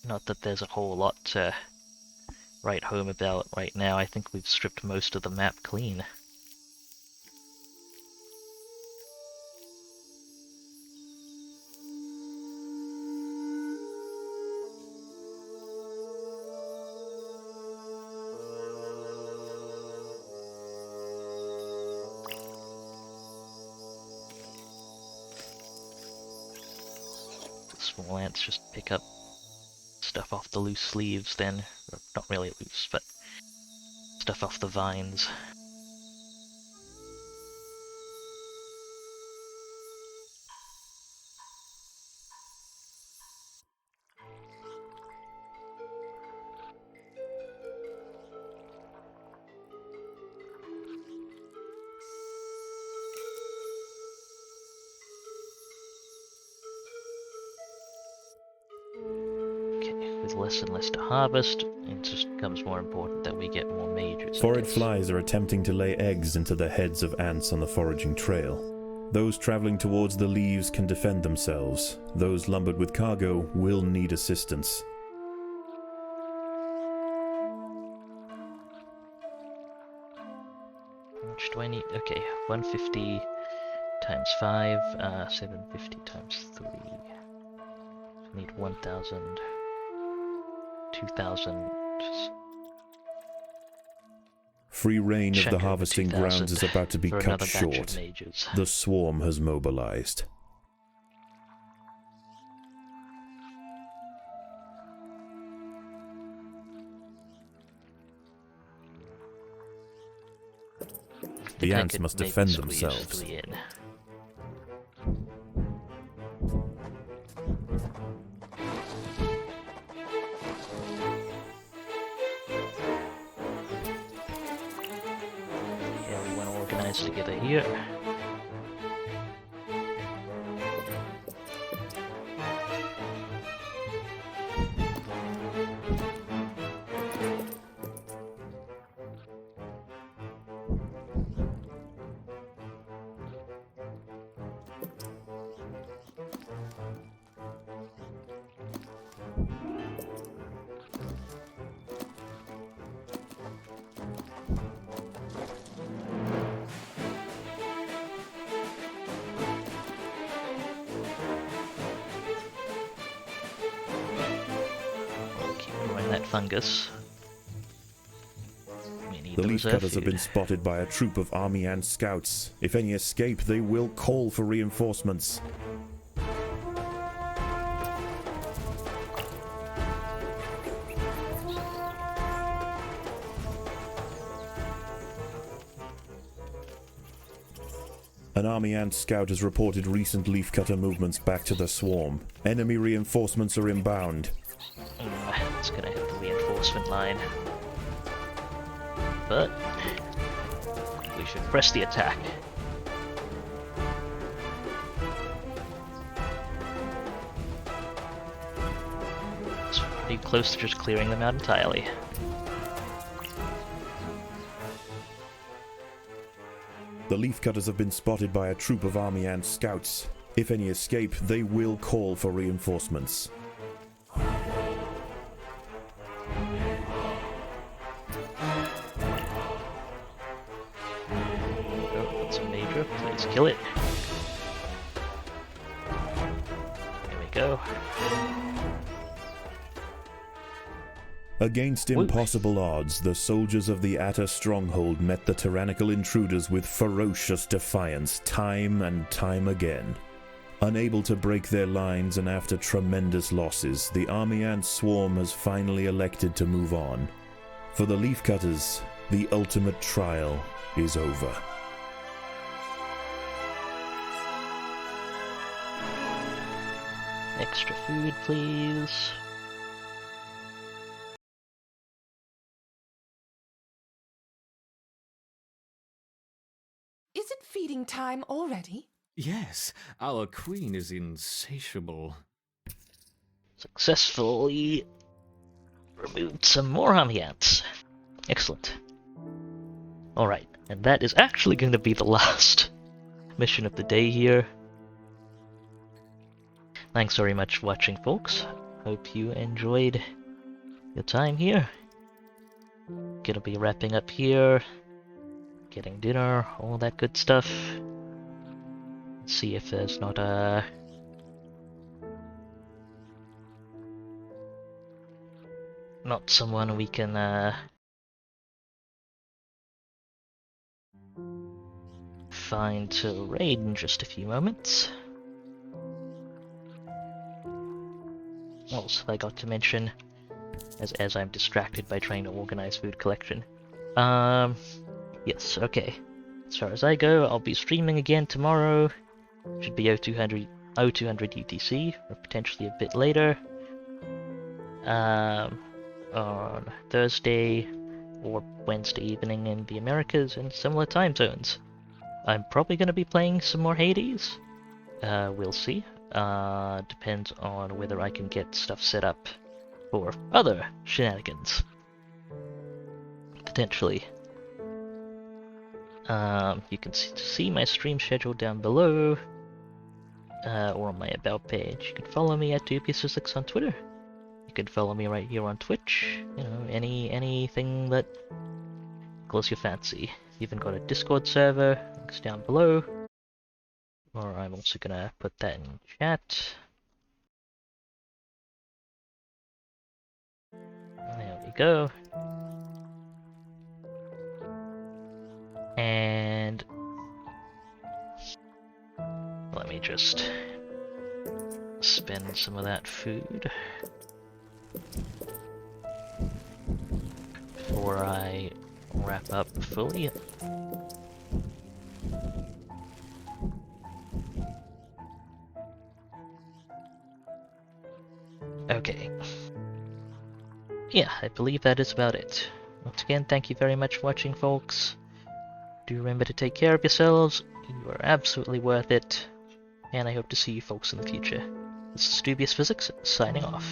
Not that there's a whole lot to write home about right now. I think we've stripped most of the map clean. Small ants just pick up stuff off the loose leaves then. Or not really loose, but stuff off the vines. With less and less to harvest, it just becomes more important that we get more mages. Forage flies are attempting to lay eggs into the heads of ants on the foraging trail. Those traveling towards the leaves can defend themselves. Those lumbered with cargo will need assistance. How much do I need? Okay, 150 times 5, 750 times 3. I need 1,000. 2,000. Free reign of the harvesting grounds is about to be cut short. The swarm has mobilized. The ants must defend themselves. Together here. Fungus. The Leafcutters have been spotted by a troop of army ant scouts. If any escape, they will call for reinforcements. An army ant scout has reported recent Leafcutter movements back to the swarm. Enemy reinforcements are inbound. It's gonna hit the reinforcement line. But we should press the attack. It's pretty close to just clearing them out entirely. The Leafcutters have been spotted by a troop of army ant scouts. If any escape, they will call for reinforcements. Please kill it. There we go. Against impossible odds, the soldiers of the Atta stronghold met the tyrannical intruders with ferocious defiance time and time again. Unable to break their lines and after tremendous losses, the army ant swarm has finally elected to move on. For the Leafcutters, the ultimate trial is over. Extra food, please. Is it feeding time already? Yes, our queen is insatiable. Successfully removed some more army ants. Excellent. Alright, and that is actually going to be the last mission of the day here. Thanks very much for watching, folks. hope you enjoyed your time here. Gonna be wrapping up here, getting dinner, all that good stuff. See if there's not someone we can find to raid in just a few moments. Also, I got to mention, as I'm distracted by trying to organize food collection. Yes, okay. As far as I go, I'll be streaming again tomorrow. Should be 0200 UTC, or potentially a bit later. On Thursday or Wednesday evening in the Americas in similar time zones. I'm probably going to be playing some more Hades. We'll see. Depends on whether I can get stuff set up for other shenanigans. Potentially. You can see my stream schedule down below, or on my About page. You can follow me at Dubious6 on Twitter. You can follow me right here on Twitch. You know, anything that tickles your fancy. Even got a Discord server, links down below. Or I'm also gonna put that in chat. There we go. And let me just spend some of that food before I wrap up fully. Okay. Yeah, I believe that is about it. Once again, thank you very much for watching, folks. Do remember to take care of yourselves. You are absolutely worth it. And I hope to see you folks in the future. This is Dubious Physics, signing off.